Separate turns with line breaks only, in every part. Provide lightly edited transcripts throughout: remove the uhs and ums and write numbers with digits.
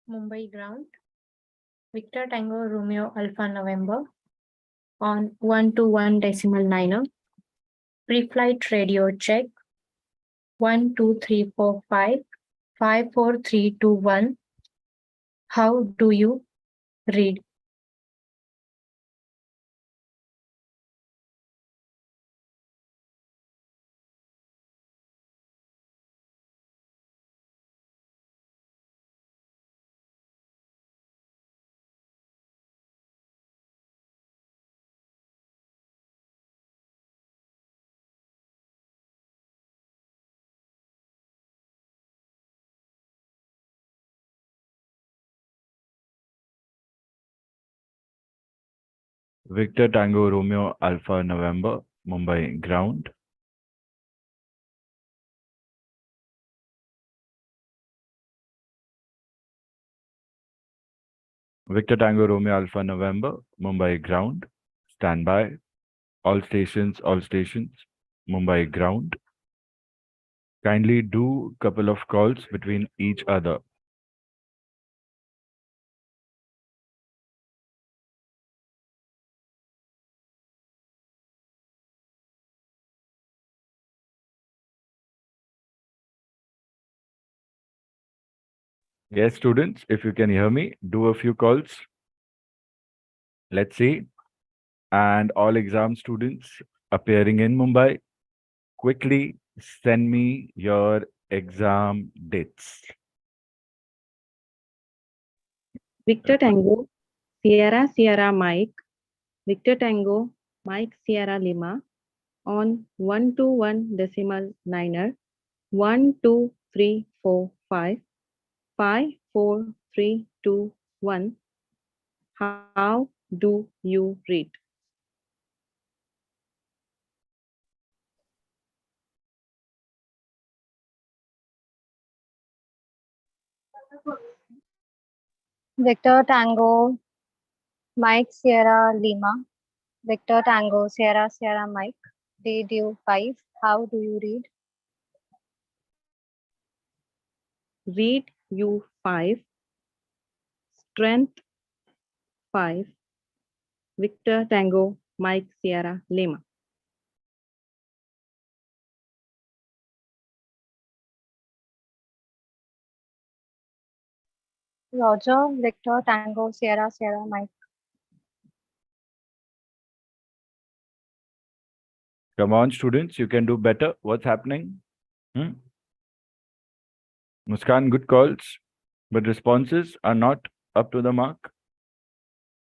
Mumbai ground. Victor Tango Romeo Alpha November on 121.9er. Pre-flight radio check 12345 54321. How do you read?
Victor Tango Romeo Alpha November, Mumbai ground. Victor Tango Romeo Alpha November, Mumbai ground. Standby. All stations, Mumbai ground. Kindly do couple of calls between each other. Yes, students, if you can hear me, do a few calls. Let's see. And all exam students appearing in Mumbai, quickly send me your exam dates.
Victor Tango, Sierra Sierra Mike, Victor Tango, Mike Sierra Lima on 121.9er 12345 54321. How do you read?
Victor Tango, Mike Sierra Lima, Victor Tango, Sierra Sierra Mike, did you 5? How do you read?
Read you 5, strength 5, Victor Tango, Mike Sierra Lima.
Roger, Victor Tango, Sierra Sierra Mike.
Come on, students, you can do better. What's happening? Muskan, good calls, but responses are not up to the mark.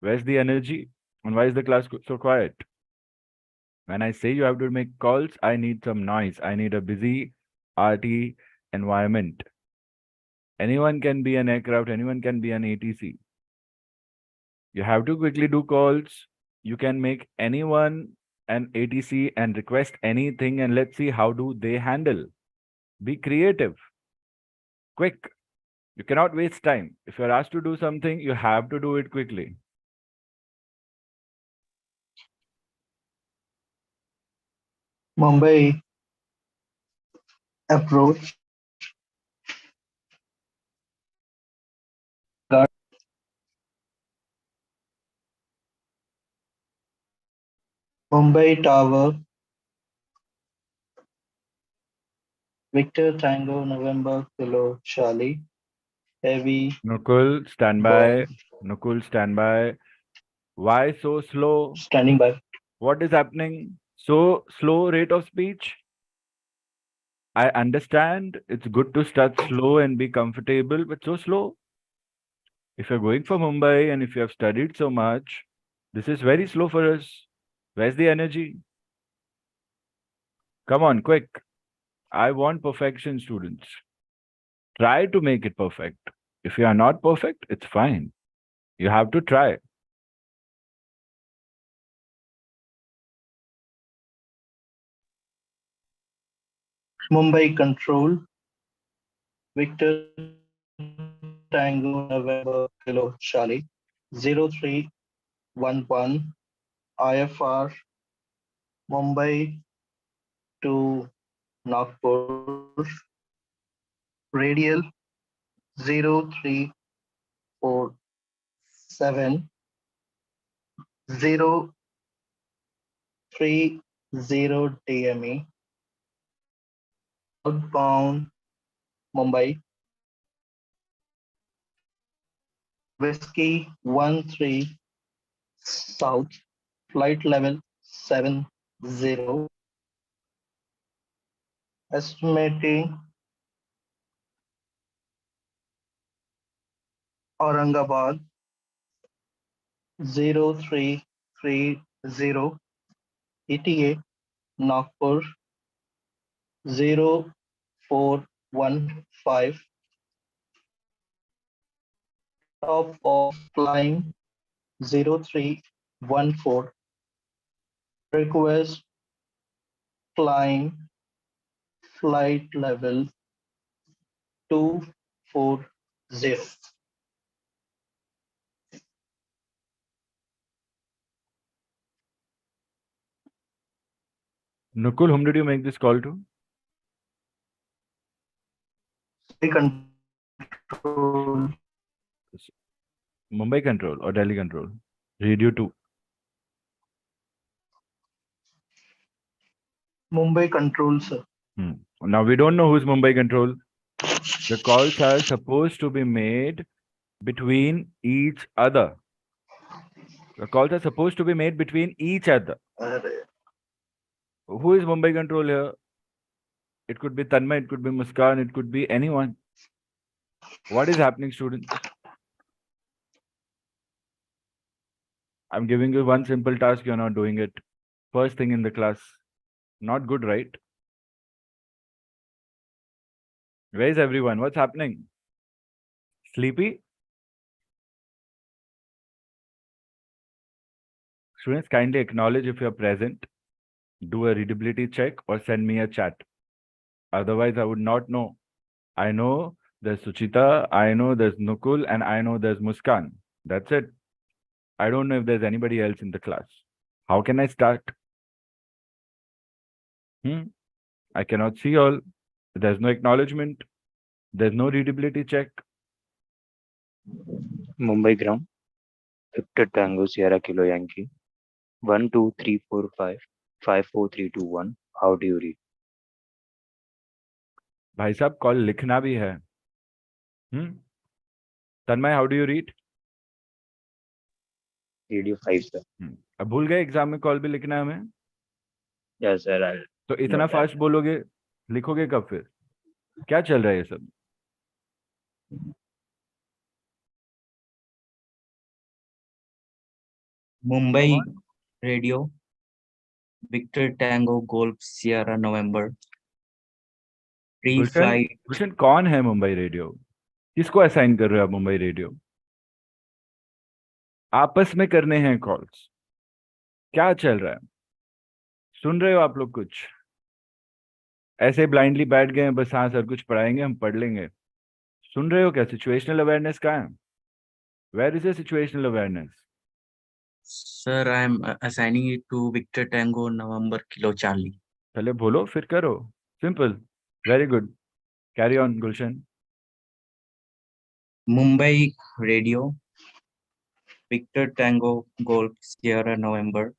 Where's the energy? And why is the class so quiet? When I say you have to make calls, I need some noise. I need a busy, arty environment. Anyone can be an aircraft, anyone can be an ATC. You have to quickly do calls. You can make anyone an ATC and request anything, and let's see how do they handle. Be creative. Quick. You cannot waste time. If you're asked to do something, you have to do it quickly.
Mumbai approach. Mumbai Tower. Victor Tango November Kilo Charlie. Heavy.
Nukul, stand by. Nukul, stand by. Why so slow?
Standing by.
What is happening? So slow rate of speech? I understand it's good to start slow and be comfortable, but so slow. If you're going for Mumbai and if you have studied so much, this is very slow for us. Where's the energy? Come on, quick. I want perfection, students. Try to make it perfect. If you are not perfect, it's fine. You have to try.
Mumbai Control. Victor Tango November Kilo Charlie. 0311 IFR Mumbai to Nagpur. Radial 03 7 030 DME, outbound Mumbai, Whiskey 13 South, flight level 70, estimating Aurangabad 0330, ETA Nagpur 0415, top of climb 0314, request climb flight level 240.
Nukul, whom did you make this call to?
Control.
Mumbai Control or Delhi Control? Radio 2.
Mumbai Control, sir.
Now we don't know who's Mumbai Control. The calls are supposed to be made between each other. The calls are supposed to be made between each other. Who is Mumbai Control here? It could be Tanmay, it could be Muskan, it could be anyone. What is happening, students? I'm giving you one simple task, you're not doing it. First thing in the class. Not good, right? Where is everyone? What's happening? Sleepy? Students, kindly acknowledge if you're present. Do a readability check or send me a chat. Otherwise, I would not know. I know there's Suchita, I know there's Nukul, and I know there's Muskan. That's it. I don't know if there's anybody else in the class. How can I start? I cannot see all. There's no acknowledgement. There's no readability check.
Mumbai ground, Victor Tango Sierra Kilo Yankee, 12345 54321. How do you read?
भाई साहब call लिखना भी है. तन्मय, how do you read?
Radio 5, sir.
अब भूल गए exam में call भी लिखना है हमें.
Yes, sir. I'll
तो इतना
note that.
फास्ट बोलोगे, लिखोगे कब फिर? क्या चल रहा है ये सब?
Mumbai Radio, Victor Tango Golf Sierra November, pre-flight.
गुलशन कौन है मुंबई रेडियो? किसको असाइन कर रहे हो आप मुंबई रेडियो? आपस में करने हैं कॉल्स. क्या चल रहा है? सुन रहे हो आप लोग कुछ? ऐसे ब्लाइंडली बैठ गए हैं, बस हाँ सर कुछ पढ़ाएंगे हम पढ़ लेंगे. सुन रहे हो क्या? सिचुएशनल अवेयरनेस कहाँ है? Where is the situational awareness?
Sir, I am assigning it to Victor Tango November Kilo Charlie.
पहले बोलो फिर करो. Simple. Very good. Carry on Gulshan.
Mumbai Radio, Victor Tango Golf Sierra November,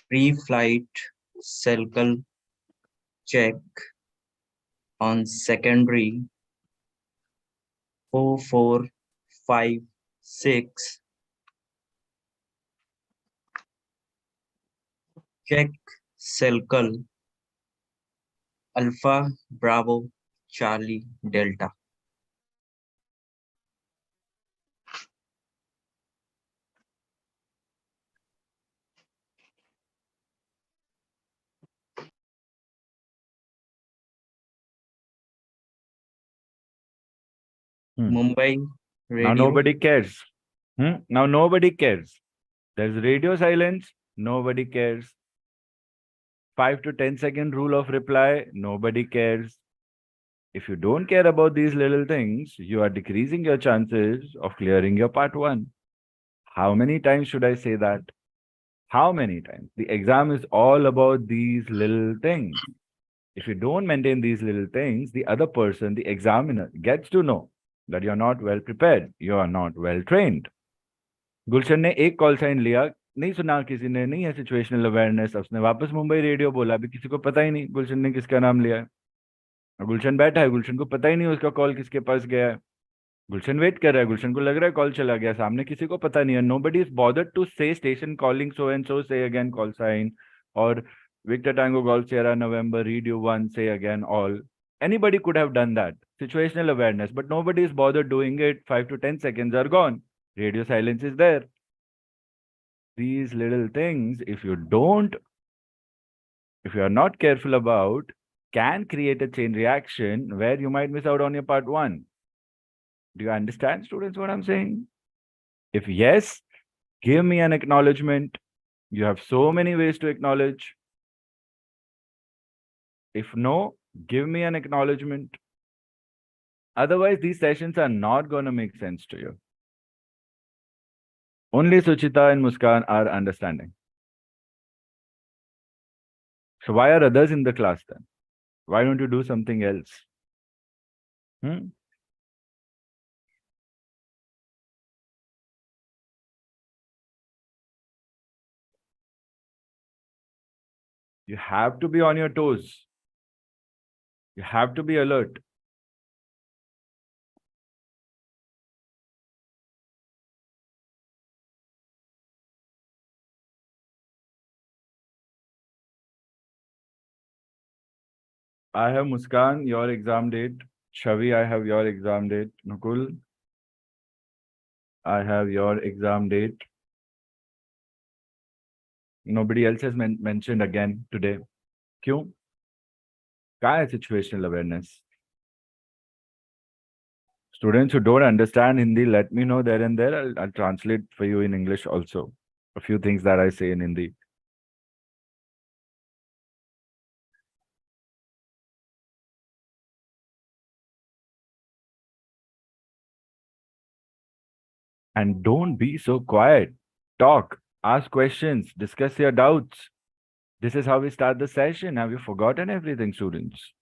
pre-flight cycle check on secondary 4456. Check cycle Alpha Bravo Charlie Delta. Mumbai Radio.
Now nobody cares. Now nobody cares. There's radio silence. Nobody cares. 5 to 10 second rule of reply. Nobody cares. If you don't care about these little things, you are decreasing your chances of clearing your part 1. How many times should I say that? How many times? The exam is all about these little things. If you don't maintain these little things, the other person, the examiner, gets to know that you're not well prepared, you are not well trained. गुलशन ने एक call sign लिया, नहीं सुना किसी ने, नहीं है situational awareness, उसने वापस मुंबई रेडियो बोला, अभी किसी को पता ही नहीं गुलशन ने किसका नाम लिया है। और गुलशन बैठा है, गुलशन को पता ही नहीं उसका कॉल किसके पास गया है। गुलशन वेट कर रहा है, गुलशन को लग रहा है कॉल चला गया, सामने किसी को पता नहीं है। नोबडी इज बॉदर्ड टू से स्टेशन कॉलिंग सो एंड सो, से अगेन कॉल साइन, और Victor Tango Golf Sierra November read you one, say again all. Anybody could have done that. Situational awareness, but nobody is bothered doing it. 5 to 10 seconds are gone. Radio silence is there. These little things, if you are not careful about, can create a chain reaction where you might miss out on your part 1. Do you understand, students, what I'm saying? If yes, give me an acknowledgement. You have so many ways to acknowledge. If no, give me an acknowledgement. Otherwise, these sessions are not going to make sense to you. Only Suchita and Muskan are understanding. So why are others in the class then? Why don't you do something else? You have to be on your toes. You have to be alert. I have Muskan, your exam date. Shavi, I have your exam date. Nukul, I have your exam date. Nobody else has mentioned again today. क्यों? क्या है situational awareness? Students who don't understand Hindi, let me know there and there. I'll translate for you in English also. A few things that I say in Hindi. And don't be so quiet. Talk, ask questions, discuss your doubts. This is how we start the session. Have you forgotten everything, students?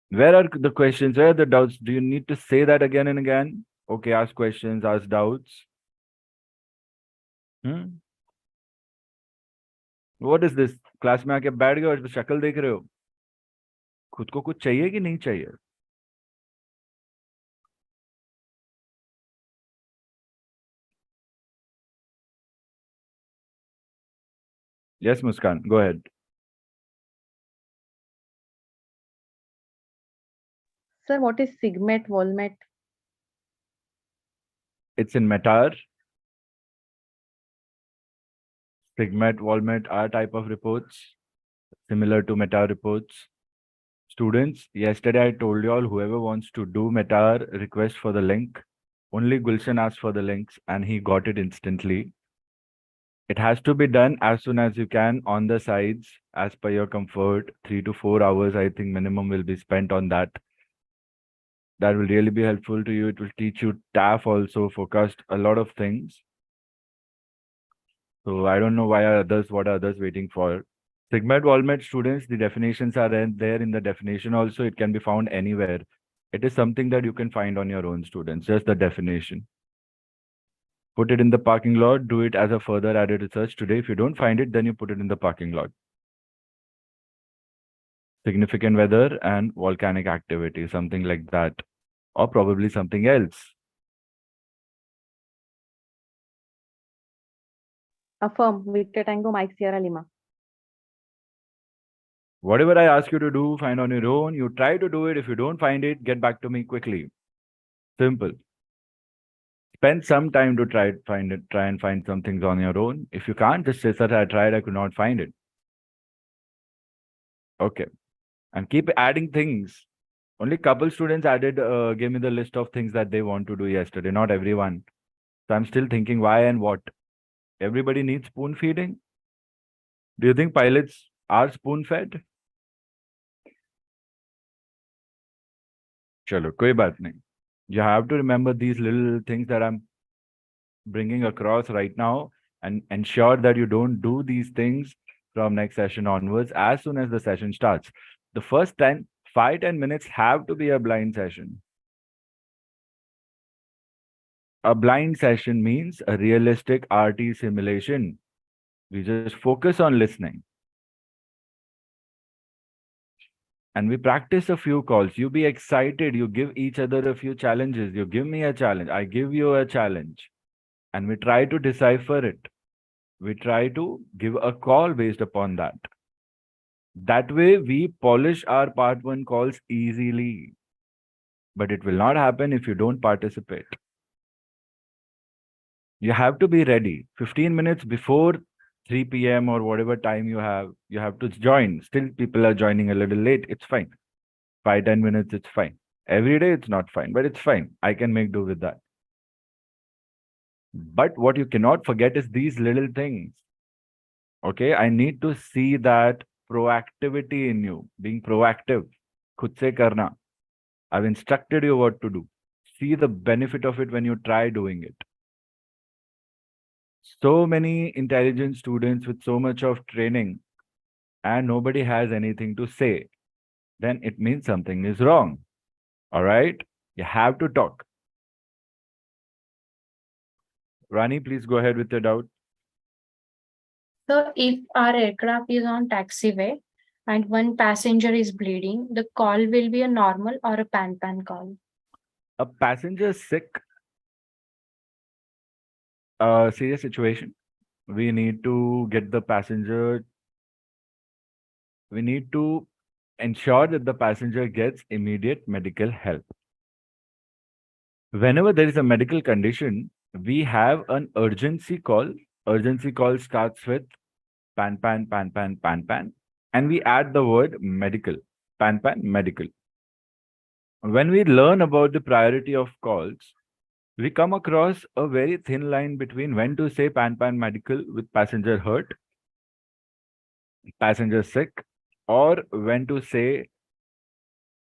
Where are the questions? Where are the doubts? Do you need to say that again and again? Okay, ask questions, ask doubts. What is this? Class में आके बैठ गए और शक्ल देख रहे हो? खुद को कुछ चाहिए कि नहीं चाहिए? Yes, Muskan, go ahead.
Sir, what is Sigmet, Volmet?
It's in Metar. Sigmet, Volmet are type of reports similar to Metar reports. Students, yesterday I told you all whoever wants to do Metar, request for the link. Only Gulshan asked for the links and he got it instantly. It has to be done as soon as you can on the sides as per your comfort. 3 to 4 hours, I think minimum will be spent on that. That will really be helpful to you. It will teach you TAF also, focused, a lot of things. So I don't know what are others waiting for. Sigmet, Walmet students, the definitions are there in the definition also. It can be found anywhere. It is something that you can find on your own, students, just the definition. Put it in the parking lot, do it as a further added research today. If you don't find it, then you put it in the parking lot. Significant weather and volcanic activity, something like that, or probably something else.
Affirm, Victor Tango, Mike Sierra Lima.
Whatever I ask you to do, find on your own. You try to do it. If you don't find it, get back to me quickly. Simple. Spend some time to try and find some things on your own. If you can't, just say, sir, I tried, I could not find it. Okay. And keep adding things. Only couple students gave me the list of things that they want to do yesterday, not everyone. So I'm still thinking why and what. Everybody needs spoon feeding. Do you think pilots are spoon fed? Chalo, koi baat nahi. You have to remember these little things that I'm bringing across right now and ensure that you don't do these things from next session onwards as soon as the session starts. The first 5-10 minutes have to be a blind session. A blind session means a realistic RT simulation. We just focus on listening. And we practice a few calls. You be excited. You give each other a few challenges. You give me a challenge. I give you a challenge. And we try to decipher it. We try to give a call based upon that. That way, we polish our part one calls easily. But it will not happen if you don't participate. You have to be ready 15 minutes before 3 p.m. or whatever time you have to join. Still, people are joining a little late. It's fine. 5-10 minutes, it's fine. Every day, it's not fine, but it's fine. I can make do with that. But what you cannot forget is these little things. Okay, I need to see that proactivity in you, being proactive. Khud se karna. I've instructed you what to do. See the benefit of it when you try doing it. So many intelligent students with so much of training and nobody has anything to say, then it means something is wrong. All right? You have to talk. Rani, please go ahead with your doubt.
So if our aircraft is on taxiway and one passenger is bleeding, the call will be a normal or a pan call.
A passenger sick, serious situation. We need to get the passenger, we need to ensure that the passenger gets immediate medical help. Whenever there is a medical condition, we have an urgency call. Urgency call starts with pan, and we add the word medical, pan, medical. When we learn about the priority of calls, we come across a very thin line between when to say pan, medical with passenger hurt, passenger sick, or when to say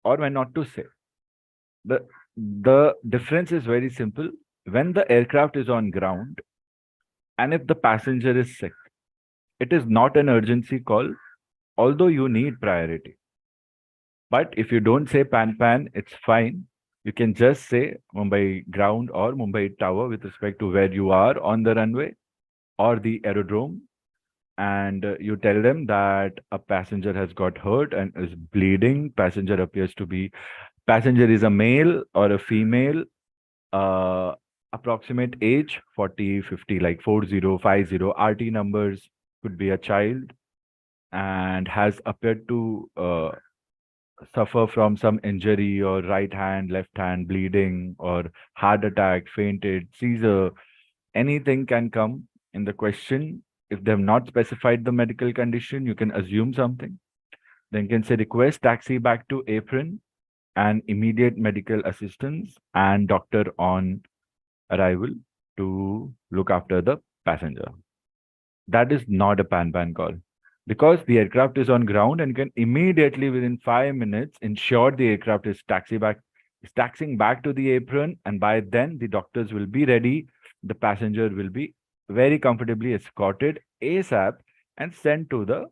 or when not to say. The difference is very simple. When the aircraft is on ground and if the passenger is sick, it is not an urgency call, although you need priority. But if you don't say pan, it's fine. You can just say Mumbai ground or Mumbai tower with respect to where you are on the runway or the aerodrome. And you tell them that a passenger has got hurt and is bleeding. Passenger is a male or a female, approximate age 40, 50, like 4050. RT numbers could be a child and has appeared to suffer from some injury or right hand, left hand bleeding or heart attack, fainted, seizure. Anything can come in the question. If they have not specified the medical condition, you can assume something. Then you can say request taxi back to apron and immediate medical assistance and doctor on arrival to look after the passenger. That is not a pan call because the aircraft is on ground and can immediately within 5 minutes ensure the aircraft is taxiing back to the apron, and by then the doctors will be ready. The passenger will be very comfortably escorted ASAP and sent to the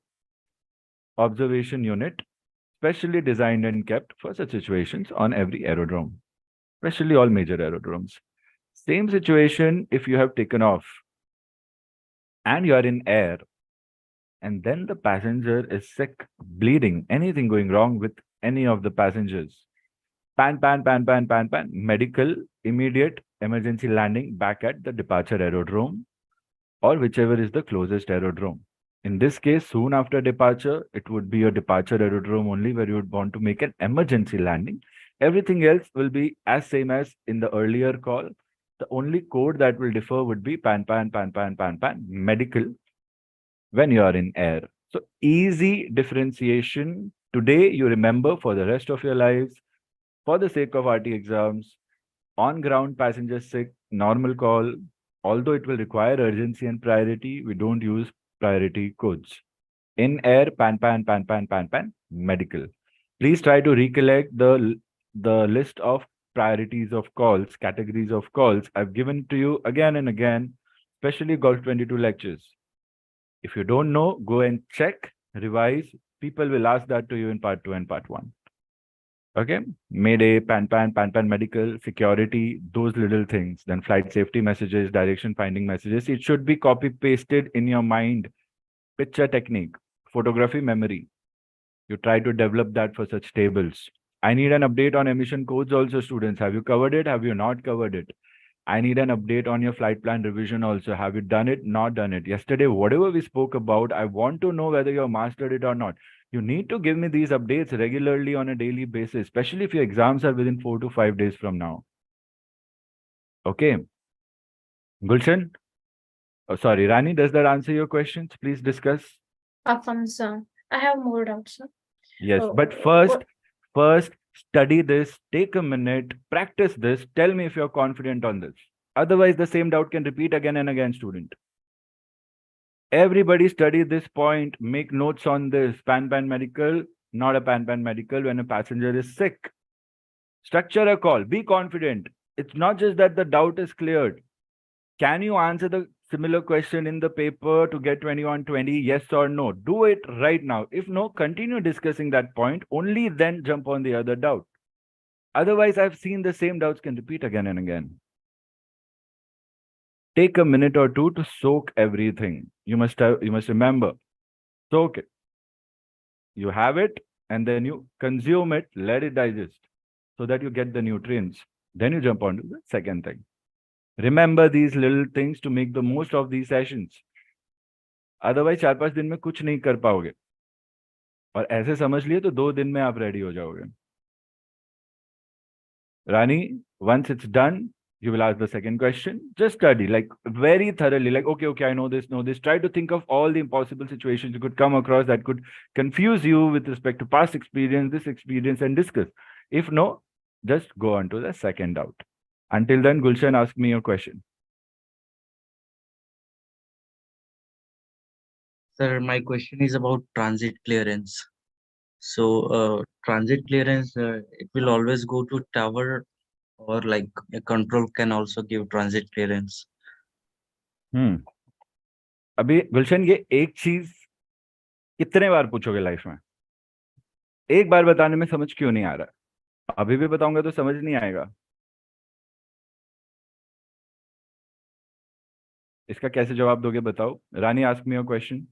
observation unit, specially designed and kept for such situations on every aerodrome, especially all major aerodromes. Same situation if you have taken off and you are in air and then the passenger is sick, bleeding, anything going wrong with any of the passengers. Pan, medical, immediate emergency landing back at the departure aerodrome or whichever is the closest aerodrome. In this case, soon after departure, it would be a departure aerodrome only where you would want to make an emergency landing. Everything else will be as same as in the earlier call. The only code that will differ would be pan, medical when you are in air. So easy differentiation. Today, you remember for the rest of your lives, for the sake of RT exams, on ground passenger sick, normal call, although it will require urgency and priority, we don't use priority codes. In air, pan, medical. Please try to recollect the list of priorities of calls, categories of calls I've given to you again and again, especially Golf 22 lectures. If you don't know, go and check, revise. People will ask that to you in part 2 and part 1. Okay, Mayday, Pan medical, security, those little things. Then flight safety messages, direction finding messages. It should be copy pasted in your mind. Picture technique, photography memory. You try to develop that for such tables. I need an update on emission codes also, students. Have you covered it? Have you not covered it? I need an update on your flight plan revision also. Have you done it? Not done it. Yesterday, whatever we spoke about, I want to know whether you have mastered it or not. You need to give me these updates regularly on a daily basis, especially if your exams are within 4 to 5 days from now. Okay. Gulshan? Oh, sorry, Rani, does that answer your questions? Please discuss.
Affirm, sir. I have more doubts, sir.
Yes,
Oh,
but first study this, take a minute, practice this, tell me if you're confident on this. Otherwise, the same doubt can repeat again and again, student. Everybody study this point, make notes on this. Pan medical, not a pan medical when a passenger is sick. Structure a call, be confident. It's not just that the doubt is cleared. Can you answer the similar question in the paper to get 20 on 20? Yes or no? Do it right now. If no, continue discussing that point. Only then jump on the other doubt. Otherwise, I've seen the same doubts can repeat again and again. Take a minute or two to soak everything. You must remember, soak it. You have it, and then you consume it, let it digest, so that you get the nutrients. Then you jump on to the second thing. Remember these little things to make the most of these sessions. Otherwise 4-5 दिन में कुछ नहीं कर पाओगे और ऐसे समझ लिए तो 2 दिन में आप रेडी हो जाओगे. Rani, once it's done, you will ask the second question. Just study like very thoroughly, like okay, I know this. Try to think of all the impossible situations you could come across that could confuse you with respect to past experience, this experience, and discuss. If no, just go on to the second doubt. Until then, Gulshan, ask me your question.
Sir, my question is about transit clearance. So, transit clearance, it will always go to tower, or like a control can also give transit clearance.
अभी गुलशन ये एक चीज कितने बार पूछोगे life में? एक बार बताने में समझ क्यों नहीं आ रहा? अभी भी बताऊंगा तो समझ नहीं आएगा. इसका कैसे जवाब दोगे बताओ? Rani, ask me your question.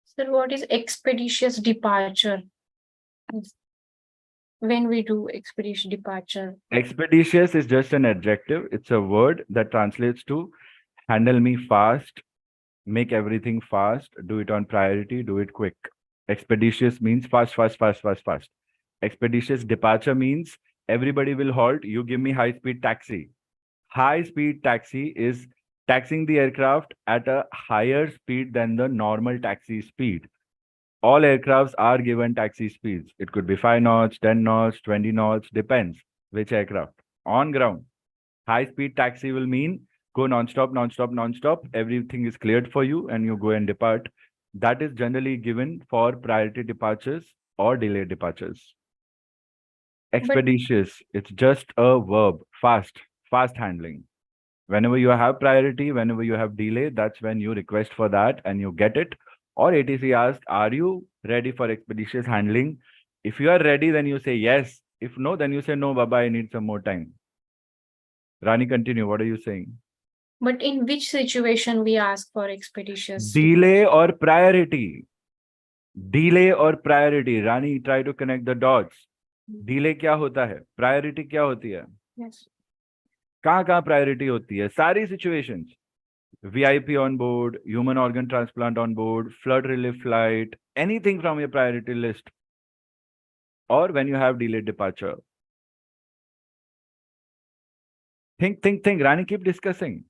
Sir, what is expeditious departure? When we do expeditious departure.
Expeditious is just an adjective. It's a word that translates to handle me fast, make everything fast, do it on priority, do it quick. Expeditious means fast. Expeditious departure means everybody will halt. You give me high-speed taxi. High-speed taxi is taxing the aircraft at a higher speed than the normal taxi speed. All aircrafts are given taxi speeds. It could be 5 knots, 10 knots, 20 knots, depends which aircraft. On ground, high-speed taxi will mean go non-stop. Everything is cleared for you and you go and depart. That is generally given for priority departures or delayed departures. Expeditious, it's just a verb, fast handling. Whenever you have priority, whenever you have delay, that's when you request for that and you get it. Or ATC asks, are you ready for expeditious handling? If you are ready, then you say yes. If no, then you say no, Baba, I need some more time. Rani, continue. What are you saying?
But in which situation we ask for expeditious?
Delay or priority? Delay or priority? Rani, try to connect the dots. Delay क्या होता है? Priority क्या होती है?
Yes.
कहाँ priority होती है? सारी situations. VIP on board, human organ transplant on board, flood relief flight, anything from your priority list. Or when you have delayed departure. Think. Rani, keep discussing.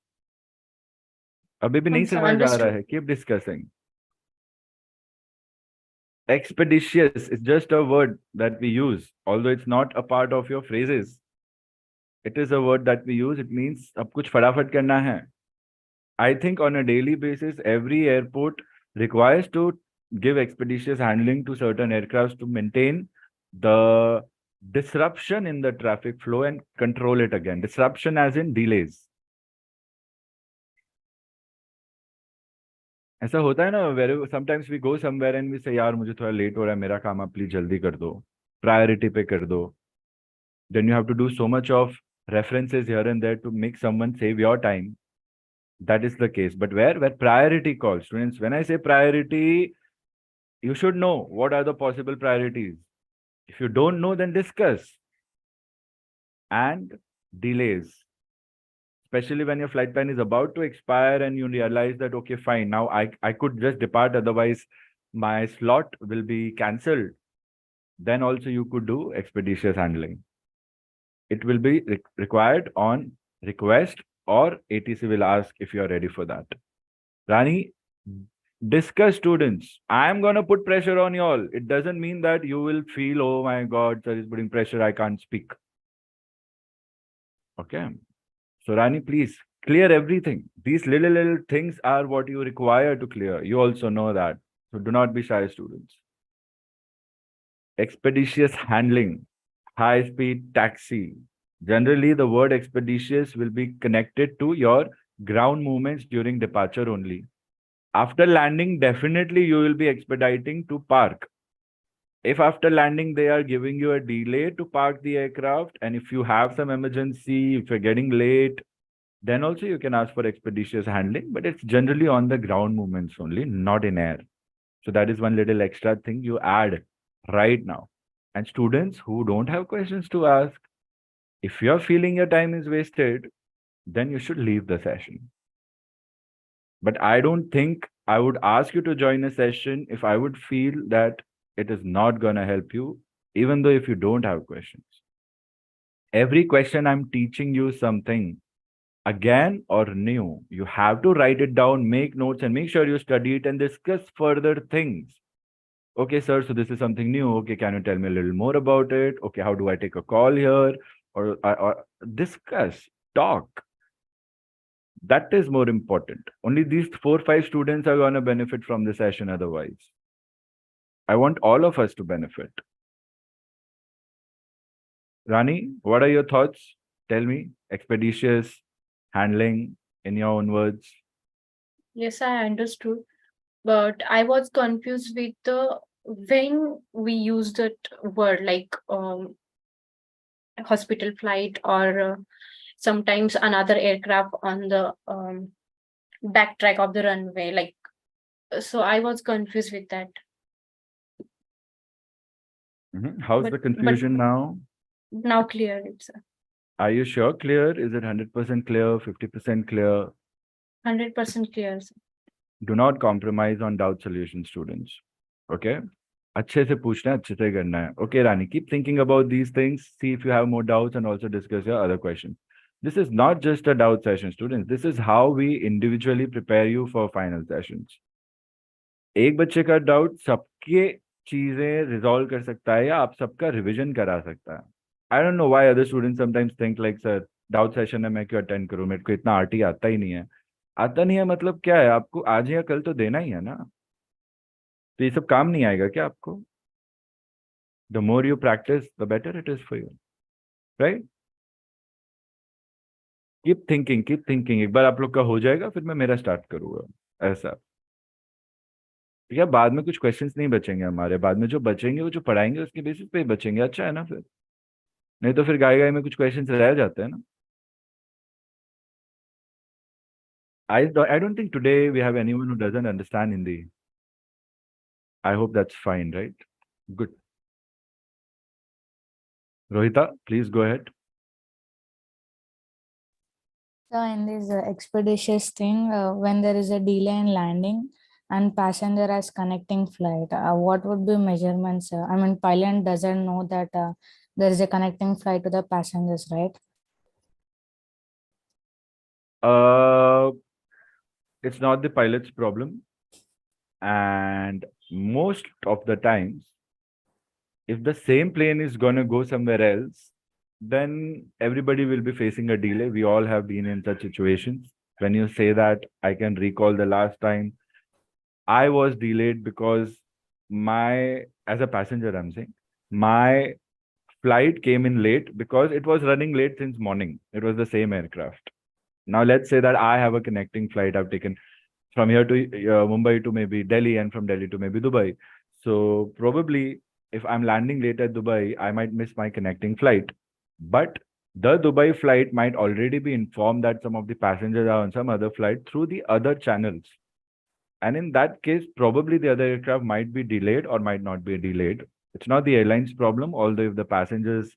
अभी भी नहीं समझ आ रहा है. Keep discussing. Expeditious is just a word that we use, although it's not a part of your phrases. It is a word that we use. It means अब कुछ फटाफट करना है. I think on a daily basis, every airport requires to give expeditious handling to certain aircrafts to maintain the disruption in the traffic flow and control it again. Disruption as in delays. ऐसा होता है ना, where sometimes we go somewhere and we say यार मुझे थोड़ा late हो रहा है, मेरा काम आप प्लीज जल्दी कर दो. priority pe kar do. Then you have to do so much of references here and there to make someone save your time. That is the case. But where priority calls, students, when I say priority, you should know what are the possible priorities. If you don't know, then discuss. And delays, especially when your flight plan is about to expire and you realize that, okay, fine, now I could just depart, otherwise my slot will be cancelled. Then also you could do expeditious handling. It will be required on request, or ATC will ask if you are ready for that. Rani, discuss, students. I am going to put pressure on you all. It doesn't mean that you will feel, oh my God, sir is putting pressure, I can't speak. Okay. So Rani, please clear everything. These little things are what you require to clear. You also know that. So do not be shy, students. Expeditious handling, high-speed taxi. Generally, the word expeditious will be connected to your ground movements during departure only. After landing, definitely you will be expediting to park. If after landing they are giving you a delay to park the aircraft, and if you have some emergency, if you're getting late, then also you can ask for expeditious handling, but it's generally on the ground movements only, not in air. So that is one little extra thing you add right now. And students who don't have questions to ask, if you're feeling your time is wasted, then you should leave the session. But I don't think I would ask you to join a session if I would feel that it is not going to help you, even though if you don't have questions. Every question I'm teaching you something again or new. You have to write it down, make notes, and make sure you study it and discuss further things. Okay, sir, so this is something new. Okay, can you tell me a little more about it? Okay, how do I take a call here? Or discuss, talk. That is more important. Only these 4-5 students are going to benefit from the session otherwise. I want all of us to benefit. Rani, what are your thoughts? Tell me. Expeditious handling in your own words.
Yes, I understood. But I was confused with the when we use that word, like hospital flight, or sometimes another aircraft on the backtrack of the runway. Like, so I was confused with that.
How's
But-
the
but-
confusion now?
Now clear, it's
Are you sure clear? Is it 100% clear, 50% clear?
100% clear, sir.
Do not compromise on doubt solution, students. Okay? अच्छे से पूछना है, अच्छे से करना है. Okay, Rani, keep thinking about these things. See if you have more doubts and also discuss your other questions. This is not just a doubt session, students. This is how we individually prepare you for final sessions. एक बच्चे का doubt सबके चीजें resolve कर सकता है या आप सबका रिवीजन करा सकता है. आई don't know why other students sometimes think like sir doubt session है मैं क्यों अटेंड करूं, मेरे को इतना आरटी आता ही नहीं है. आता नहीं है मतलब क्या है, आपको आज या कल तो देना ही है ना. तो ये सब काम नहीं आएगा क्या आपको? The more you practice the better it is for you, right? Keep thinking. एक बार आप लोग का हो जाएगा फिर मैं मेरा स्टार्ट करूंगा ऐसा. या बाद में कुछ क्वेश्चंस नहीं बचेंगे हमारे, बाद में जो बचेंगे वो जो पढ़ाएंगे उसके बेसिस पे ही बचेंगे. अच्छा है ना फिर, नहीं तो फिर गाय में कुछ क्वेश्चंस रह जाते हैं ना. I don't think today we have anyone who doesn't understand Hindi. I hope that's fine, right? Good. Rohita, please go ahead.
So in this expeditious thing, when there is a delay in landing and passenger has connecting flight, what would be measurements? I mean, pilot doesn't know that there is a connecting flight to the passengers, right?
It's not the pilot's problem. And most of the times, if the same plane is going to go somewhere else, then everybody will be facing a delay. We all have been in such situations. When you say that, I can recall the last time I was delayed because as a passenger, I'm saying, my flight came in late because it was running late since morning. It was the same aircraft. Now, let's say that I have a connecting flight I've taken from here to Mumbai to maybe Delhi and from Delhi to maybe Dubai. So probably if I'm landing late at Dubai, I might miss my connecting flight. But the Dubai flight might already be informed that some of the passengers are on some other flight through the other channels. And in that case, probably the other aircraft might be delayed or might not be delayed. It's not the airline's problem, although if the passengers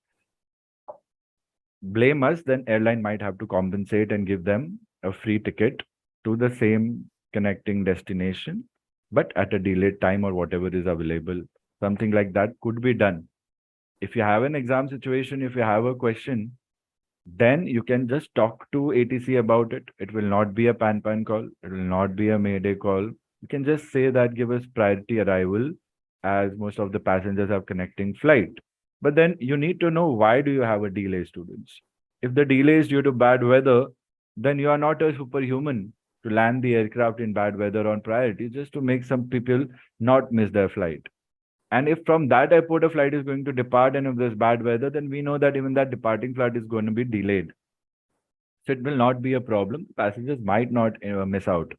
blame us, then airline might have to compensate and give them a free ticket to the same connecting destination, but at a delayed time or whatever is available. Something like that could be done. If you have an exam situation, if you have a question, then you can just talk to ATC about it. It will not be a pan call. It will not be a mayday call. You can just say that give us priority arrival as most of the passengers have connecting flight. But then you need to know why do you have a delay, students. If the delay is due to bad weather, then you are not a superhuman to land the aircraft in bad weather on priority just to make some people not miss their flight. And if from that airport a flight is going to depart and if there's bad weather, then we know that even that departing flight is going to be delayed. So it will not be a problem. Passengers might not miss out.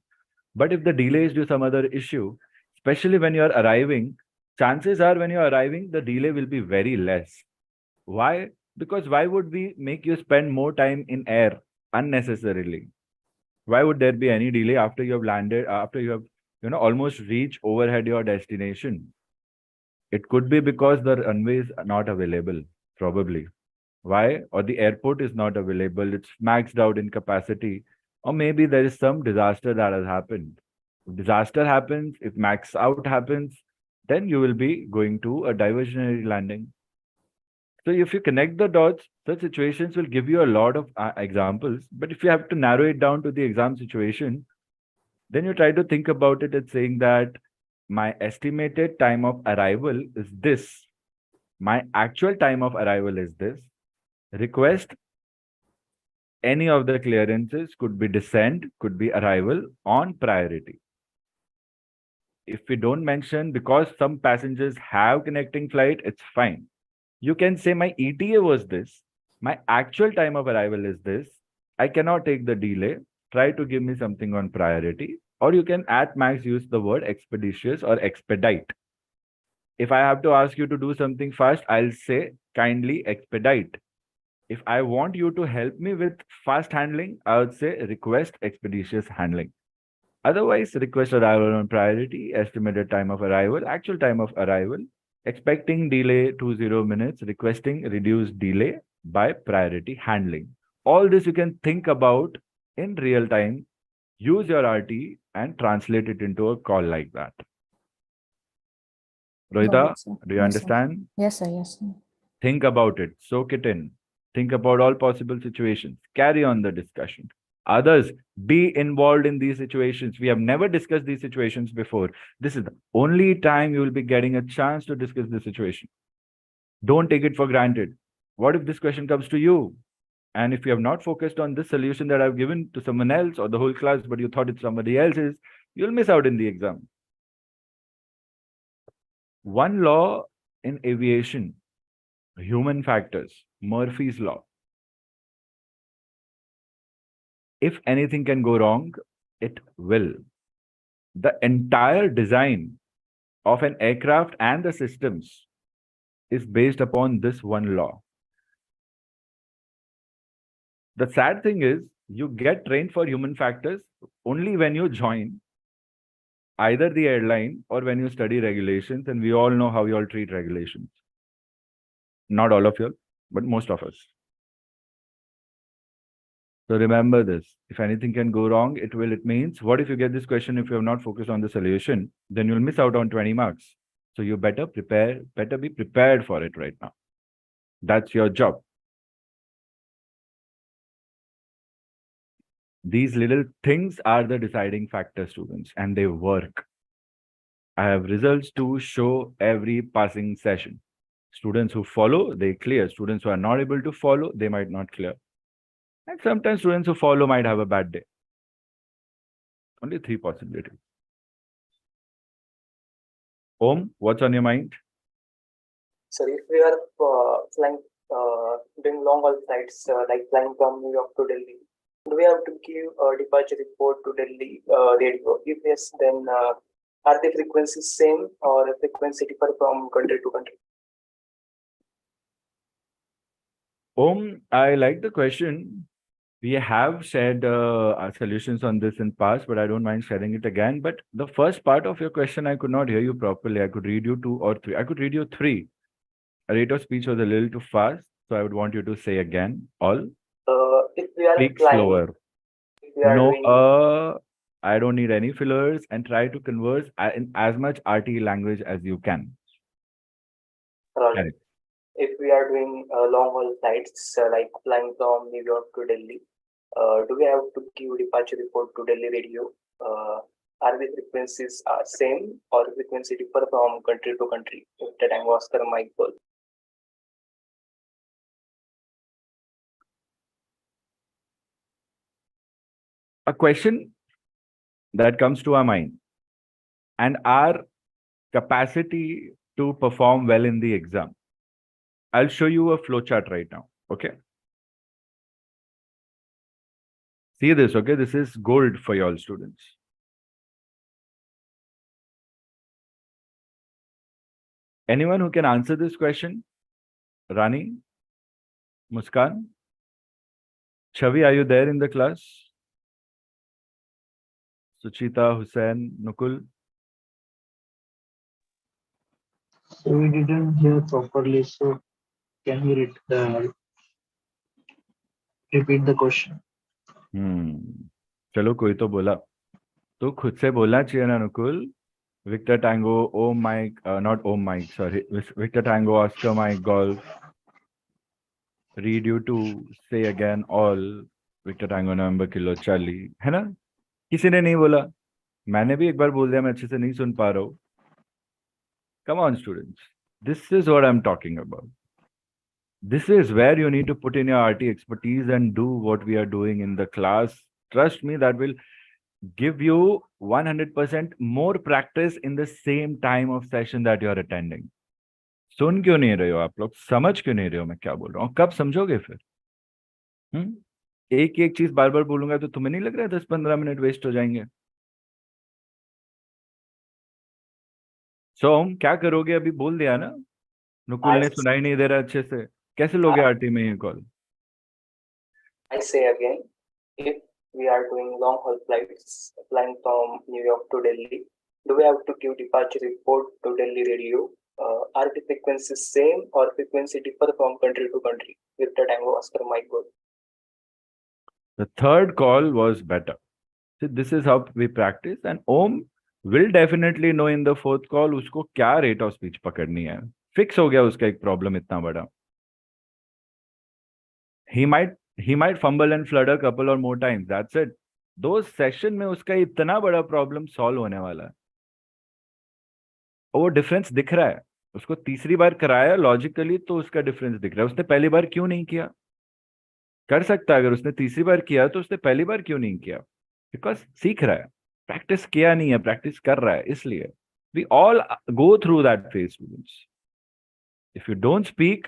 But if the delay is due to some other issue, especially when you're arriving, chances are when you're arriving, the delay will be very less. Why? Because why would we make you spend more time in air unnecessarily? Why would there be any delay after you have landed, after you have, almost reached overhead your destination? It could be because the runways are not available, probably. Why? Or the airport is not available, it's maxed out in capacity, or maybe there is some disaster that has happened. If disaster happens, if max out happens, then you will be going to a diversionary landing. So if you connect the dots, such situations will give you a lot of examples. But if you have to narrow it down to the exam situation, then you try to think about it as saying that my estimated time of arrival is this. My actual time of arrival is this. Request any of the clearances, could be descent, could be arrival on priority. If we don't mention, because some passengers have connecting flight, it's fine. You can say my ETA was this. My actual time of arrival is this. I cannot take the delay. Try to give me something on priority. Or you can at max use the word expeditious or expedite. If I have to ask you to do something fast, I'll say kindly expedite. If I want you to help me with fast handling, I would say request expeditious handling. Otherwise, request arrival on priority, estimated time of arrival, actual time of arrival, expecting delay 20 minutes, requesting reduced delay by priority handling. All this you can think about in real time, use your RT and translate it into a call like that.
Got
Rohita,
it, sir.
do you
Yes, sir.
understand?
Yes, sir. Yes, sir.
Think about it, soak it in. Think about all possible situations. Carry on the discussion. Others, be involved in these situations. We have never discussed these situations before. This is the only time you will be getting a chance to discuss this situation. Don't take it for granted. What if this question comes to you? And if you have not focused on this solution that I've given to someone else or the whole class, but you thought it's somebody else's, you'll miss out in the exam. One law in aviation, human factors, Murphy's law. If anything can go wrong, it will. The entire design of an aircraft and the systems is based upon this one law. The sad thing is, you get trained for human factors only when you join either the airline or when you study regulations, and we all know how you all treat regulations. Not all of you, but most of us. So remember this, if anything can go wrong, it will. It means, what if you get this question, if you have not focused on the solution, then you'll miss out on 20 marks. So you better be prepared for it right now. That's your job. These little things are the deciding factor, students, and they work. I have results to show every passing session. Students who follow, they clear. Students who are not able to follow, they might not clear. And sometimes students who follow might have a bad day. Only 3 possibilities. Om, what's on your mind?
So if we are flying, doing long haul flights, like flying from New York to Delhi, do we have to give a departure report to Delhi radio? If yes, then are the frequencies same or frequency differ from country to country?
I like the question. We have shared our solutions on this in past, but I don't mind sharing it again. But the first part of your question, I could not hear you properly. I could read you 2 or 3. I could read you 3. A rate of speech was a little too fast, so I would want you to say again. All.
If we are
Speak
flying,
slower.
if we are
No,
doing
I don't need any fillers, and try to converse in as much RT language as you can. Correct.
if we are doing long haul flights like flying from New York to Delhi, do we have to give departure report to Delhi radio? Are the frequencies same or frequency differ from country to country? That I'm Oscar Michael.
A question that comes to our mind and our capacity to perform well in the exam. I'll show you a flowchart right now. Okay. See this, okay? This is gold for you all students. Anyone who can answer this question? Rani? Muskan? Chavi, are you there in the class? Suchita, Hussain, Nukul?
So we didn't hear properly. So can you repeat the question?
चलो कोई तो बोला तो खुद से बोलना चाहिए ना Nukul Victor Tango, oh Mike, not oh Mike, sorry. Victor Tango, Oscar Mike, Golf. Read you to say again all. Victor Tango, November, Kilo, Charlie. है ना? किसी ने नहीं बोला. मैंने भी एक बार बोल दिया मैं अच्छे से नहीं सुन पा रहा हूँ. Come on, students. This is what I'm talking about. This is where you need to put in your RT expertise and do what we are doing in the class. Trust me, that will give you 100% more practice in the same time of session that you are attending. सुन क्यों नहीं रहे हो आप लोग? समझ क्यों नहीं रहे हो मैं क्या बोल रहा हूँ? कब समझोगे फिर? एक एक चीज बार बार बोलूंगा तो तुम्हें नहीं लग रहा है 10-15 मिनट वेस्ट हो जाएंगे? सोम क्या करोगे? अभी बोल दिया ना, नुकुल ने सुनाई नहीं दे रहा अच्छे से. कैसे लोगे आरटी में ये call?
I say again, if we are doing long haul flights flying from New York to Delhi, do we have to give departure report to Delhi radio? Are the frequencies same or frequency differ from country to country? With the Tango Oscar Mike Gold.
The third call was better. So this is how we practice, and Om will definitely know in the fourth call उसको क्या rate of speech पकड़नी है. Fix हो गया उसका एक problem इतना बड़ा. He might fumble and flutter a couple or more times. That's it. दो सेशन में उसका इतना बड़ा प्रॉब्लम सॉल्व होने वाला है. वो डिफरेंस दिख रहा है उसको. तीसरी बार कराया लॉजिकली तो उसका डिफरेंस दिख रहा है. उसने पहली बार क्यों नहीं किया? कर सकता है. अगर उसने तीसरी बार किया तो उसने पहली बार क्यों नहीं किया? बिकॉज सीख रहा है. प्रैक्टिस किया नहीं है, प्रैक्टिस कर रहा है. इसलिए we all go through that phase students. If you don't speak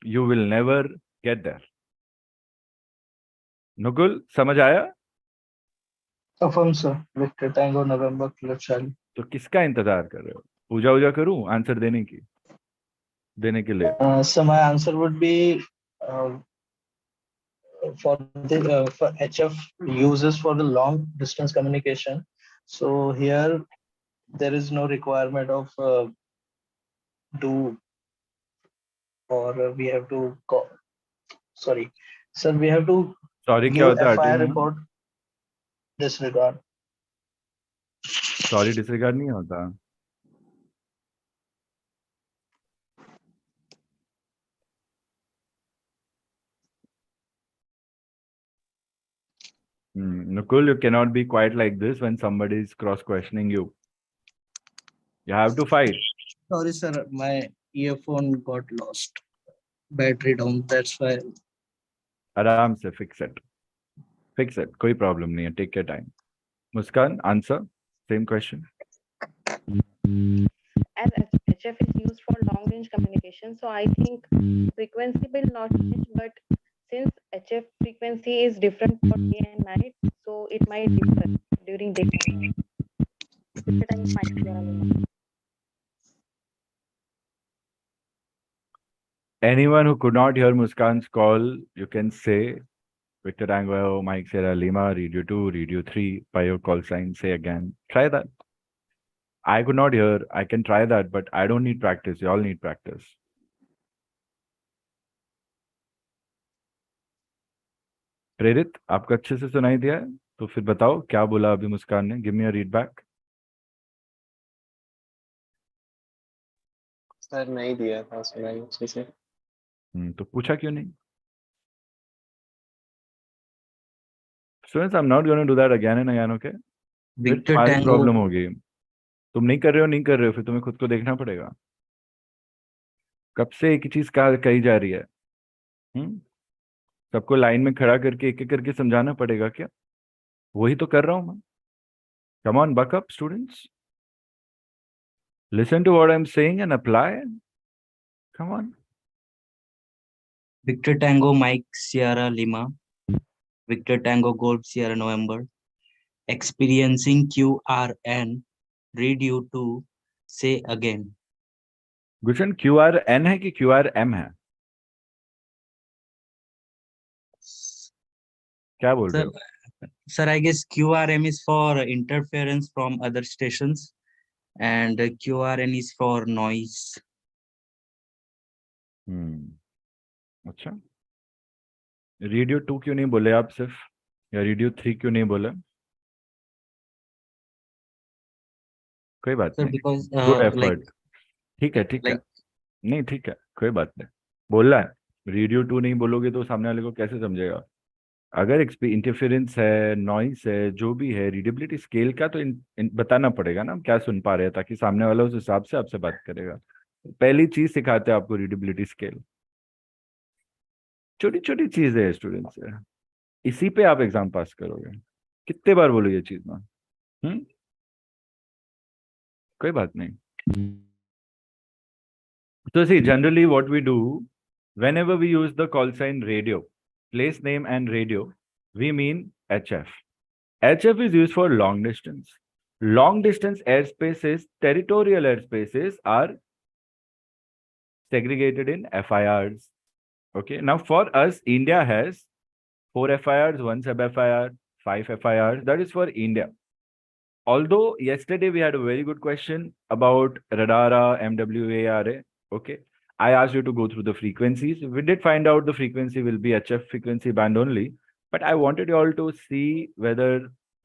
you will never get there. Nukul समझ आया?
Affirm, sir. Victor Tango, November, Kilo, Charlie.
तो किसका इंतजार कर रहे हो? पूजा करूं आंसर देने के लिए?
So my answer would be for HF uses for the long distance communication. So here there is no requirement of do or we have to call. Sorry, sir, we have to
sorry क्या
give
होता है
FIR
RT में?
report disregard.
Sorry disregard नहीं होता. Nukul, you cannot be quite like this when somebody is cross-questioning you. You have to fight.
Sorry, sir, my earphone got lost. Battery down, that's why.
आराम से fix it. Fix it. कोई problem नहीं है. Take your time. Muskan, answer. Same question.
As HF is used for long range communication, so I think frequency will not change, but since HF frequency is different for day and night, so it might differ during daytime. With the time Mike Sierra Lima.
Anyone who could not hear Muskan's call, you can say Victor Tango, Mike Sierra Lima, Radio 2, Radio 3, by your call sign, say again. Try that. I could not hear. I can try that, but I don't need practice. You all need practice. प्रेरित आपका अच्छे से सुनाई दिया है तो फिर बताओ क्या बोला अभी मुस्कान ने गिव मी अ रीड बैक
सर नहीं दिया था सुनाई अच्छे से
तो पूछा क्यों नहीं Students, I'm not going to do that again and again, okay? फिर
Victor
तुम्हारी
Tango,
प्रॉब्लम होगी तुम नहीं कर रहे हो फिर तुम्हें खुद को देखना पड़ेगा कब से एक ही चीज कही जा रही है सबको लाइन में खड़ा करके एक एक करके समझाना पड़ेगा क्या वही तो कर रहा हूं मैं come on buck up students listen to what I am saying and apply come on
Victor Tango, Mike Sierra Lima, Victor Tango Golf Sierra November, experiencing QRN, read you to say again.
Gulshan QRN है कि QRM है क्या बोल रहे हो
Sir, I guess QRM is for interference from other stations and QRN is for noise.
अच्छा radio 2 क्यों नहीं बोले आप सिर्फ या रेडियो 3 क्यों नहीं बोले कोई बात
Sir,
नहीं
because
गुड एफर्ट ठीक है नहीं ठीक है कोई बात नहीं बोलना है रेडियो 2 नहीं बोलोगे तो सामने वाले को कैसे समझेगा अगर इंटरफेरेंस है नॉइस है जो भी है रीडेबिलिटी स्केल का तो बताना पड़ेगा ना क्या सुन पा रहे हैं ताकि सामने वाला उस हिसाब से आपसे बात करेगा पहली चीज सिखाते हैं आपको रीडेबिलिटी स्केल छोटी छोटी चीज है स्टूडेंट्स इसी पे आप एग्जाम पास करोगे कितने बार बोलो ये चीज ना कोई बात नहीं so see generally what we do whenever we use the call sign radio place name and radio we mean HF is used for long distance airspaces territorial airspaces are segregated in FIRs okay now for us India has 4 FIRs 1 sub FIR 5 FIRs that is for India although yesterday we had a very good question about radara MWARA okay I asked you to go through the frequencies we did find out the frequency will be HF frequency band only but I wanted you all to see whether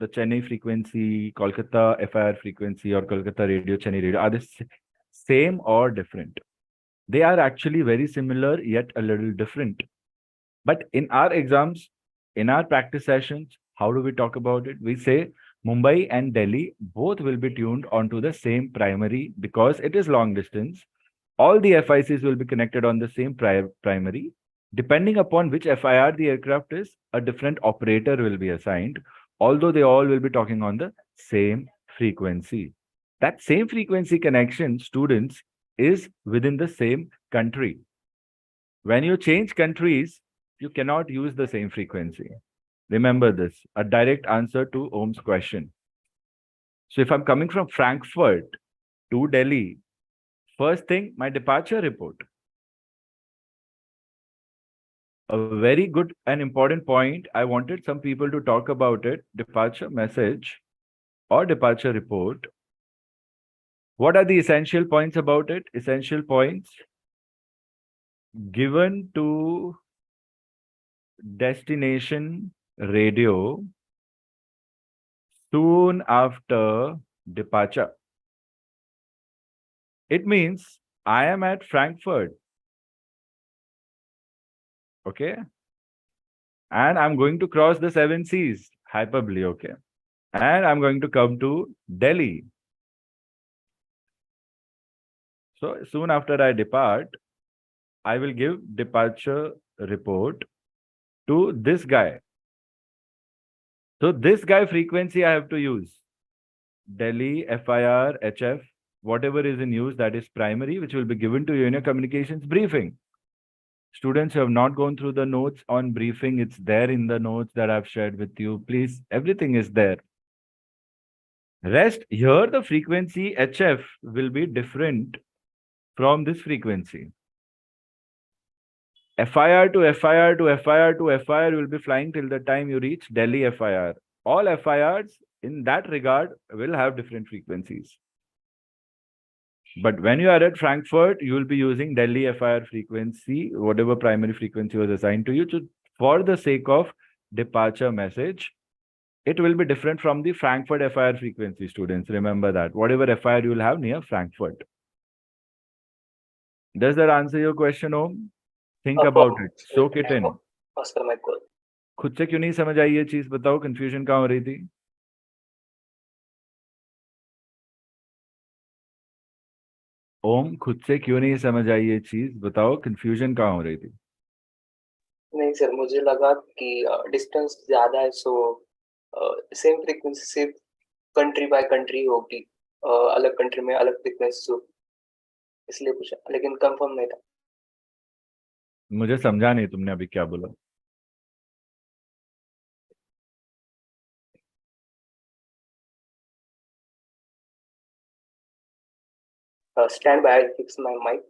the Chennai frequency Kolkata FIR frequency or Kolkata radio Chennai radio are the same or different they are actually very similar yet a little different but in our exams in our practice sessions how do we talk about it we say Mumbai and Delhi both will be tuned onto the same primary because it is long distance all the FICs will be connected on the same primary. Depending upon which FIR the aircraft is, a different operator will be assigned, although they all will be talking on the same frequency. That same frequency connection, students, is within the same country. When you change countries, you cannot use the same frequency. Remember this, a direct answer to Om's question. So if I'm coming from Frankfurt to Delhi, first thing, my departure report. A very good and important point. I wanted some people to talk about it. Departure message or departure report. What are the essential points about it? Essential points given to destination radio soon after departure. It means I am at Frankfurt. Okay. And I'm going to cross the 7 seas, hyperbole, okay. And I'm going to come to Delhi. So soon after I depart, I will give departure report to this guy. So this guy frequency I have to use. Delhi, FIR, HF, whatever is in use, that is primary, which will be given to you in your communications briefing. Students who have not gone through the notes on briefing, it's there in the notes that I've shared with you. Please, everything is there. Rest, here the frequency HF will be different from this frequency. FIR to FIR to FIR to FIR, you will be flying till the time you reach Delhi FIR. All FIRs in that regard will have different frequencies. But when you are at Frankfurt, you will be using Delhi FIR frequency, whatever primary frequency was assigned to you. So for the sake of departure message, it will be different from the Frankfurt FIR frequency, students. Remember that. Whatever FIR you will have near Frankfurt. Does that answer your question, Om? Think about it. Soak it in.
Oscar Michael.
खुद से क्यों नहीं समझ आई ये चीज, बताओ confusion कहाँ हो रही थी? ओम, खुद से क्यों नहीं समझ आई ये चीज, बताओ कंफ्यूजन कहाँ हो रही थी?
नहीं सर, मुझे लगा कि डिस्टेंस ज्यादा है, सो सेम फ्रीक्वेंसी सिर्फ कंट्री बाय कंट्री होगी, अलग कंट्री में अलग फ्रीक्वेंसी होगी, इसलिए पूछा, लेकिन कंफर्म नहीं था।
मुझे समझा नहीं तुमने अभी क्या बोला।
Stand by, I fix my mic,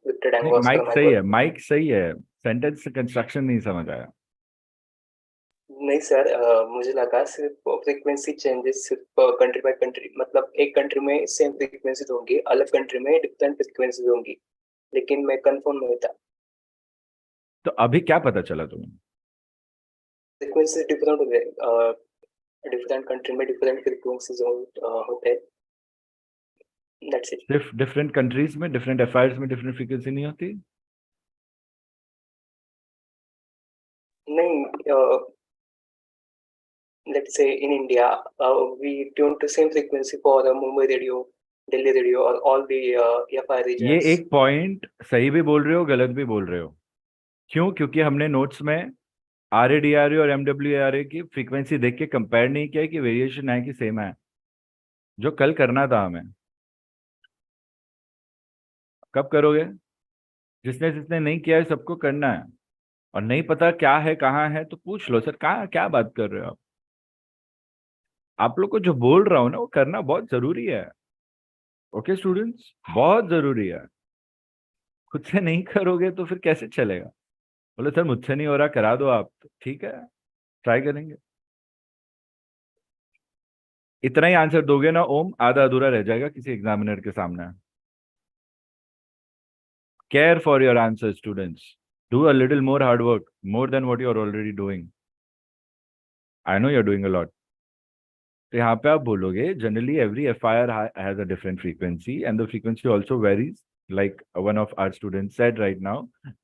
Victor Tango Oscar
Mike सही है, माइक सही है, सेंटेंस कंस्ट्रक्शन नहीं समझ आया।
नहीं सर, मुझे लगा सिर्फ फ्रीक्वेंसी चेंजेस सिर्फ कंट्री बाय कंट्री, मतलब एक कंट्री में सेम फ्रीक्वेंसीज होंगी, अलग कंट्री में डिफरेंट फ्रीक्वेंसीज होंगी, लेकिन मैं कंफर्म नहीं था।
तो अभी क्या पता चला तुम्हें?
फ्रीक्वेंसीज डिफरेंट होते हैं, डिफरेंट कंट्री में डिफरेंट फ्रीक्वेंसीज होते हैं, दैट्स इट।
सिर्फ डिफरेंट कंट्रीज में डिफरेंट एफआईआर्स में डिफरेंट फ्रीक्वेंसी नहीं होती?
नहीं, let's say in India, we tune to same frequency for Mumbai radio, Delhi radio, or all the FI regions.
ये एक पॉइंट सही भी बोल रहे हो, गलत भी बोल रहे हो। क्यों? क्योंकि हमने नोट्स में RADRA और MWARA की फ्रीक्वेंसी देख के कंपेयर नहीं किया कि वेरिएशन है कि सेम है, जो कल करना था हमें। कब करोगे? जिसने जिसने नहीं किया है सबको करना है, और नहीं पता क्या है कहाँ है तो पूछ लो, सर कहाँ, क्या बात कर रहे हो आप लोग को जो बोल रहा हूँ ना वो करना बहुत जरूरी है। ओके स्टूडेंट्स, बहुत जरूरी है। खुद से नहीं करोगे तो फिर कैसे चलेगा? बोले सर मुझसे नहीं हो रहा, करा दो आप, तो ठीक है ट्राई करेंगे। इतना ही आंसर दोगे ना ओम, आधा अधूरा रह जाएगा किसी एग्जामिनर के सामने। Care for your answer students, do a little more hard work, more than what you are already doing. I know you are doing a lot. तो यहाँ पे आप बोलोगे generally every FIR has a different frequency and the frequency also varies, like one of our students said right now,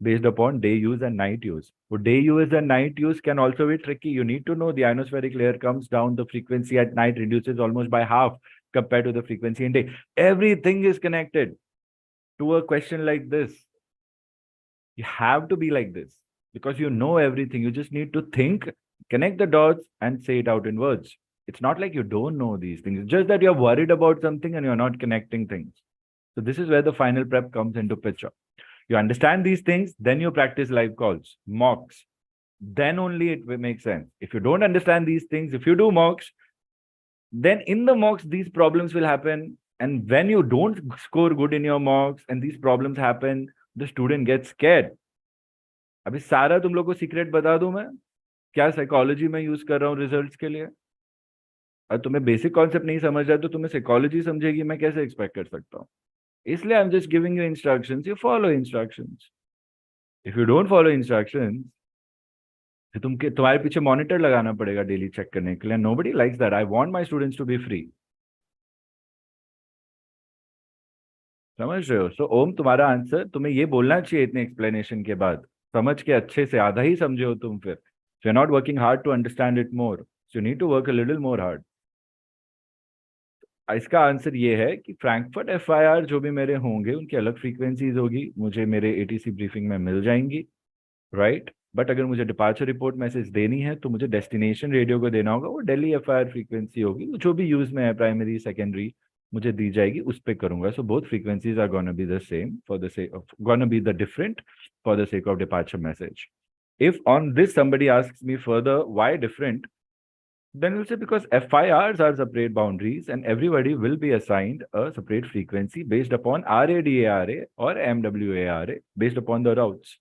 based upon day use and night use. So day use and night use can also be tricky. You need to know the ionospheric layer comes down, the frequency at night reduces almost by half compared to the frequency in day. Everything is connected to a question like this. You have to be like this because you know everything. You just need to think, connect the dots and say it out in words. It's not like you don't know these things. It's just that you're worried about something and you're not connecting things. So this is where the final prep comes into picture. You understand these things, then you practice live calls, mocks. Then only it will make sense. If you don't understand these things, if you do mocks, then in the mocks, these problems will happen. And when you don't score good in your mocks and these problems happen, the student gets scared. अभी सारा तुम लोग को secret बता दूं मैं, क्या psychology में यूज कर रहा हूँ रिजल्ट्स के लिए। और तुम्हें बेसिक कॉन्सेप्ट नहीं समझ रहा है तो तुम्हें साइकोलॉजी समझेगी मैं कैसे एक्सपेक्ट कर सकता हूँ? इसलिए I am just giving you instructions, you follow instructions. If you don't follow instructions तो तुम्हारे पीछे मॉनिटर लगाना पड़ेगा डेली चेक करने के लिए। Nobody likes that. I want my students to be free. समझ रहे हो? सो ओम, तुम्हारा आंसर तुम्हें ये बोलना चाहिए इतने एक्सप्लेनेशन के बाद, समझ के अच्छे से आधा ही समझे हो तुम, फिर you are not working hard to understand it more, so you need to work a little more hard. इसका आंसर ये है कि फ्रैंकफर्ट FIR जो भी मेरे होंगे उनकी अलग फ्रीक्वेंसीज होगी, मुझे मेरे ATC ब्रीफिंग में मिल जाएंगी, राइट। बट अगर मुझे डिपार्चर रिपोर्ट मैसेज देनी है तो मुझे डेस्टिनेशन रेडियो को देना होगा, वो दिल्ली FIR फ्रीक्वेंसी होगी, जो भी यूज में है प्राइमरी सेकेंडरी मुझे दी जाएगी उस पर करूंगा। So both frequencies are gonna be the same for the sake of, gonna be the different for the sake of departure message. If on this somebody asks me further why different, then we'll say because FIRs are separate boundaries and everybody will be assigned a separate frequency based upon RADARA or MWARA based upon the routes.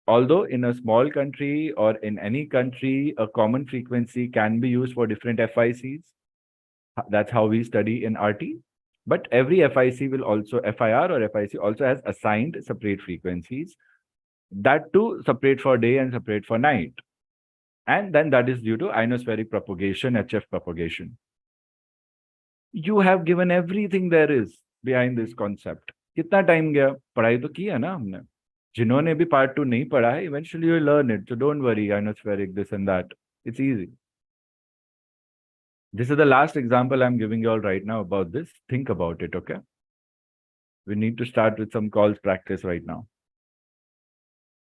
Although in a small country or in any country, a common frequency can be used for different FICs. That's how we study in RT. But every FIC will also, FIR or FIC also has assigned separate frequencies. That too separate for day and separate for night. And then that is due to ionospheric propagation, HF propagation. You have given everything there is behind this concept. कितना time गया? पढ़ाई तो की है ना हमने. जिन्होंने भी part 2 नहीं पढ़ा है, eventually you learn it. So don't worry, ionospheric, this and that. It's easy. This is the last example I'm giving you all right now about this. Think about it, okay? We need to start with some calls practice right now.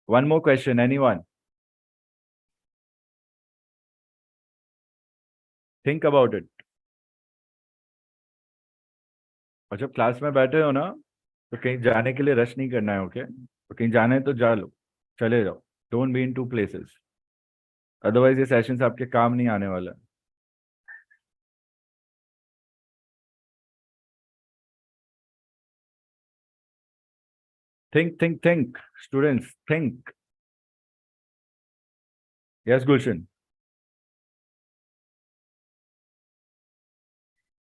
One more question, anyone? Think about it. और जब class में बैठे हो ना, तो कहीं जाने के लिए रश नहीं करना है, ओके? तो कहीं जाना है तो जा लो, चले जाओ. Don't be in two places. Otherwise ये सेशंस आपके काम नहीं आने वाला. Think. Students, think. Yes, Gulshan.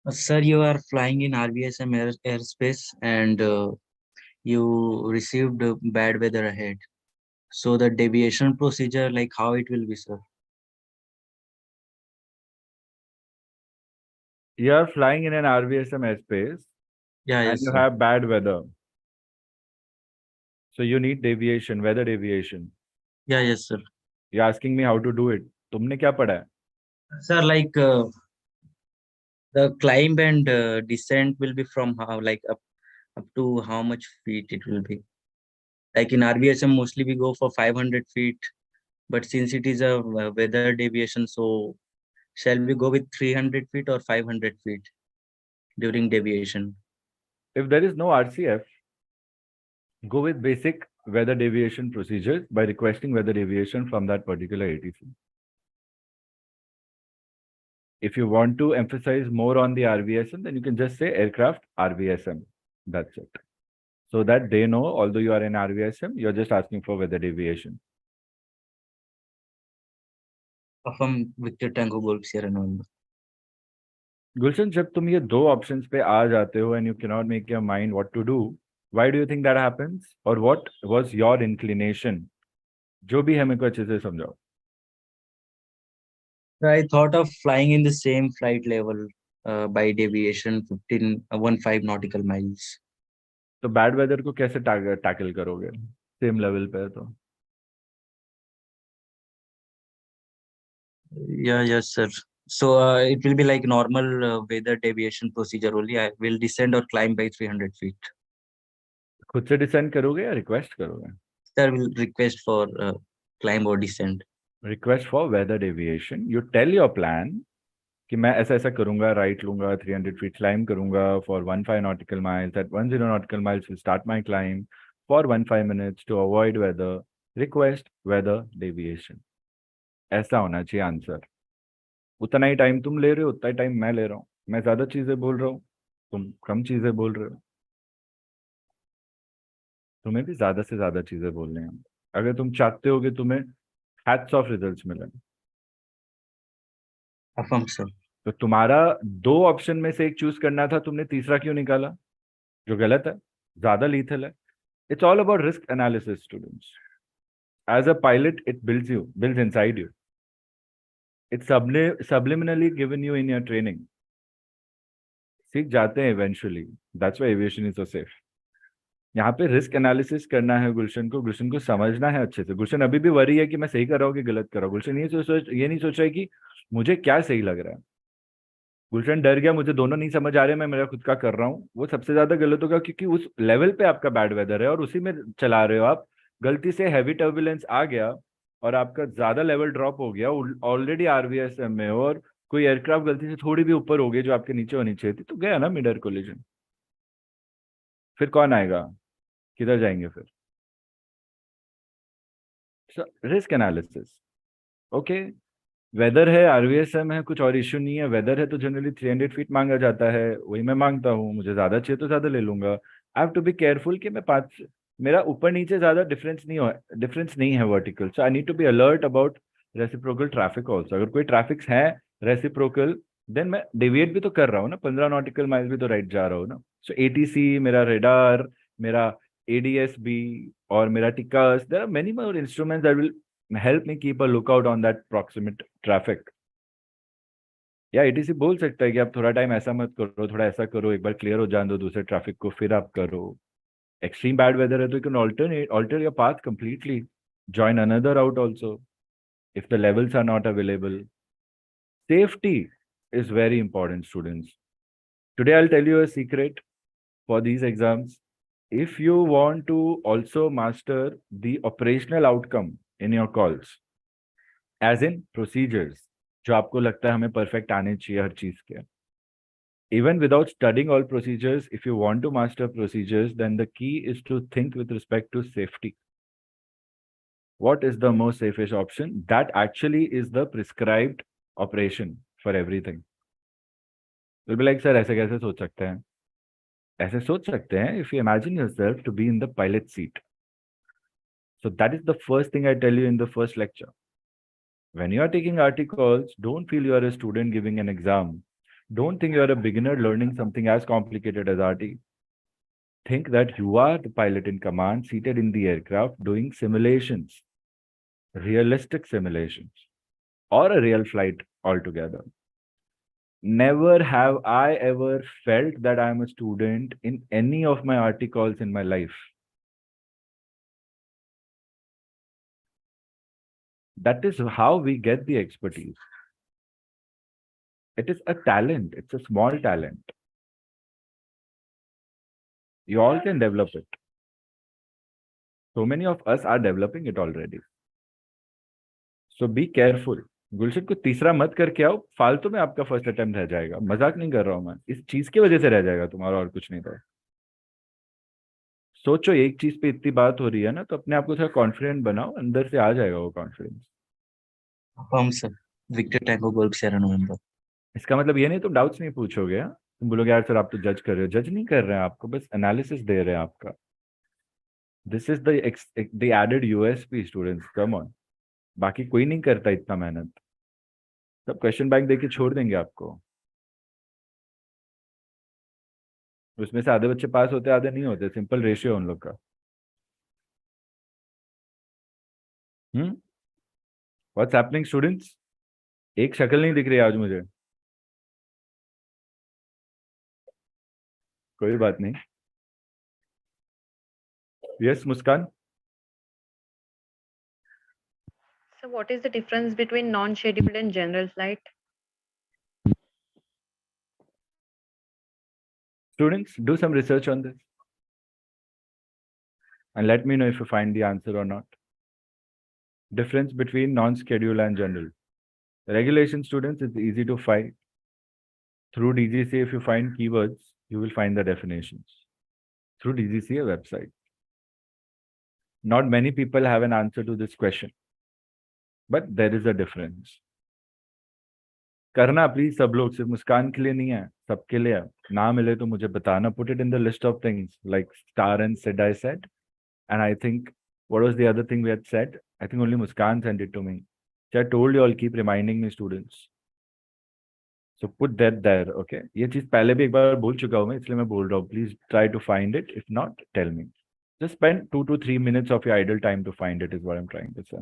Sir, you are flying in RVSM airspace and you received bad weather ahead. So the deviation procedure, like how it will be, sir?
You are flying in an RVSM airspace.
Yeah,
and
yes,
you
sir.
have bad weather. So you need deviation, weather deviation.
Yeah, yes, sir.
You're asking me how to do it. तुमने क्या पढ़ा है?
Sir, like the climb and descent will be from how, like up to how much feet it will be? Like in RVSM, mostly we go for 500 feet, but since it is a weather deviation, so shall we go with 300 feet or 500 feet during deviation?
If there is no RCF, go with basic weather deviation procedures by requesting weather deviation from that particular ATC. If you want to emphasize more on the RVSM, then you can just say aircraft RVSM. That's it. So that they know, although you are in RVSM, you're just asking for weather deviation.
From Victor Tango Golf Sierra November.
Gulshan, जब तुम ये दो options पे आ जाते हो and you cannot make your mind what to do, why do you think that happens? Or what was your inclination? जो भी है मेरे को अच्छे से समझाओ.
I thought of flying in the same flight level by deviation 15 nautical miles.
तो bad weather को कैसे tackle करोगे? Same level पे है तो.
Yeah, yes, sir. So it will be like normal weather deviation procedure only. I will descend or climb by 300 feet.
खुद से descend करोगे या request करोगे?
Sir will request for climb or descend.
Request for weather deviation. You tell your plan कि मैं ऐसा ऐसा करूंगा, right लूंगा, 300 feet climb करूंगा for 15 nautical miles. At 10 nautical miles will start my climb for 15 minutes to avoid weather. Request weather deviation. ऐसा होना चाहिए आंसर. उतना ही टाइम तुम ले रहे हो, उतना ही टाइम मैं ले रहा हूँ. मैं ज्यादा चीजें बोल रहा हूँ, तुम कम चीजें बोल रहे हो. तुम्हें भी ज्यादा से ज्यादा चीजें बोलने हैं. अगर तुम चाहते हो कि तुम्हें हैट्स ऑफ रिजल्ट्स मिले,
Affirm, sir.
तो तुम्हारा दो ऑप्शन में से एक चूज करना था, तुमने तीसरा क्यों निकाला जो गलत है, ज्यादा लीथल है. It's all about risk analysis students. As a pilot it builds inside you. It's subliminally given you in your training. सीख जाते हैं eventually. That's why aviation is so safe. यहाँ पे रिस्क एनालिसिस करना है गुलशन को समझना है अच्छे से. गुलशन अभी भी वरी है कि मैं सही कर रहा हूँ कि गलत कर रहा हूँ. गुलशन ये नहीं सोच रहा है कि मुझे क्या सही लग रहा है. गुलशन डर गया, मुझे दोनों नहीं समझ आ रहे, मैं मेरा खुद का कर रहा हूँ. वो सबसे ज्यादा गलत होगा, क्योंकि उस लेवल पे आपका बैड वेदर है और उसी में चला रहे हो आप. गलती से हैवी टर्बुलेंस आ गया और आपका ज्यादा लेवल ड्रॉप हो गया, ऑलरेडी आरवीएसएम में हो, और कोई एयरक्राफ्ट गलती से थोड़ी भी ऊपर हो गई जो आपके नीचे होनी चाहिए थी, तो गया ना मिड एयर कोलिजन. फिर कौन आएगा, किधर जाएंगे फिर? Risk analysis. ओके, वेदर है, आरवीएसएम है, कुछ और इश्यू नहीं है. वेदर है तो जनरली 300 फीट मांगा जाता है, वही मैं मांगता हूँ. मुझे ज्यादा चाहिए तो ज्यादा ले लूंगा. I have to be careful कि मैं मेरा ऊपर नीचे ज्यादा डिफरेंस नहीं है vertical, so I need to be alert about reciprocal traffic also. अगर कोई ट्रैफिक्स है रेसिप्रोकल, देन मैं डेविएट भी तो कर रहा हूँ ना, 15 नॉटिकल माइल भी तो राइट जा रहा हूँ ना। सो एटीसी, मेरा रेडार, मेरा एडीएसबी और मेरा TCAS, there are many more instruments that will help me keep a lookout on that proximate traffic. या एटीसी बोल सकता है कि आप थोड़ा टाइम ऐसा मत करो, थोड़ा ऐसा करो, एक बार क्लियर हो जाने दो दूसरे ट्रैफिक को, फिर आप करो। Extreme bad weather है तो you can alter your path completely, join another route also if the levels are not available. Safety is very important, students. Today I'll tell you a secret for these exams. If you want to also master the operational outcome in your calls, as in procedures, जो आपको लगता है हमें perfect आने चाहिए हर चीज के, even without studying all procedures, if you want to master procedures, then the key is to think with respect to safety. What is the most safest option? That actually is the prescribed operation for everything. You'll be like, sir, ऐसे कैसे सोच सकते हैं? ऐसे सोच सकते हैं if you imagine yourself to be in the pilot seat. So that is the first thing I tell you in the first lecture. When you are taking RT calls, don't feel you are a student giving an exam. Don't think you are a beginner learning something as complicated as RT. Think that you are the pilot in command, seated in the aircraft, doing simulations, realistic simulations, or a real flight altogether. Never have I ever felt that I am a student in any of my RT calls in my life. That is how we get the expertise. It is a talent. It's a small talent. You all can develop it. So many of us are developing it already. So be careful. गुलशन को तीसरा मत करके आओ, फालतू में आपका first attempt रह जाएगा। मजाक नहीं कर रहा हूं मैं, इस चीज की वजह से रह जाएगा तुम्हारा, और कुछ नहीं था। सोचो एक चीज पे इतनी बात हो रही है ना, तो अपने आप को थोड़ा कॉन्फिडेंट बनाओ, अंदर से आ जाएगा वो confidence.
Sir, victor tango golf sierra november.
इसका मतलब ये नहीं तुम डाउट्स नहीं पूछोगे, हाँ? तुम बोलोगे यार सर आप तो जज कर रहे हो। जज नहीं कर रहे हैं आपको, बस एनालिसिस दे रहे हैं आपका। This is the added USP students, come on. बाकी कोई नहीं करता इतना मेहनत, सब क्वेश्चन बैंक देके छोड़ देंगे आपको। उसमें से आधे बच्चे पास होते, आधे नहीं होते, सिंपल रेशियो उन लोग का। What's happening students? एक शक्ल नहीं दिख रही आज मुझे। कोई बात नहीं। Yes Muskan.
So what is the difference between non-scheduled and general flight?
Students, do some research on this and let me know if you find the answer or not. Difference between non-schedule and general. Regulation students, it's easy to find. Through DGCA, if you find keywords, you will find the definitions. Through DGCA website. Not many people have an answer to this question, but there is a difference. करना please सब लोग, सिर्फ मुस्कान के लिए नहीं है, सबके लिए है। ना मिले तो मुझे बताना, put it in the list of things like star and said I said, and I think what was the other thing we had said? I think only Muskan sent it to me. So I told you all, keep reminding me students. So put that there, okay? ये चीज पहले भी एक बार बोल चुका हूँ मैं, इसलिए मैं बोल रहा हूँ. Please try to find it. If not, tell me. Just spend 2 to 3 minutes of your idle time to find it is what I'm trying to say.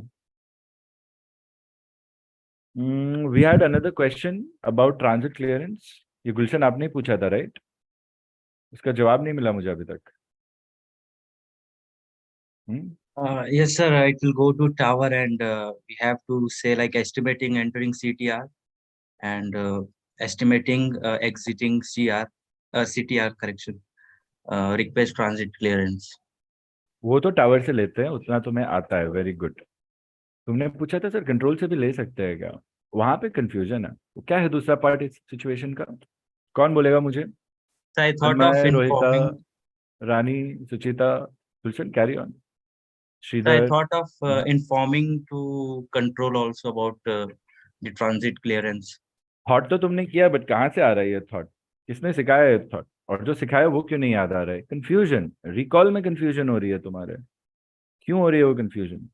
We had another question about transit clearance. ये गुलशन आपने ही पूछा था, right? उसका जवाब नहीं मिला मुझे अभी तक.
Yes, sir. It will go to tower, and we have to say like estimating entering CTR and estimating exiting CTR correction. Request transit clearance.
वो तो टावर से लेते हैं, उतना तुम्हें आता है. Very good. तुमने पूछा था सर कंट्रोल से भी ले सकते हैं क्या? वहां पे कंफ्यूजन है. वो क्या है दूसरा पार्ट इस सिचुएशन का? कौन बोलेगा मुझे?
So I thought of
Rohita,
informing.
Rani, Suchita, Gulshan, carry on.
So I
Shridhar.
thought of informing to control also about the transit clearance.
Thought तो तुमने किया, बट कहाँ से आ रहा है ये थॉट? किसने सिखाया ये थॉट? और जो सिखाया वो क्यों नहीं याद आ रहा है? कंफ्यूजन, रिकॉल में कंफ्यूजन हो रही है तुम्हारे। क्यों हो रही है वो कंफ्यूजन?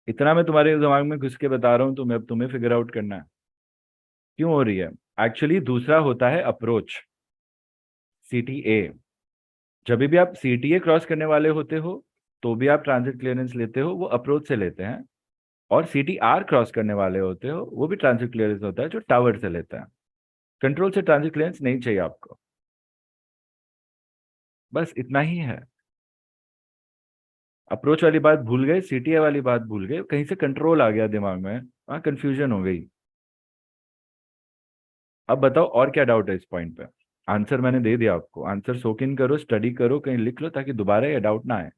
इतना मैं तुम्हारे दिमाग में घुस के बता रहा हूँ, तुम्हें अब तुम्हें फिगर आउट करना है क्यों हो रही है। एक्चुअली दूसरा होता है अप्रोच, CTA। जब भी आप CTA क्रॉस करने वाले होते हो तो भी आप ट्रांजिट क्लियरेंस लेते हो, वो अप्रोच से लेते हैं। और CTR क्रॉस करने वाले होते हो वो भी ट्रांजिट क्लियरेंस होता है, जो टावर से लेता है। कंट्रोल से ट्रांजिट क्लियरेंस नहीं चाहिए आपको, बस इतना ही है। अप्रोच वाली बात भूल गए, CTA वाली बात भूल गए, कहीं से कंट्रोल आ गया दिमाग में, वहां कंफ्यूजन हो गई। अब बताओ और क्या डाउट है इस पॉइंट पे? आंसर मैंने दे दिया आपको, आंसर सोक इन करो, स्टडी करो, कहीं लिख लो ताकि दोबारा ये डाउट ना आए।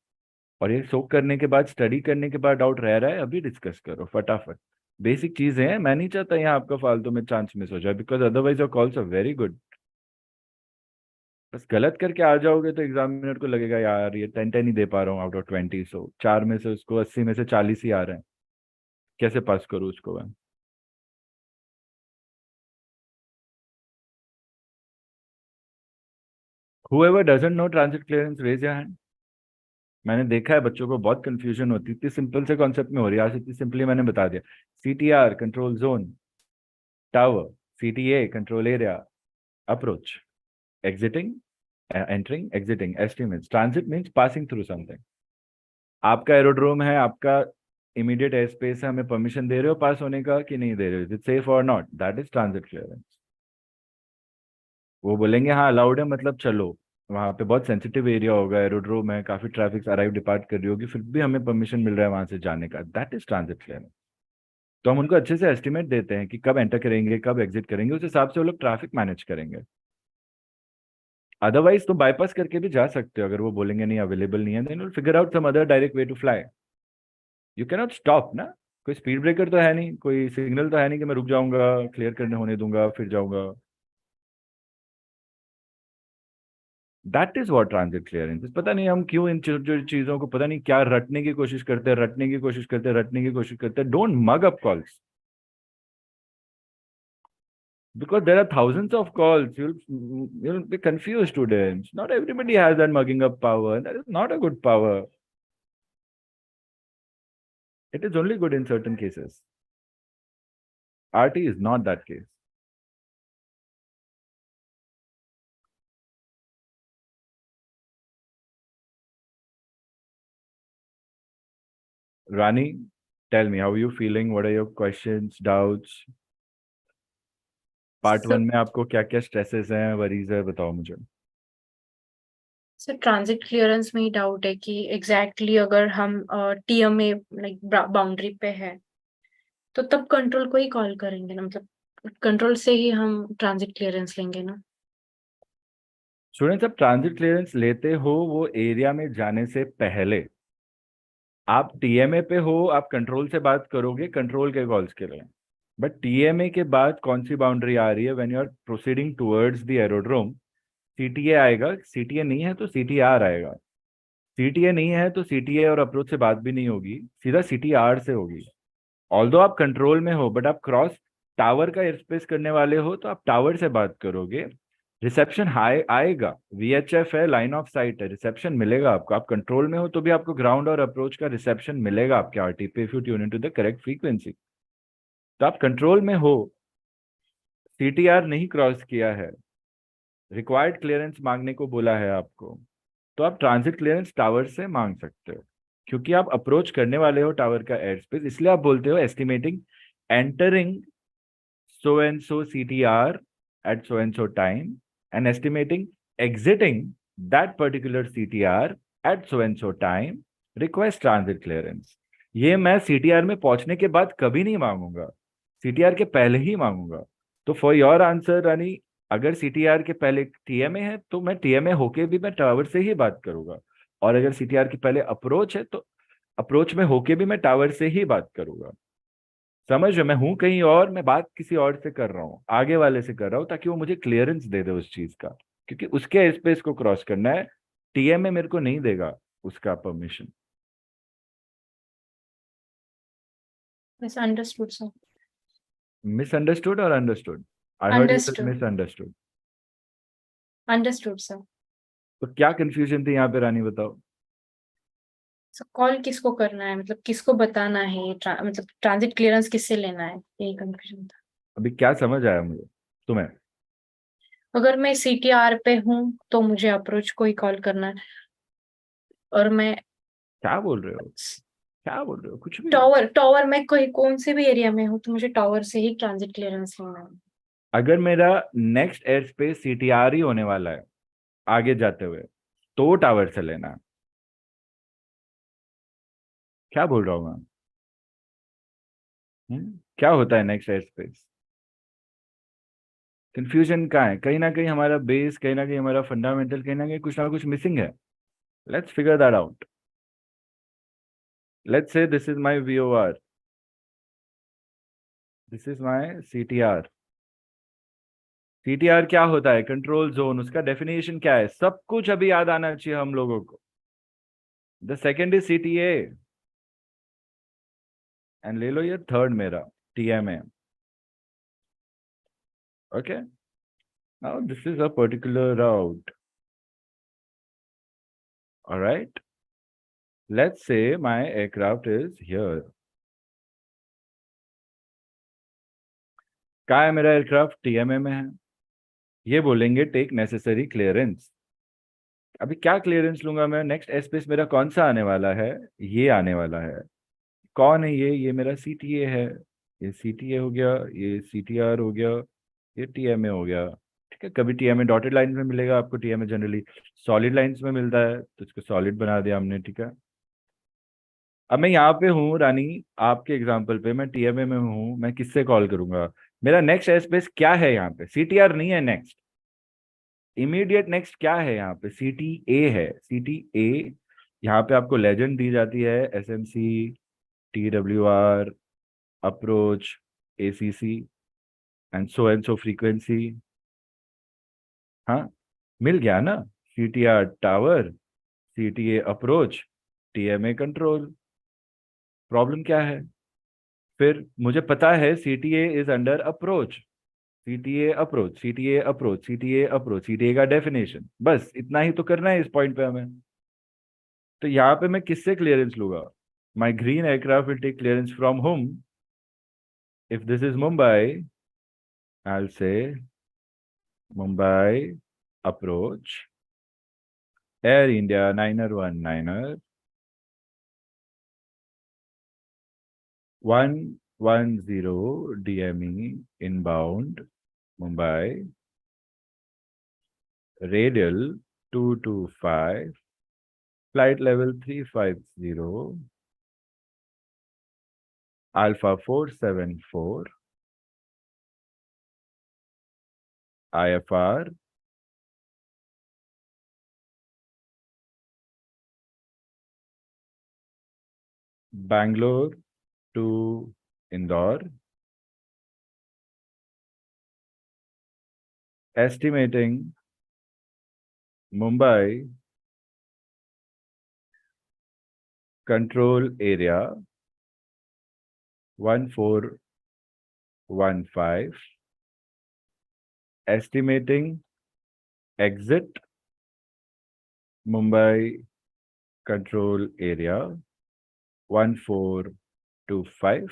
और ये सोक करने के बाद, स्टडी करने के बाद डाउट रह रहा है, अभी डिस्कस करो फटाफट। बेसिक चीजें हैं, मैं नहीं चाहता यहाँ आपका फालतू में चांस मिस हो जाए, because otherwise your calls are very good. बस गलत करके आ जाओगे तो एग्जामिनर को लगेगा यार ये 10 ही दे पा रहा हूँ आउट ऑफ 20, सो 4 में से उसको 80 में से 40 ही आ रहे हैं, कैसे पास करूँ उसको मैं? Whoever doesn't know transit clearance, raise your hand. मैंने देखा है बच्चों को बहुत कंफ्यूजन होती है, इतनी सिंपल से कॉन्सेप्ट में हो रही है, आज इतनी सिंपली मैंने बता दिया। CTR control zone, tower, CTA control area, approach, exiting, entering, exiting, estimates. Transit means passing through something. आपका एरोड्रोम है, आपका इमीडिएट एयर स्पेस है, हमें परमिशन दे रहे हो पास होने का कि नहीं दे रहे हो, इज इट सेफ और not, that is transit clearance. वो बोलेंगे हाँ अलाउड है, मतलब चलो। वहां पे बहुत सेंसिटिव एरिया होगा, एरोड्रोम है, काफी ट्रैफिक अराइव डिपार्ट कर रही होगी, फिर भी हमें परमिशन मिल रहा है वहां से जाने का, दैट इज ट्रांजिट क्लियरेंस। तो हम उनको अच्छे से एस्टिमेट देते हैं कि कब एंटर करेंगे, कब एग्जिट करेंगे, उस हिसाब से वो लोग ट्रैफिक मैनेज करेंगे। अदरवाइज तो बाईपास करके भी जा सकते हो, अगर वो बोलेंगे नहीं अवेलेबल नहीं है, then will figure out some other direct way to fly. You can not stop ना, कोई स्पीड ब्रेकर तो है नहीं, कोई सिग्नल तो है नहीं कि मैं रुक जाऊंगा, क्लियर करने होने दूंगा फिर जाऊंगा। That is what transit clearance. पता नहीं हम क्यों इन चीजों को पता नहीं क्या रटने की कोशिश करते हैं, रटने की कोशिश करते हैं, रटने की कोशिश करते हैं। Don't mug up calls, because there are thousands of calls. You'll be confused, students. Not everybody has that mugging up power. That is not a good power. It is only good in certain cases. RT is not that case. Rani, tell me, how are you feeling? What are your questions, doubts? Part
So-
1 में आपको क्या क्या stresses हैं, worries है, बताओ मुझे।
Sir transit clearance में ही doubt है कि एग्जैक्टली अगर हम TMA लाइक बाउंड्री पे है तो तब कंट्रोल को ही कॉल करेंगे ना, मतलब कंट्रोल से ही हम ट्रांजिट क्लियरेंस लेंगे ना।
स्टूडेंट्स, अब ट्रांजिट क्लियरेंस लेते हो वो एरिया में जाने से पहले। आप TMA पे हो, आप कंट्रोल से बात करोगे कंट्रोल के कॉल्स के लिए। बट TMA के बाद कौन सी बाउंड्री आ रही है? When you are proceeding towards the aerodrome, CTA आएगा, CTA नहीं है तो CTR आएगा। CTA नहीं है तो CTA और अप्रोच से बात भी नहीं होगी, सीधा CTR से होगी। ऑल्दो आप कंट्रोल में हो, बट आप क्रॉस टावर का एयरस्पेस करने वाले हो तो आप टावर से बात करोगे। रिसेप्शन हाई आएगा, VHF है, लाइन ऑफ साइट है, रिसेप्शन मिलेगा आपको। आप कंट्रोल में हो तो भी आपको ग्राउंड और अप्रोच का रिसेप्शन मिलेगा आपके RT पे, if you tune in to the correct frequency. तो आप कंट्रोल में हो, CTR नहीं क्रॉस किया है, रिक्वायर्ड क्लियरेंस मांगने को बोला है आपको, तो आप ट्रांजिट क्लियरेंस टावर से मांग सकते हो। क्योंकि आप अप्रोच करने वाले हो टावर का एयर स्पेस, इसलिए आप बोलते हो estimating entering so and so CTR at so and so time and estimating exiting that particular CTR at so and so time, request transit clearance। ये मैं CTR में पहुंचने के बाद कभी नहीं मांगूंगा, CTR के पहले ही मांगूंगा। तो फॉर योर आंसर रानी, अगर CTR के पहले TMA है तो मैं TMA होके भी मैं टावर से ही बात करूंगा, और अगर CTR के पहले अप्रोच है तो अप्रोच में होके भी मैं टावर से ही बात करूंगा। समझ रहे? मैं हूं कहीं और, मैं बात किसी और से कर रहा हूँ, आगे वाले से कर रहा हूँ, ताकि वो मुझे क्लियरेंस दे दे उस चीज का, क्योंकि उसके स्पेस को क्रॉस करना है। TMA मेरे को नहीं देगा उसका परमिशन।
Misunderstood sir.
मिसअंडरस्टूड और understood? I heard you
understood.
Misunderstood.
Understood sir.
तो क्या कंफ्यूजन थी यहाँ पे रानी, बताओ?
सो कॉल किसको करना है, मतलब किसको बताना है ये मतलब ट्रांजिट क्लियरेंस किससे लेना है, यही कंफ्यूजन था।
अभी क्या समझ आया मुझे तुम्हें?
अगर मैं CTR पे हूँ तो मुझे अप्रोच को ही कॉल करना है, और मैं
क्या बोल रहे हो? क्या बोल रहे हो? कुछ भी।
टॉवर में कोई कौन से भी एरिया में हूँ तो मुझे टॉवर से ही ट्रांजिट क्लियरेंस लेना है।
अगर मेरा नेक्स्ट एयर स्पेस CTR ही होने वाला है आगे जाते हुए, तो टावर से लेना है। क्या बोल रहा हूँ मैं? क्या होता है नेक्स्ट एयर स्पेस? कंफ्यूजन कहाँ है? कहीं ना कहीं हमारा बेस, कहीं ना कहीं हमारा फंडामेंटल, कहीं ना कुछ मिसिंग है। Let's figure that out. Let's say this is my VOR, this is my CTR। CTR क्या होता है? Control zone. उसका डेफिनेशन क्या है? सब कुछ अभी याद आना चाहिए हम लोगों को। The second is CTA, and ले लो ये थर्ड मेरा TMA। Okay, now this is a particular route. All right, let's say my aircraft is here. कहाँ है मेरा एयरक्राफ्ट? TMA में है। ये बोलेंगे टेक नेसेसरी क्लियरेंस। अभी क्या क्लियरेंस लूंगा मैं? नेक्स्ट एस्पेस मेरा कौन सा आने वाला है? ये आने वाला है। कौन है ये मेरा CTA है। ये CTA हो गया, ये CTR हो गया, ये TMA हो गया। ठीक है, कभी TMA डॉटेड लाइन में मिलेगा आपको, TMA जनरली सॉलिड लाइंस में मिलता है, तो इसको सॉलिड बना दिया हमने। ठीक है, अब मैं यहाँ पे हूँ रानी, आपके एग्जाम्पल पे मैं TMA में हूँ, मैं किससे कॉल करूंगा? मेरा नेक्स्ट एयर स्पेस क्या है यहाँ पे? CTR नहीं है नेक्स्ट। इमीडिएट नेक्स्ट क्या है यहाँ पे? CTA है। CTA यहाँ पे आपको लेजेंड दी जाती है, SMC, TWR, approach, ACC and so frequency. हाँ, मिल गया ना? CTR tower, CTA approach, TMA control. Problem क्या है? फिर मुझे पता है CTA is under approach, CTA approach, CTA approach, CTA approach, CTA का डेफिनेशन, बस इतना ही तो करना है इस पॉइंट पे हमें। तो यहाँ पे मैं किससे क्लियरेंस लूंगा? My green aircraft will take clearance from home. If this is Mumbai, I will say Mumbai approach, Air India 9er 110 DME inbound Mumbai, radial 225, flight level 350, Alpha 474, IFR Bangalore to Indore, estimating Mumbai control area 1415, estimating exit Mumbai control area 1425,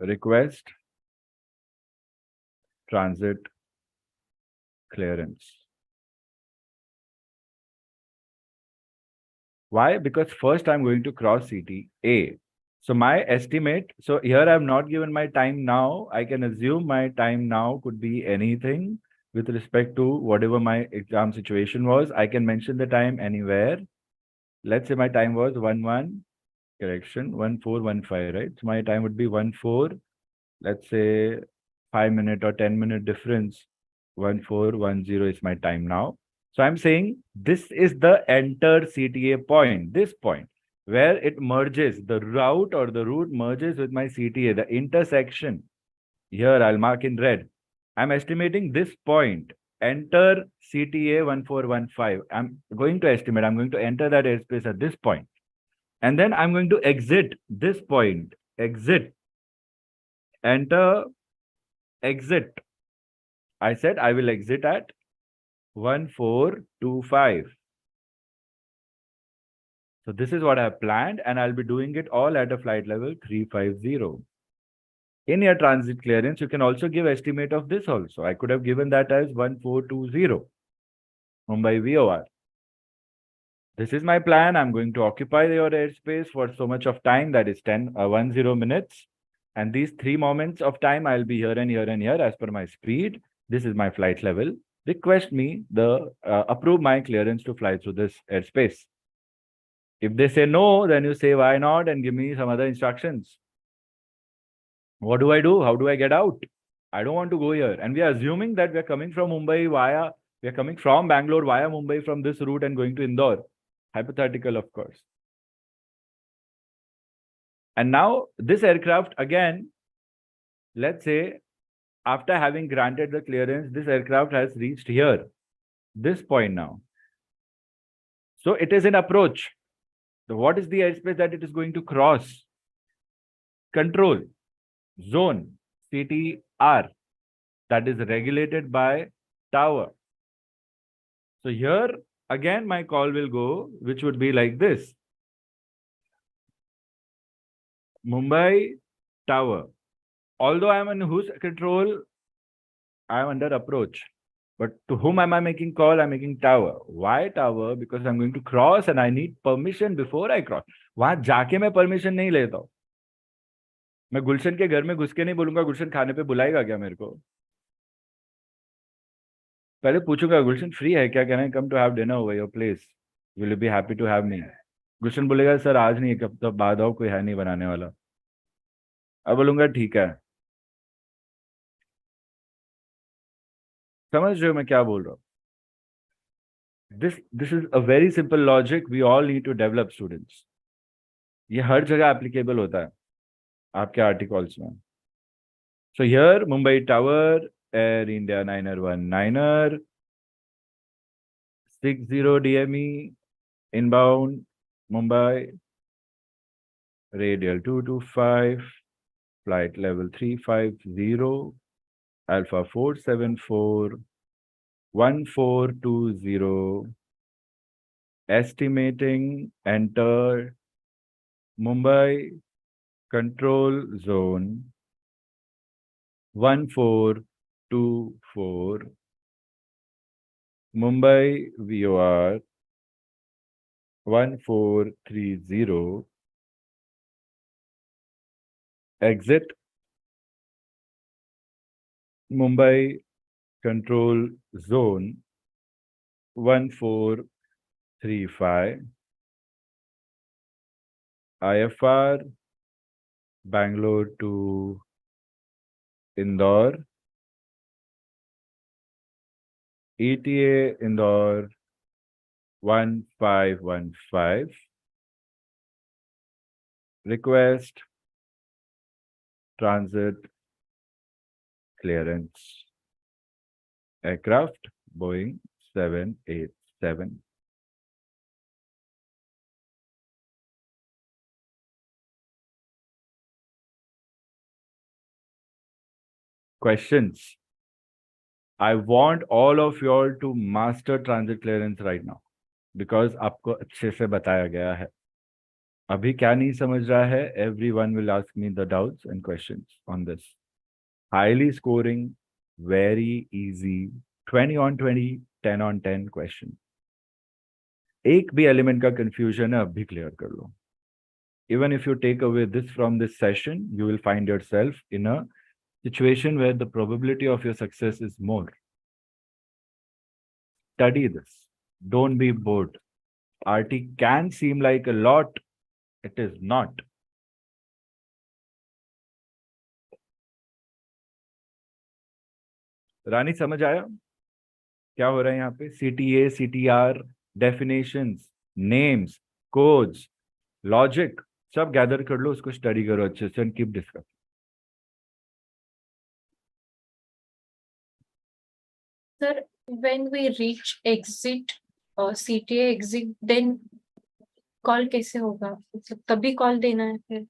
request transit clearance. Why? Because first I'm going to cross CTA. So my estimate, so here I've not given my time now. I can assume my time now could be anything with respect to whatever my exam situation was. I can mention the time anywhere. Let's say my time was 1415, right? So my time would be 14, let's say 5 minute or 10 minute difference. 1410 is my time now. So I'm saying this is the enter CTA point, this point where it merges, the route or the route merges with my CTA, the intersection. Here I'll mark in red. I'm estimating this point, enter CTA 1415. I'm going to estimate, I'm going to enter that airspace at this point. And then I'm going to exit this point, exit, enter, exit. I said I will exit at 1425. So this is what I have planned, and I'll be doing it all at a flight level 350. In your transit clearance, you can also give estimate of this also. I could have given that as 1420 Mumbai VOR. This is my plan. I'm going to occupy your airspace for so much of time, that is 10 minutes. And these 3 moments of time, I'll be here and here and here as per my speed. This is my flight level. Request me approve my clearance to fly through this airspace. If they say no, then you say why not and give me some other instructions. What do I do? How do I get out? I don't want to go here. And we are assuming that we are coming from Mumbai we are coming from Bangalore via Mumbai from this route and going to Indore. Hypothetical, of course. And now this aircraft, again, let's say after having granted the clearance, this aircraft has reached here, this point now. So it is in approach. So what is the airspace that it is going to cross? Control zone, CTR, that is regulated by tower. So here again my call will go, which would be like this. Mumbai tower. Although I am in whose control, I am under approach. But to whom am I making call? I'm making tower. Why tower? Because I'm going to cross and I need permission before I cross. वहां जाके मैं permission नहीं लेता हूं. मैं गुलशन के घर में घुस के नहीं बोलूंगा गुलशन खाने पे बुलाएगा क्या मेरे को. पहले पूछूंगा गुलशन फ्री है क्या, can I come to have dinner over your place, will you be happy to have me. Gulshan बोलेगा सर आज नहीं, एक हफ्ता बाद आओ, कोई है नहीं बनाने वाला. अब बोलूंगा ठीक है. समझ रहे हो मैं क्या बोल रहा हूँ? This is a very simple logic we all need to develop, students. ये हर जगह applicable होता है आपके articles में. So here Mumbai Tower, Air India 919er 60 DME inbound Mumbai, radial 225, flight level 350, Alpha 474 1420, estimating, enter Mumbai control zone 1424, Mumbai VOR 1430, exit Mumbai control zone 1435, IFR Bangalore to Indore, ETA Indore 1515, request transit clearance, aircraft Boeing 787. Questions? I want all of you all to master transit clearance right now, because आपको अच्छे से बताया गया है. अभी क्या नहीं समझ रहा है? Everyone will ask me the doubts and questions on this. Highly scoring, very easy, 20 on 20, 10 on 10 question. एक भी element का confusion है अभी clear कर लो. Even if you take away this from this session, you will find yourself in a situation where the probability of your success is more. Study this. Don't be bored. RT can seem like a lot. It is not. रानी समझ आया क्या हो रहा है यहाँ पे? CTA, CTR, definitions, names, codes, logic, सब gather कर लो, उसको स्टडी करो अच्छे से and keep discussing.
Sir, when we reach exit or CTA exit, then call कैसे होगा? मतलब तभी कॉल देना है फिर?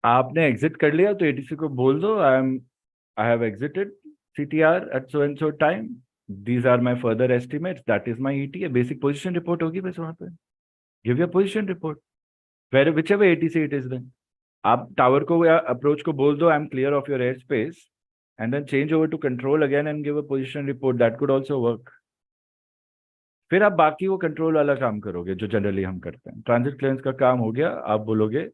आपने एग्जिट कर लिया तो एटीसी को बोल दो I have exited CTR at so and so time, these are my further estimates, that is my ETA. Basic position report होगी बस वहां पे, give your position report where whichever ATC it इज। देन आप टावर को या approach को बोल दो I am clear of your air space, and then change over to control again and give a position report, that could also work. फिर आप बाकी वो कंट्रोल वाला काम करोगे जो जनरली हम करते हैं। ट्रांजिट क्लियरेंस का काम हो गया, आप बोलोगे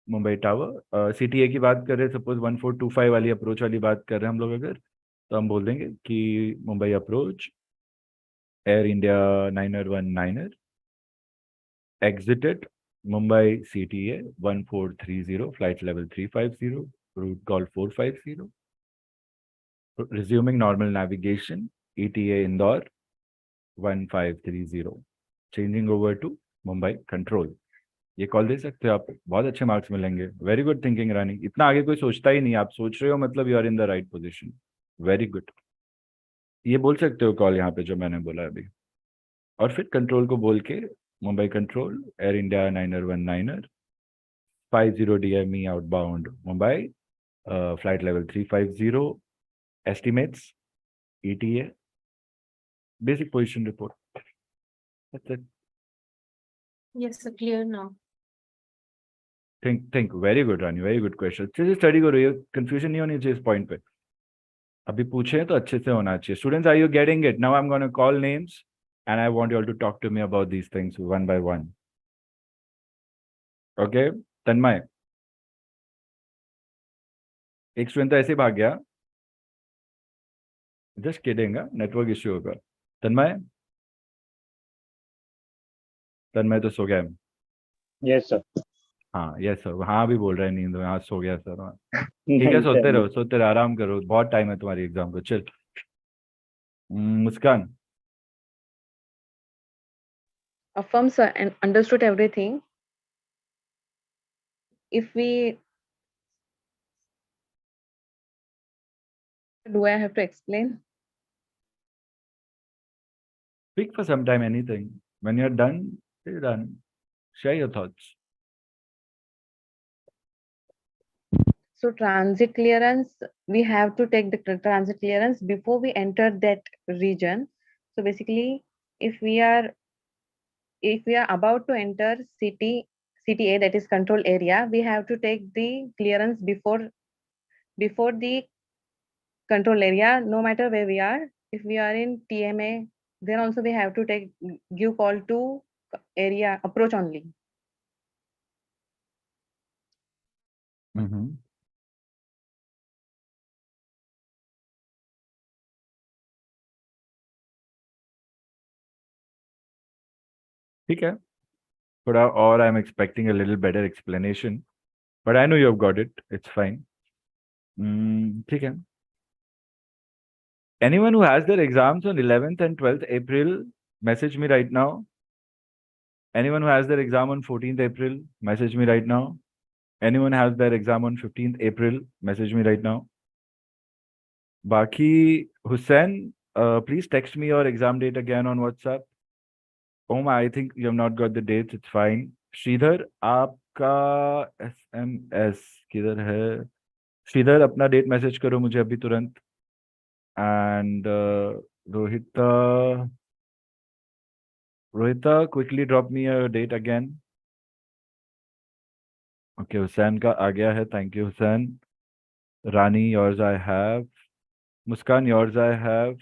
मुंबई टावर, सीटीए की बात कर रहे हैं, सपोज 1425 वाली अप्रोच वाली बात कर रहे हैं हम लोग अगर, तो हम बोल देंगे कि Mumbai approach Air India 919er exited Mumbai CTA 1430, flight level 350, route call 450, resuming normal navigation, ETA Indore 1530, changing over to Mumbai control। ये कॉल दे सकते हो आप, बहुत अच्छे मार्क्स मिलेंगे। वेरी गुड थिंकिंग रानी, इतना आगे कोई सोचता ही नहीं, आप सोच रहे हो मतलब you are in the right position, very good. ये बोल सकते हो कॉल यहाँ पे जो मैंने बोला अभी, और फिर कंट्रोल को बोल के Mumbai control air India 919er 50 DME outbound Mumbai, flight level 350, estimates, ETA, basic position report, that's it।
Yes, sir, clear now.
think very good Rani, very good question। अच्छे से स्टडी करो, ये कंफ्यूजन नहीं होनी चाहिए इस पॉइंट पे। अभी पूछे तो अच्छे से होना चाहिए। Students, are you getting it? Now I am gonna call names and I want you all to talk to me about these things one by one. Okay, तन्मय, एक स्टूडेंट तो ऐसे ही भाग गया, जस्ट किडिंग, नेटवर्क इश्यू होगा। तन्मय, तन्मय तो सो गया।
Yes sir.
हाँ yes sir, हाँ भी बोल रहे हैं नींद में, हाँ सो गया सर। हाँ ठीक है, सोते रहो, सोते रहो, आराम करो, बहुत टाइम है तुम्हारी एग्जाम को। चल मुस्कान।
Affirm, sir, and understood everything. If we do, I have to explain.
Speak for some time, anything. When you're done, you're done. Share your thoughts.
So transit clearance, we have to take the transit clearance before we enter that region. So basically, if we are about to enter CTA, that is control area, we have to take the clearance before the control area, no matter where we are. If we are in TMA, then also we have to give call to area approach only.
Mm-hmm. ठीक है, थोड़ा और आई am expecting a little better explanation, but I know you have got it, it's fine. ठीक है। Anyone who has their exams on 11th and 12th April, message me right now. Anyone who has their exam on 14th April, message me right now. Anyone has their exam on 15th April, message me right now. Baki Hussain, please text me your exam date again on WhatsApp. Oma, I think you have not got the dates, it's fine. Sridhar, आपका SMS किधर है? श्रीधर, अपना date message करो मुझे अभी तुरंत। And Rohita quickly drop me a date again. Okay, Hussain का आ गया है, thank you Hussain. Rani, yours I have. Muskan, yours I have.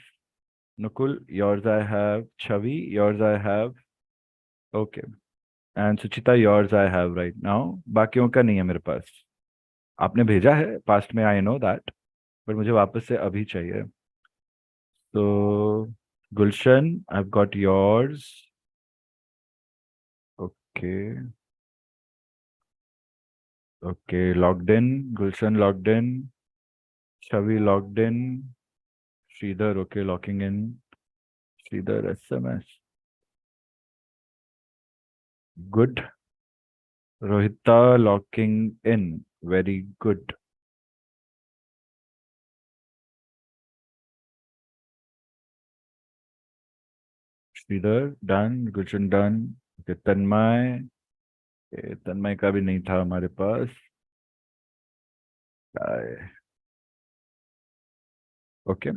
Nukul, yours I have. Chhavi, yours I have. Okay, and Suchita, yours I have right now. बाकियों का नहीं है मेरे पास। आपने भेजा है पास्ट में, आई नो दैट, बट मुझे वापस से अभी चाहिए। तो Gulshan, I have got yours. Okay okay, logged in. Gulshan logged in. Chhavi logged in. Sridhar, okay, locking in. Sridhar SMS, good. Rohita locking in, very good. Sridhar done, Gulshan done. Okay, Tanmay, Tanmay का भी नहीं था हमारे पास। Okay.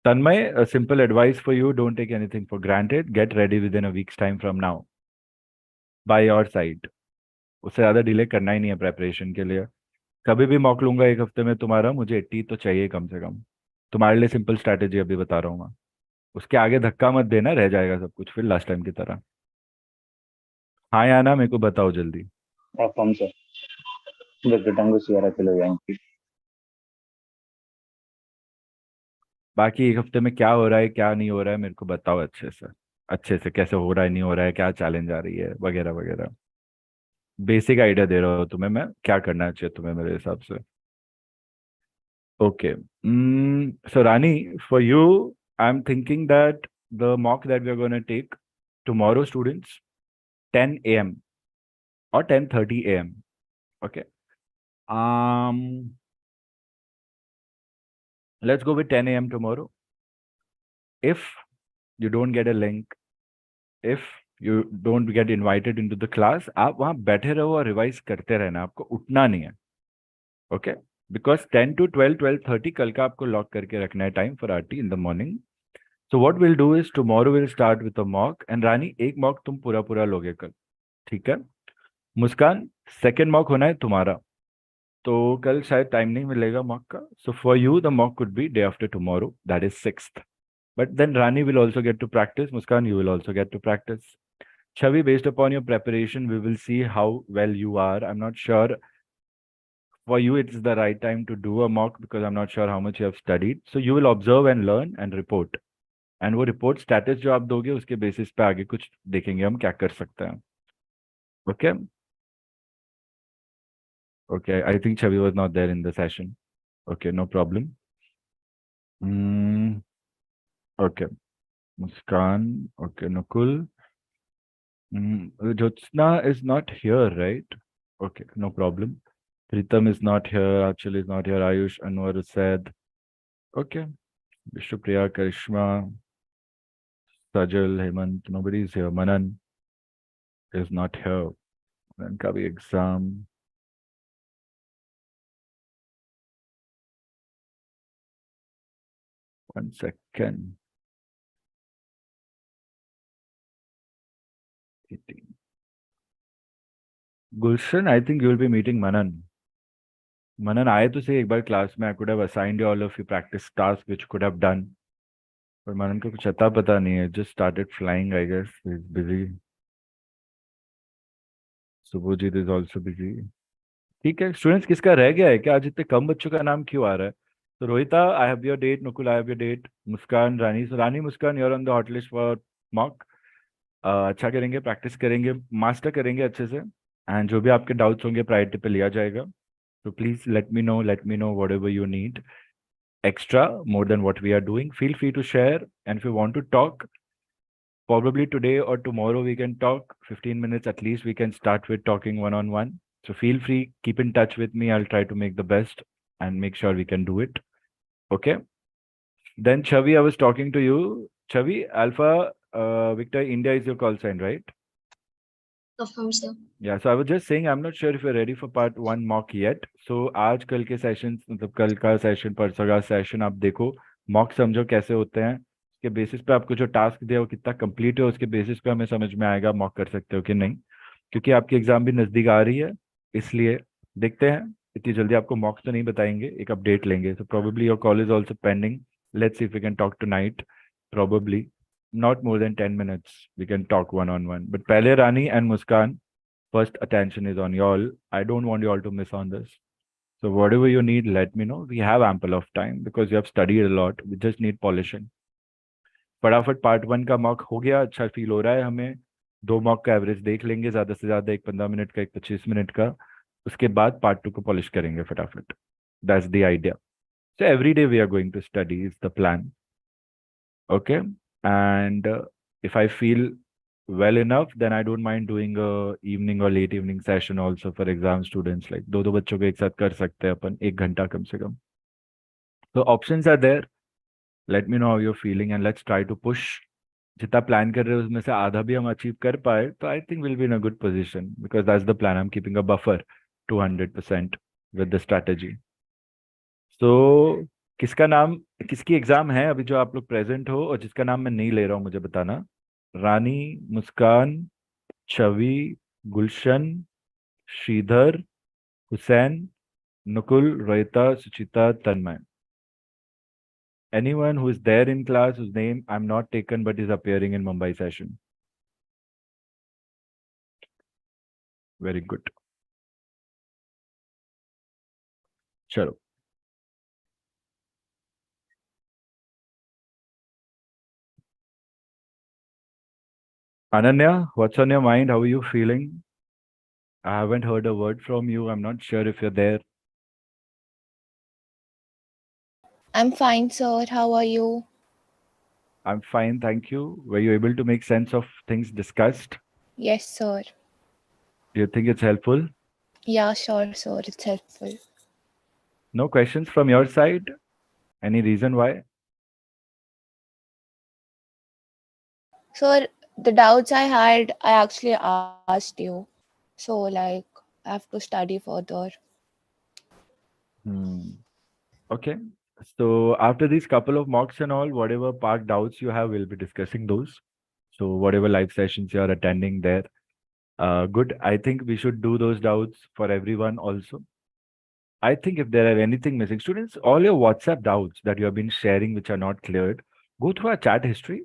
Tanmay, a simple advice for you, don't take anything for granted. Get ready within a week's time from now. By your side. उससे ज़्यादा delay करना ही नहीं है प्रेपरेशन के लिए. कभी भी मॉक लूंगा एक हफ्ते में तुम्हारा, मुझे 80 तो चाहिए कम से कम. तुम्हारे लिए सिंपल स्ट्रैटेजी अभी बता रहा हूँ मैं. उसके आगे धक्का मत देना, रह जाएगा सब कुछ फिर लास्ट टाइम की तरह. हाँ या ना, मेरे को बताओ जल्दी.
Affirm, sir. Victor Tango Sierra Kilo Yankee.
बाकी एक हफ्ते में क्या हो रहा है क्या नहीं हो रहा है मेरे को बताओ अच्छे से. अच्छे से कैसे हो रहा है नहीं हो रहा है, क्या चैलेंज आ रही है वगैरह वगैरह. बेसिक आइडिया दे रहा हूँ तुम्हें मैं, क्या करना चाहिए तुम्हें मेरे हिसाब से. Okay. So Rani, for you, I'm thinking that the mock that we're going to take tomorrow, students, 10 a.m. or 10:30 a.m. Okay. Let's go with 10 a.m. tomorrow. If you don't get a link, if you don't get invited into the class, आप वहाँ बैठे रहो और revise करते रहना, आपको उठना नहीं है. Okay. Because 10 to 12, 12:30 कल का आपको लॉक करके रखना है time for RT in the morning. So what we'll do is tomorrow we'll start with a mock and रानी एक mock तुम पूरा पूरा लोगे कल, ठीक है. मुस्कान सेकंड mock होना है तुम्हारा, तो कल शायद टाइम नहीं मिलेगा mock का. So for you the mock could be day after tomorrow, that is 6th. But then Rani will also get to practice. Muskan, you will also get to practice. Chavi, based upon your preparation, we will see how well you are. I'm not sure for you it's the right time to do a mock because I'm not sure how much you have studied. So you will observe and learn and report. And वो report status जो आप दोगे उसके basis पे आगे कुछ देखेंगे हम क्या कर सकते हैं. Okay. Okay, I think Chhavi was not there in the session. Okay, no problem. Okay, Muskan. Okay, Nakul. Jyotsna is not here, right? Okay, no problem. Pritam is not here, Anchal is not here, Ayush, Anwar, Saeed. Okay, Vishnupriya, Karishma, Sajal, Hemant, nobody is here. Manan is not here. Manan का भी exam. One second. 18. Gulshan, I think you will be meeting Manan. Manan आए तो सही एक बार class में. I could have assigned you all of you practice tasks which could have done. पर मनन को कुछ अता पता नहीं है. Just started flying, I guess. He's busy. Subhojit is also busy. ठीक है स्टूडेंट्स, किसका रह गया है क्या? आज इतने कम बच्चों का नाम क्यों आ रहा है? तो Rohita, I have your date. Nukul, I have your date. Muskan, Rani. So Rani, Muskan, you are on the hot list for mock. अच्छा करेंगे, प्रैक्टिस करेंगे, मास्टर करेंगे अच्छे से. एंड जो भी आपके डाउट्स होंगे प्रायोरिटी पे लिया जाएगा. So please let me know whatever you need extra more than what we are doing. Feel free to share, and if you want to talk, probably today or tomorrow we can talk 15 minutes at least. We can start with talking one on one. So feel free, keep in touch with me. I'll try to make the best and make sure we can do it. Okay. Then Chavi, I was talking to you. Chavi, Alpha Victor India is your call sign, right?
Affirm, sir.
Yeah, so I was just saying, I'm not sure if you're ready for part 1 mock yet. So आज कल के session, मतलब कल का session, परसों का session आप देखो, मॉक समझो कैसे होते हैं. उसके बेसिस पे आपको जो टास्क दिया वो कितना कंप्लीट है, उसके बेसिस पे हमें समझ में आएगा मॉक कर सकते हो कि नहीं. क्योंकि आपकी एग्जाम भी नज़दीक आ रही है, इसलिए देखते हैं. इतनी जल्दी आपको मॉक तो नहीं बताएंगे, एक अपडेट लेंगे. So probably your call is also pending. Let's see if we can talk tonight. Probably not more than 10 minutes. We can talk one on one. But पहले रानी and Muskan, first attention is on y'all. I don't want you all to miss on this. So whatever you need, let me know. We have ample of time because you have studied a lot. We just need polishing. फटाफट part 1 का mock हो गया, अच्छा feel हो रहा है हमें. 2 mock का एवरेज देख लेंगे, ज्यादा से ज्यादा एक 15 मिनट का, एक 25 मिनट का. उसके बाद पार्ट 2 को पॉलिश करेंगे फटाफट. That's the idea. So every day we are going to study is the plan. Okay. And if I feel well enough, then I don't mind doing a evening or late evening session also for exam students. Like दो बच्चों को एक साथ कर सकते हैं अपन, 1 घंटा कम से कम. So options are there. Let me know how you're feeling and let's try to push. जितना प्लान कर रहे हो उसमें से आधा भी हम अचीव कर पाए तो I think we'll be in a good position because that's the plan. I'm keeping a buffer 200% with the strategy. तो किसकी एग्जाम है अभी जो आप लोग प्रेजेंट हो और जिसका नाम मैं नहीं ले रहा हूँ, मुझे बताना। रानी, मुस्कान, छवि, गुलशन, Shridhar, Hussain, Nukul, Rohita, Suchita, Tanmay. Anyone who is there in class whose name I'm not taken but is appearing in Mumbai session. Very good. Chalo. Ananya, what's on your mind? How are you feeling? I haven't heard a word from you. I'm not sure if you're there.
I'm fine, sir. How are you?
I'm fine, thank you. Were you able to make sense of things discussed?
Yes, sir.
Do you think it's helpful?
Yeah, sure, sir. It's helpful.
No questions from your side? Any reason why?
Sir, the doubts I had, I actually asked you. So, like, I have to study further.
Okay. So after these couple of mocks and all, whatever park doubts you have, we'll be discussing those. So whatever live sessions you are attending there, good. I think we should do those doubts for everyone also. I think if there are anything missing, students, all your WhatsApp doubts that you have been sharing which are not cleared, go through our chat history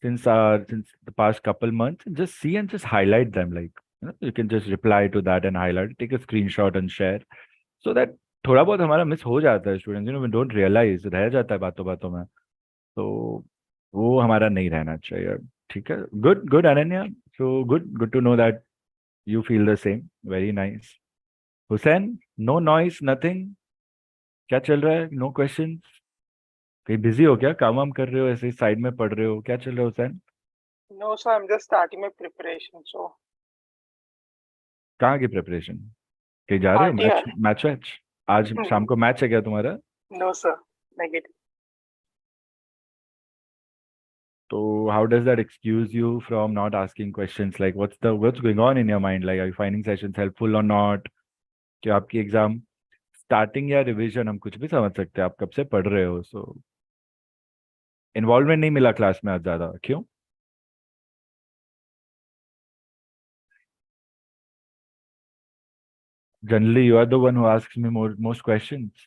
since the past couple months and just see and just highlight them. Like you can just reply to that and highlight, take a screenshot and share, so that थोड़ा बहुत हमारा miss हो जाता है students, we don't realise, रह जाता है बातों बातों में, तो वो हमारा नहीं रहना चाहिए। ठीक है, good good Ananya, so good good to know that you feel the same, very nice. Hussain, no noise nothing, क्या चल रहा है? No question? कहीं बिजी हो क्या, काम वाम कर रहे हो, ऐसे साइड में पढ़ रहे हो, क्या चल रहा है Hussain?
No, sir, I'm just starting my preparation. So,
कहाँ की प्रिपरेशन? कहीं जा रहे हो? Match
RTR.
मैच वैच आज शाम को मैच है क्या तुम्हारा?
No, sir. Negative.
So how does that excuse you from not asking questions? Like what's going on in your mind? Like are you finding sessions helpful or not? कि आपकी exam starting या revision, हम कुछ भी समझ सकते हैं, आप कब से पढ़ रहे हो, सो इन्वॉल्वमेंट नहीं मिला क्लास में आज ज्यादा, क्यों? Generally you are the one who asks me most questions.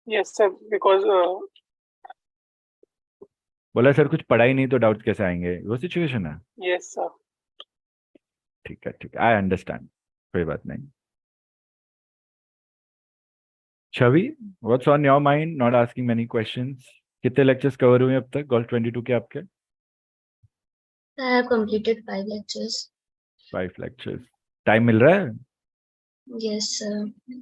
Yes, sir. Because
बोला सर कुछ पढ़ाई नहीं तो डाउट्स कैसे आएंगे, वो सिचुएशन है।
yes, sir.
ठीक है ठीक है, आई अंडरस्टैंड, कोई बात नहीं। Chhavi, what's on your mind, not asking many questions. कितने लेक्चर्स कवर हुए अब तक गोल्फ 22 के आपके?
I have completed 5 lectures.
5 lectures. Time मिल रहा है
Yes, sir.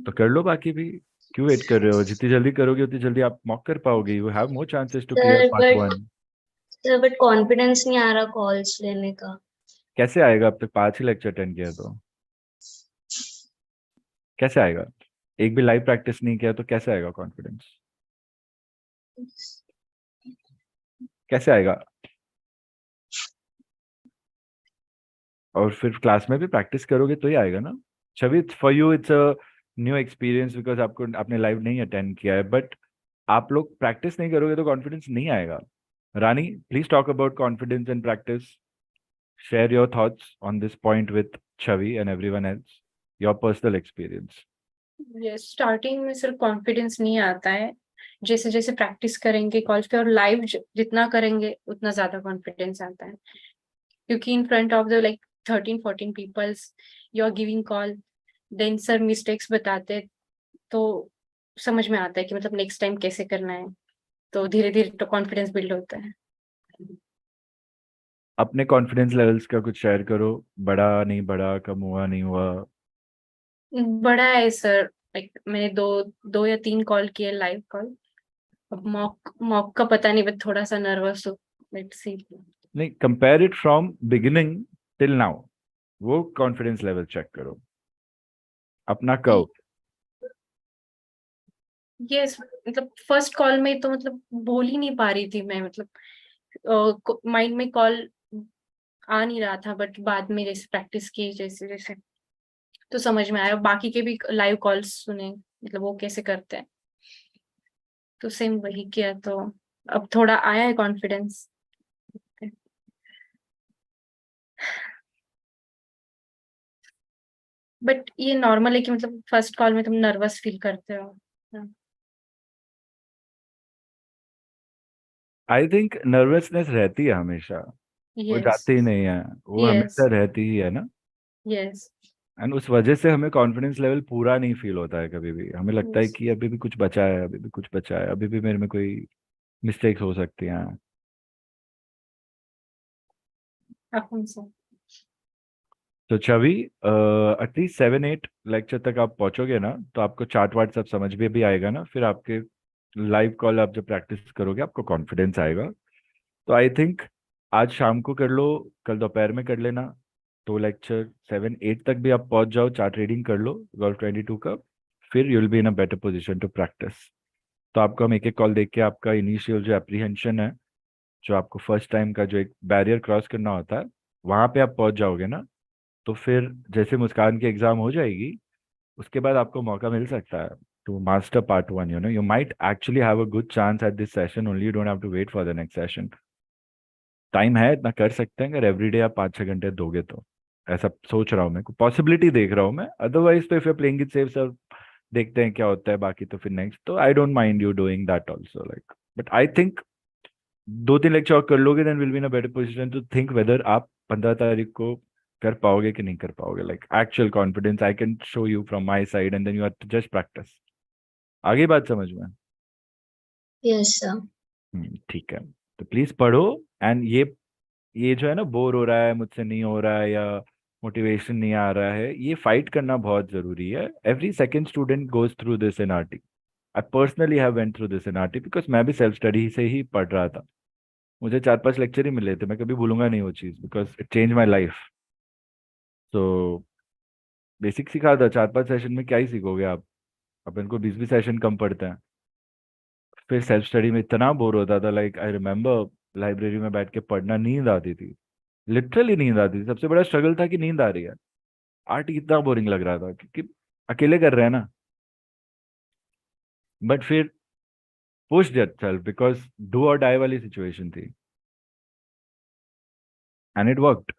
तो कर लो, बाकी भी क्यों वेट कर रहे हो? जितनी जल्दी करोगे उतनी जल्दी आप मॉक कर पाओगे, you have more chances to clear
Sir,
part 1।
but confidence नहीं आ रहा calls लेने का.
कैसे आएगा? अब तक 5 ही लेक्चर अटेंड किया तो कैसे आएगा? एक भी लाइव प्रैक्टिस नहीं किया तो कैसे आएगा कॉन्फिडेंस? कैसे आएगा? और फिर क्लास में भी प्रैक्टिस करोगे तो ही आएगा ना। Chhavi, for you it's a new experience because आपने लाइव नहीं अटेंड किया है, बट आप लोग प्रैक्टिस नहीं करोगे तो कॉन्फिडेंस नहीं आएगा। Rani, please talk about confidence and practice, share your thoughts on this point with Chavi and everyone else, your personal experience.
Yes, starting में सिर्फ कॉन्फिडेंस नहीं आता है, जैसे जैसे प्रैक्टिस करेंगे कॉल्स पे और लाइव जितना करेंगे उतना ज्यादा कॉन्फिडेंस आता है, क्योंकि in front of the like 13-14 peoples you are giving call, then sir mistakes बताते तो समझ में आता है कि मतलब नेक्स्ट टाइम कैसे करना है, तो धीरे धीरे तो कॉन्फिडेंस बिल्ड होता है।
अपने कॉन्फिडेंस लेवल्स का कुछ शेयर करो, बड़ा नहीं बड़ा, कम हुआ नहीं हुआ?
बड़ा है सर, लाइक मैंने दो या 3 कॉल किए लाइव कॉल, अब मॉक का पता नहीं, बट थोड़ा सा नर्वस हूँ, लेट्स सी।
नहीं, compare it from beginning till now, वो कॉन्फिडेंस लेवल चेक करो अपना कर्व।
यस, मतलब फर्स्ट कॉल में तो मतलब बोल ही नहीं पा रही थी मैं, मतलब माइंड में कॉल आ नहीं रहा था, बट बाद में जैसे प्रैक्टिस की जैसे जैसे तो समझ में आया, बाकी के भी लाइव कॉल्स सुने मतलब वो कैसे करते हैं। तो सेम वही किया, तो अब थोड़ा आया है कॉन्फिडेंस। बट ये नॉर्मल है कि मतलब फर्स्ट कॉल में तुम नर्वस फील करते हो।
आई थिंक नर्वसनेस रहती है हमेशा, वो
यस
जाती ही नहीं है, वो
यस
हमेशा रहती ही है ना।
यस
एंड उस वजह से हमें कॉन्फिडेंस लेवल पूरा नहीं फील होता है कभी भी, हमें लगता है कि अभी भी कुछ बचा है, अभी भी कुछ बचा है, अभी भी मेरे में कोई मिस्टेक्स हो सकती हैं। तो छवि, एटलीस्ट 7-8 लेक्चर तक आप पहुंचोगे ना, तो आपको चार्ट वार्ट सब समझ में भी आएगा ना, फिर आपके लाइव कॉल आप जब प्रैक्टिस करोगे आपको कॉन्फिडेंस आएगा। तो आई थिंक आज शाम को कर लो, कल दोपहर में कर लेना, तो लेक्चर 7-8 तक भी आप पहुंच जाओ, चार्ट रीडिंग कर लो गोल्फ 22 का, फिर you will be in a better position to practice. तो आपको हम एक एक कॉल देख के आपका इनिशियल जो एप्रीहेंशन है, जो आपको फर्स्ट टाइम का जो एक बैरियर क्रॉस करना होता है, वहां पे आप पहुंच जाओगे ना, तो फिर जैसे मुस्कान की एग्जाम हो जाएगी, उसके बाद आपको मौका मिल सकता है to master part 1। You might actually have a good chance at this session only, you don't have to wait for the next session. Time है, इतना कर सकते हैं अगर एवरीडे आप 5-6 घंटे दोगे तो। ऐसा सोच रहा हूँ मैं, पॉसिबिलिटी देख रहा हूँ मैं, अदरवाइज तो if you playing it safe sir, देखते हैं क्या होता है, बाकी तो फिर नेक्स्ट तो I don't mind you doing that also like, but I think 2-3 lecture और कर लोगे then will be in a better position to think whether आप 15 तारीख को कर पाओगे कि नहीं कर पाओगे। Like actual confidence I can show you from my side and then you are just practice. आगे बात समझ में?
Yes sir.
ठीक है, तो प्लीज पढ़ो। एंड ये जो है ना, बोर हो रहा है, मुझसे नहीं हो रहा है, या मोटिवेशन नहीं आ रहा है, ये फाइट करना बहुत जरूरी है। Every second student goes through this in RT. I personally have went through this in RT because मैं भी सेल्फ स्टडी से ही पढ़ रहा था। मुझे 4-5 लेक्चर ही मिले थे, मैं कभी भूलूंगा नहीं वो चीज़ because it change my life. तो बेसिक सिखा था, 4-5 सेशन में क्या ही सीखोगे आप, अपन को 20-20 सेशन कम पड़ते हैं। फिर सेल्फ स्टडी में इतना बोर होता था, लाइक आई रिमेम्बर लाइब्रेरी में बैठ के पढ़ना, नींद आती थी, लिटरली नींद आती थी। सबसे बड़ा स्ट्रगल था कि नींद आ रही है। आर्ट कितना बोरिंग लग रहा था क्योंकि अकेले कर रहे हैं ना। बट फिर पुश योरसेल्फ बिकॉज डू और डाई वाली सिचुएशन थी, and it worked.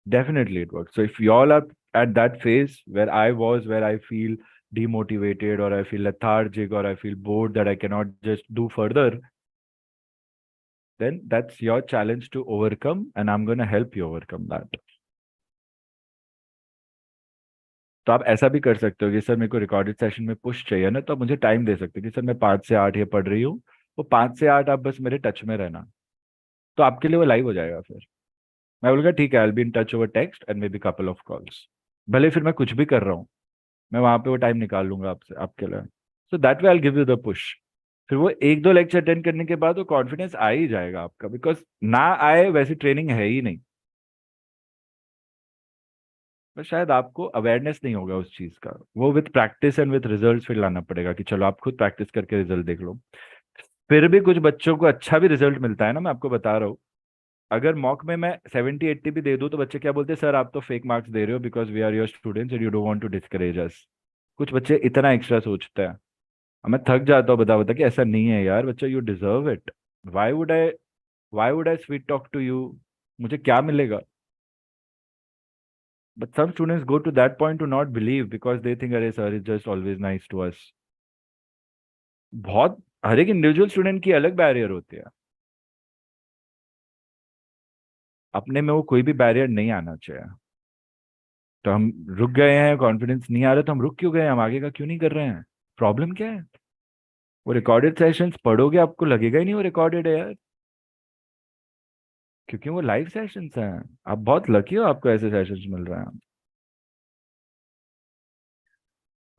Definitely it works. So if y'all are at that phase where I was, where I feel demotivated or I feel lethargic or I feel bored that I cannot just do further, then that's your challenge to overcome, and I'm going to help you overcome that. तो आप ऐसा भी कर सकते हो कि sir मेरे को रिकॉर्डेड सेशन में पुश चाहिए ना, तो आप मुझे टाइम दे सकते हो कि सर मैं 5 से 8 ये पढ़ रही हूँ, वो 5 से 8 आप बस मेरे टच में रहना, तो आपके लिए वो लाइव हो जाएगा। फिर मैं बोलूँगा ठीक है, I be in touch over text and maybe couple of calls, भले फिर मैं कुछ भी कर रहा हूँ, मैं वहां पे वो टाइम निकाल लूंगा आपसे आपके लिए। So that way I give you the push. फिर वो 1-2 लेक्चर अटेंड करने के बाद वो कॉन्फिडेंस आ ही जाएगा आपका, बिकॉज ना आए वैसी ट्रेनिंग है ही नहीं। बस शायद आपको अवेयरनेस नहीं होगा उस चीज का, वो with practice and with result फिर लाना पड़ेगा कि चलो आप खुद प्रैक्टिस करके रिजल्ट देख लो। फिर भी कुछ बच्चों को अच्छा भी रिजल्ट मिलता है ना, मैं आपको बता रहा हूँ। अगर मॉक में मैं 70-80 भी दे दूं तो बच्चे क्या बोलते हैं, सर आप तो फेक मार्क्स दे रहे हो because we are your students and you don't want to discourage us. कुछ बच्चे इतना एक्स्ट्रा सोचते हैं। अब मैं थक जाता हूँ बता बता कि ऐसा नहीं है यार बच्चा, you deserve it. Why would I why would I sweet talk to you, मुझे क्या मिलेगा? But some students go to that point to not believe because they think अरे sir is just always nice to us. बहुत, हर एक individual student की अलग barrier होती है, अपने में वो कोई भी बैरियर नहीं आना चाहिए। तो हम रुक गए हैं, कॉन्फिडेंस नहीं आ रहा, तो हम रुक क्यों गए, हम आगे का क्यों नहीं कर रहे हैं? प्रॉब्लम क्या है? वो रिकॉर्डेड सेशंस पढ़ोगे आपको लगेगा ही नहीं वो रिकॉर्डेड है यार, क्योंकि वो लाइव सेशंस हैं। आप बहुत लकी हो, आपको ऐसे सेशंस मिल रहे हैं।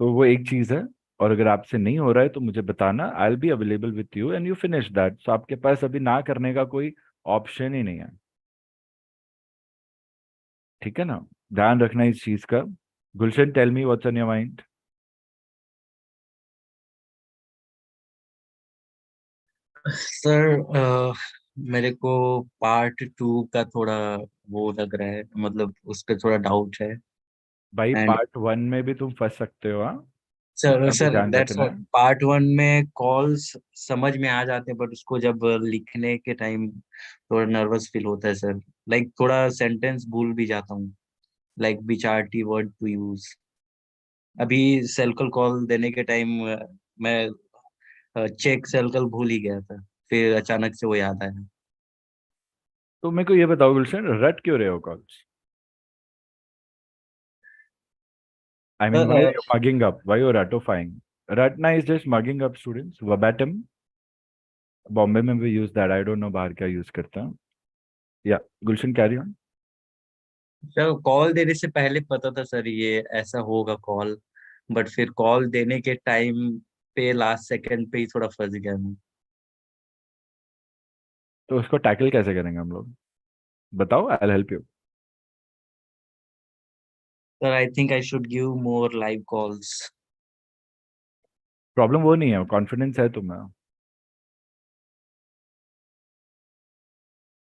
तो वो एक चीज है। और अगर आपसे नहीं हो रहा है तो मुझे बताना, I will be available with you and you finish that. So आपके पास अभी ना करने का कोई ऑप्शन ही नहीं है, ठीक है ना? ध्यान रखना इस चीज का। Gulshan, tell me what's on your mind.
Sir मेरे को पार्ट 2 का थोड़ा वो लग रहा है, मतलब उस पर थोड़ा डाउट है।
भाई
And
पार्ट 1 में भी तुम फंस सकते हो, हाँ,
सर
उसका भी
सर
ध्यान
दैट्स
रखना है।
पार्ट 1 में कॉल्स समझ में आ जाते हैं, बट उसको जब लिखने के टाइम थोड़ा नर्वस फील होता है सर। लाइक थोड़ा सेंटेंस भूल भी जाता हूँ, लाइक बिचारटी वर्ड टू यूज। अभी सेल्कल कॉल देने के टाइम मैं चेक सेल्कल भूल ही गया था, फिर अचानक से वो याद आया।
तो मेरे को ये बताओ गुलशन, रट क्यों रहे हो calls? I mean, why are you mugging up? Why you ratifying? Ratna is just mugging up students verbatim. Bombay में भी use that, I don't no बाहर क्या यूज करता हूँ। या गुलशन कैरी ऑन।
सर कॉल देने से पहले पता था सर ये ऐसा होगा कॉल, बट फिर कॉल देने के टाइम पे लास्ट सेकंड पे ही थोड़ा फंस गया मैं।
तो उसको टैकल कैसे करेंगे हम लोग, बताओ, I help you.
Sir I think I should give more live calls.
Problem वो नहीं है, कॉन्फिडेंस है तुम्हें।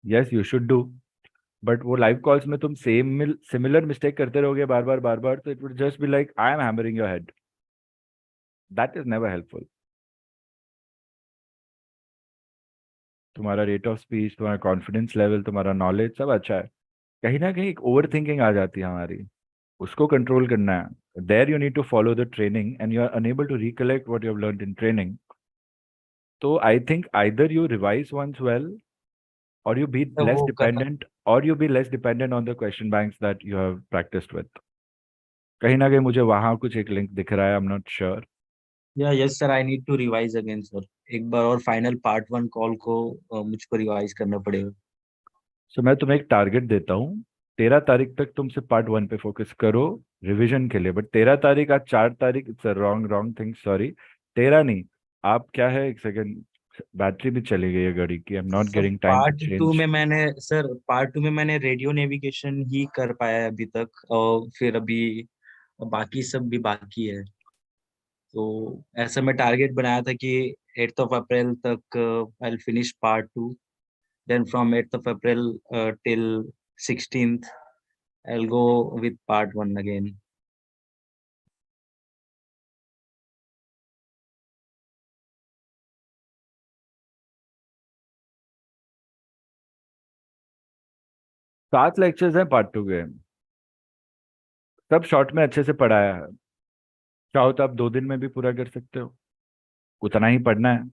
Yes you should do, but वो लाइव कॉल्स में तुम सिमिलर मिस्टेक करते रहोगे बार बार, तो it would just be like I am hammering your head. That is never helpful. तुम्हारा रेट ऑफ स्पीच, तुम्हारा कॉन्फिडेंस लेवल, तुम्हारा नॉलेज सब अच्छा है, कहीं ना कहीं एक ओवर थिंकिंग आ जाती है हमारी, उसको कंट्रोल करना है। There you need to follow the training and you are enable to recollect what you have learned in training. तो I think either you revise once well, or you be
तो
less
वो करना।
dependent or you be less dependent on the question banks that you have practiced with. कहीं ना कहीं मुझे वहां कुछ एक लिंक दिख रहा है, आई एम नॉट श्योर।
या yes sir, I need to revise again sir. एक बार और फाइनल पार्ट 1 कॉल को मुझको रिवाइज करना पड़ेगा।
सो मैं तुम्हें एक टारगेट देता हूँ, 13 तारीख तक तुम सिर्फ पार्ट 1 पे फोकस करो रिवीजन के लिए। बट 13 तारीख, आज 4 तारीख, it's wrong wrong thing, sorry. 13 नहीं, आप क्या है, एक सेकेंड, बैटरी भी चली गई है गाड़ी की, I am not
sir
getting time to
part 2
change.
में मैंने सर पार्ट 2 में मैंने रेडियो नेविगेशन ही कर पाया है अभी तक, और फिर अभी बाकी सब भी बाकी है। तो ऐसा मैं टारगेट बनाया था कि 8 अप्रैल तक I finish part 2, then from 8 April till 16th I'll go with part 1 again.
7 lectures हैं पार्ट 2 के, सब शॉर्ट में अच्छे से पढ़ाया है। चाहो तो आप 2 दिन में भी पूरा कर सकते हो, उतना ही पढ़ना है,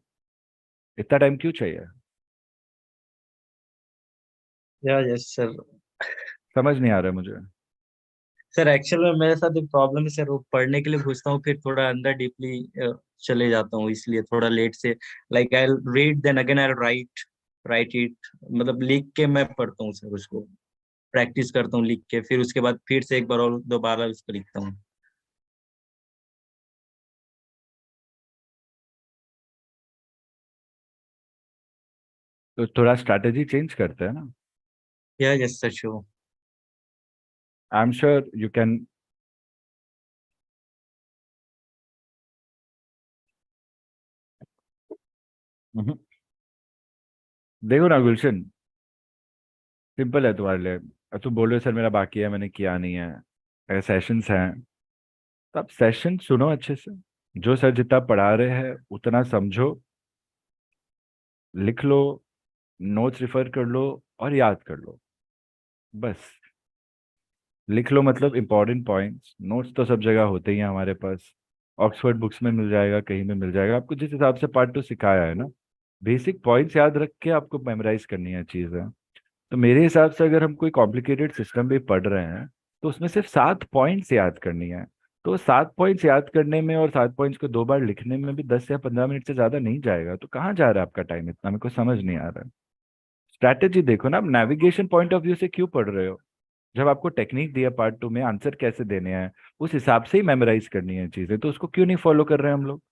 इतना टाइम क्यों चाहिए?
या यस सर।
समझ नहीं आ रहा है मुझे।
सर एक्चुअल में मेरे साथ एक प्रॉब्लम है सर, वो पढ़ने के लिए घुसता हूँ फिर थोड़ा अंदर डीपली चले जाता हूँ, इसलिए थोड़ा लेट से। Like I read then again I write write it, मतलब लिख के मैं पढ़ता हूँ सर उसको, प्रैक्टिस करता हूँ लिख के, फिर उसके बाद फिर से एक बार और दोबारा उसको लिखता हूँ।
तो थोड़ा स्ट्रैटेजी चेंज करते हैं ना।
या yes sir sure.
I am sure you can. देखो ना गुलशन, सिंपल है तुम्हारे लिए। अब तुम बोल रहे हो सर मेरा बाकी है, मैंने किया नहीं है, अगर सेशंस हैं तो आप सेशन सुनो अच्छे से, जो सर जितना पढ़ा रहे हैं उतना समझो, लिख लो, नोट्स रिफर कर लो और याद कर लो, बस। लिख लो मतलब इंपॉर्टेंट पॉइंट्स, नोट्स तो सब जगह होते ही हैं हमारे पास, ऑक्सफोर्ड बुक्स में मिल जाएगा, कहीं में मिल जाएगा, आपको जिस हिसाब से पार्ट 2 सिखाया है ना, बेसिक पॉइंट्स याद रख के आपको मेमोराइज करनी है चीज़ें। तो मेरे हिसाब से अगर हम कोई कॉम्प्लिकेटेड सिस्टम भी पढ़ रहे हैं तो उसमें सिर्फ 7 पॉइंट्स याद करनी है। तो 7 पॉइंट्स याद करने में और 7 पॉइंट्स को 2 बार लिखने में भी 10 या 15 मिनट से ज्यादा नहीं जाएगा, तो कहाँ जा रहा है आपका टाइम इतना, मेरे को समझ नहीं आ रहा है। स्ट्रैटेजी देखो ना, आप नेविगेशन पॉइंट ऑफ व्यू से क्यों पढ़ रहे हो? जब आपको टेक्निक दिया पार्ट 2 में आंसर कैसे देने हैं, उस हिसाब से ही मेमोराइज करनी है चीजें, तो उसको क्यों नहीं फॉलो कर रहे हैं हम लोग?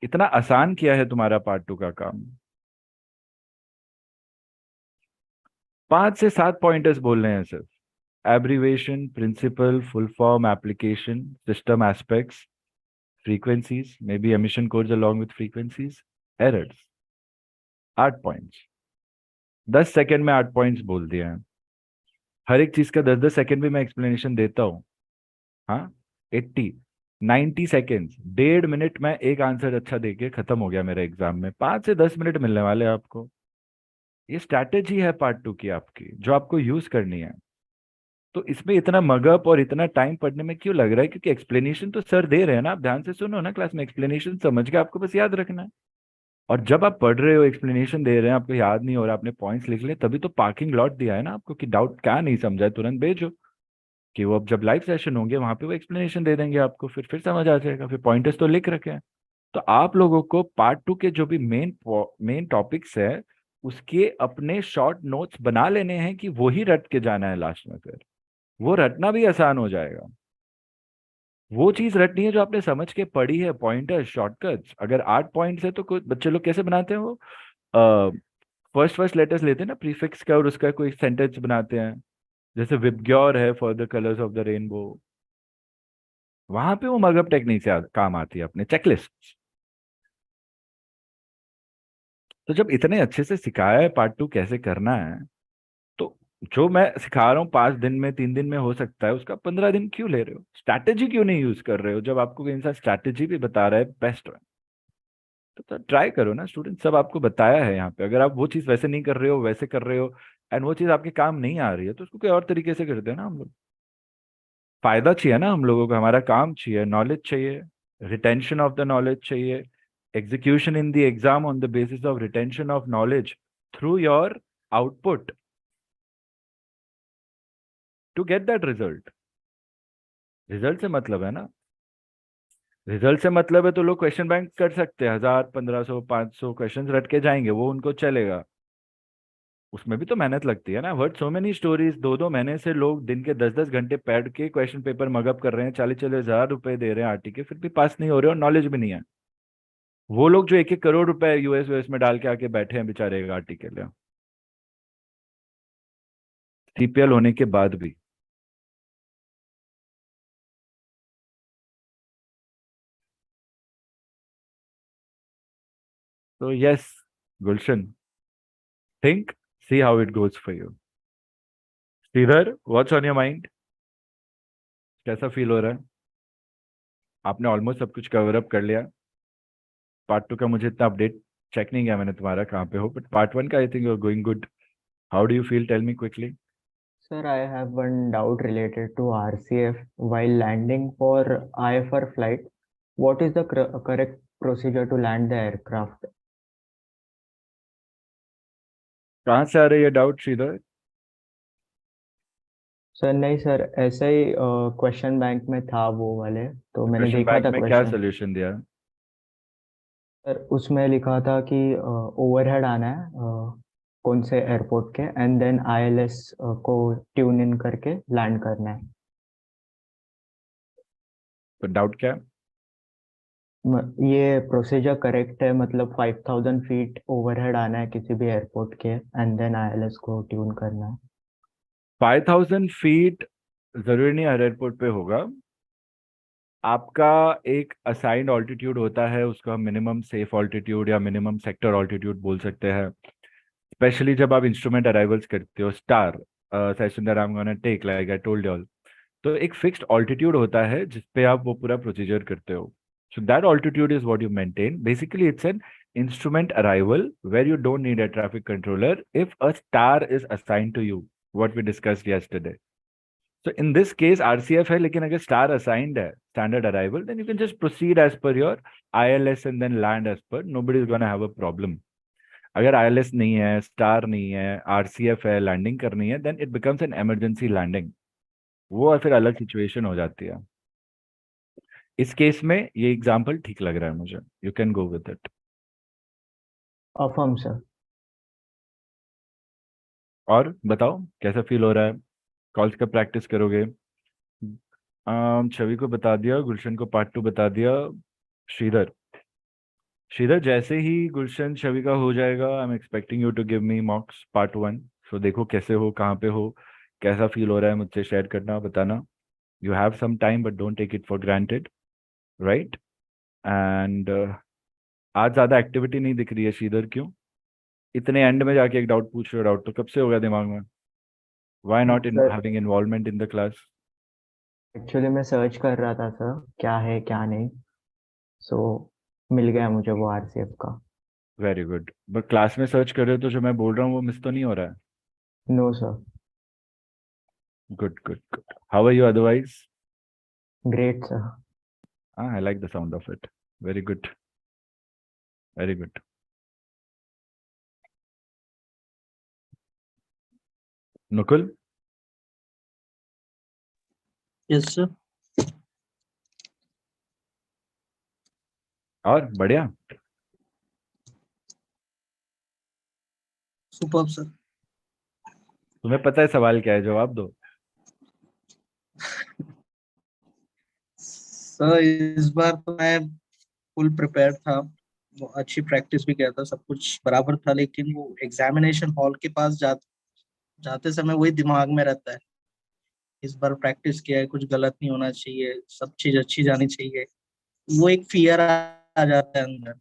इतना आसान किया है तुम्हारा पार्ट 2 का काम। 5 से 7 पॉइंटर्स बोल रहे हैं सिर्फ, abbreviation, principle, full form, application, system aspects, frequencies, maybe emission codes along with frequencies, errors। 8 points, 10 second में 8 पॉइंट्स बोल दिए हैं। हर एक चीज का 10-10 सेकंड भी मैं एक्सप्लेनेशन देता हूँ। हाँ, 80-90 सेकेंड्स, 1.5 मिनट में एक आंसर अच्छा देके खत्म हो गया मेरे एग्जाम में। 5 से 10 मिनट मिलने वाले हैं आपको। ये स्ट्रैटेजी है पार्ट 2 की आपकी, जो आपको यूज करनी है। तो इसमें इतना मगअप और इतना टाइम पढ़ने में क्यों लग रहा है? क्योंकि एक्सप्लेनेशन तो सर दे रहे हैं ना, आप ध्यान से सुनो ना क्लास में, एक्सप्लेनेशन समझ के आपको बस याद रखना है। और जब आप पढ़ रहे हो, एक्सप्लेनेशन दे रहे हैं, आपको याद नहीं हो रहा, आपने पॉइंट्स लिख लिए, तभी तो पार्किंग लॉट दिया है ना आपको, कि डाउट क्या नहीं समझा है तुरंत भेजो, कि वो अब जब लाइव सेशन होंगे वहां पे वो एक्सप्लेनेशन दे देंगे आपको, फिर समझ आ जाएगा, फिर पॉइंटर्स तो लिख रखे हैं। तो आप लोगों को पार्ट 2 के जो भी मेन टॉपिक्स है, उसके अपने शॉर्ट नोट्स बना लेने हैं, कि वो ही रट के जाना है लास्ट में। फिर वो रटना भी आसान हो जाएगा। वो चीज रटनी है जो आपने समझ के पढ़ी है, पॉइंटर्स, शॉर्टकट्स। अगर 8 पॉइंट्स है तो कुछ बच्चे लोग कैसे बनाते हैं वो, फर्स्ट फर्स्ट लेटर्स लेते हैं ना प्रीफिक्स का, और उसका कोई सेंटेंस बनाते हैं। जैसे विबग्योर है for the colours of the rainbow, वहां पे वो मगअप टेक्निक से काम आती है अपने चेकलिस्ट। तो जब इतने अच्छे से सिखाया है पार्ट 2 कैसे करना है, तो जो मैं सिखा रहा हूँ 5 दिन में, 3 दिन में हो सकता है, उसका 15 दिन क्यों ले रहे हो? स्ट्रैटेजी क्यों नहीं यूज कर रहे हो, जब आपको कोई इंसान स्ट्रैटेजी भी बता रहा है बेस्ट है? तो ट्राई करो ना स्टूडेंट, सब आपको बताया है यहाँ पे। अगर आप वो चीज वैसे नहीं कर रहे हो, वैसे कर रहे हो, एंड वो चीज आपके काम नहीं आ रही है, तो उसको कोई और तरीके से करते हैं ना हम लोग। फायदा चाहिए ना हम लोगों को, हमारा काम चाहिए, नॉलेज चाहिए, रिटेंशन ऑफ द नॉलेज चाहिए, execution in the exam on the basis of retention of knowledge through your output to get that result. Result से मतलब है ना, रिजल्ट से मतलब है तो लोग क्वेश्चन बैंक कर सकते हैं, 1000, 1500, 500 क्वेश्चन रट के जाएंगे, वो उनको चलेगा। उसमें भी तो मेहनत लगती है ना। वर्ड सो मेनी स्टोरीज, 2-2 महीने से लोग दिन के 10-10 घंटे पढ़ के क्वेश्चन पेपर मगअप कर रहे हैं, 40-40 हज़ार रुपए दे रहे हैं आरटी के, फिर भी पास नहीं हो रहे और नॉलेज भी नहीं है। वो लोग जो 1-1 करोड़ रुपए यूएस में डाल के आके बैठे हैं बेचारे आरटी के लिए, सीपीएल होने के बाद भी। तो yes Gulshan, think, see how it goes for you. Shridhar, what's on your mind? कैसा फील हो रहा है? आपने ऑलमोस्ट सब कुछ कवर अप कर लिया। पार्ट 2 का मुझे इतना अपडेट चेक नहीं किया मैंने तुम्हारा कहाँ पे हो, बट पार्ट 1 का I think you are going good. How do you feel, tell me quickly.
Sir, I have one doubt related to RCF. While landing for IFR flight, what is the correct procedure to land the aircraft?
कहाँ से आ रही है doubt Shridhar?
Sir नहीं sir, ऐसे ही question bank में था वो वाले, तो मैंने
क्वेश्चन
देखा
बैंक
था
में क्या
क्वेश्चन।
सोल्यूशन दिया?
सर उसमें लिखा था कि ओवरहेड आना है कौन से एयरपोर्ट के, एंड देन आईएलएस को ट्यून इन करके लैंड करना है।
तो डाउट क्या है?
ये प्रोसीजर करेक्ट है? मतलब 5000 फीट ओवरहेड आना है किसी भी एयरपोर्ट के, एंड देन आईएलएस को ट्यून करना है।
5000 फीट जरूरी नहीं हर एयरपोर्ट पे होगा। आपका एक असाइंड ऑल्टीट्यूड होता है, उसको हम मिनिमम सेफ ऑल्टीट्यूड या मिनिमम सेक्टर ऑल्टीट्यूड बोल सकते हैं। स्पेशली जब आप इंस्ट्रूमेंट अराइवल्स करते हो, star session that I am gonna take, like I told all, तो एक फिक्स्ड ऑल्टीट्यूड होता है जिसपे आप वो पूरा प्रोसीजर करते हो। So that altitude is what you maintain. Basically it's an instrument arrival where you don't need a traffic controller if a star is assigned to you, what we discussed yesterday. So in this case RCF है, लेकिन अगर star assigned है, standard arrival, then you can just proceed as per your ILS and then land as per, nobody is gonna have a problem. अगर ILS नहीं है, star नहीं है, RCF है, लैंडिंग करनी है, then it becomes an emergency landing. वो फिर अलग सिचुएशन हो जाती है। इस केस में ये एग्जाम्पल ठीक लग रहा है मुझे, you can go with it.
Affirm sir.
और बताओ कैसा फील हो रहा है? कॉल्स का प्रैक्टिस करोगे? छवि को बता दिया, गुलशन को पार्ट 2 बता दिया। श्रीधर, श्रीधर जैसे ही गुलशन छवि का हो जाएगा, I am expecting you to give me mocks part 1। So देखो कैसे हो, कहाँ पे हो, कैसा फील हो रहा है, मुझसे शेयर करना, बताना। You have some time but don't take it for granted, right? And आज ज्यादा एक्टिविटी नहीं दिख रही है श्रीधर, क्यों? इतने एंड में जाके एक डाउट पूछ रहे हो? डाउट तो कब से हो गया दिमाग में। Why not in
Sir,
having involvement in the class?
Actually मैं सर्च कर रहा था सर, क्या है क्या नहीं, सो मिल गया मुझे वो आरसीएफ का।
Very good. बट क्लास में सर्च कर रहे हो तो जो मैं बोल रहा हूँ वो मिस तो नहीं हो रहा है?
No sir.
Good good good. How are you otherwise?
Great sir.
I like the sound of it. Very good, very good. Nukul?
Yes sir.
और बढ़िया।
Superb sir.
तुम्हें पता है सवाल क्या है? जवाब दो।
सर इस बार तो मैं फुल प्रिपेयर था, वो अच्छी प्रैक्टिस भी किया था, सब कुछ बराबर था, लेकिन वो एग्जामिनेशन हॉल के पास जाते समय वही दिमाग में रहता है। इस बार प्रैक्टिस किया है, कुछ गलत नहीं होना चाहिए, सब चीज अच्छी जानी चाहिए, वो एक फियर आ जाता है अंदर।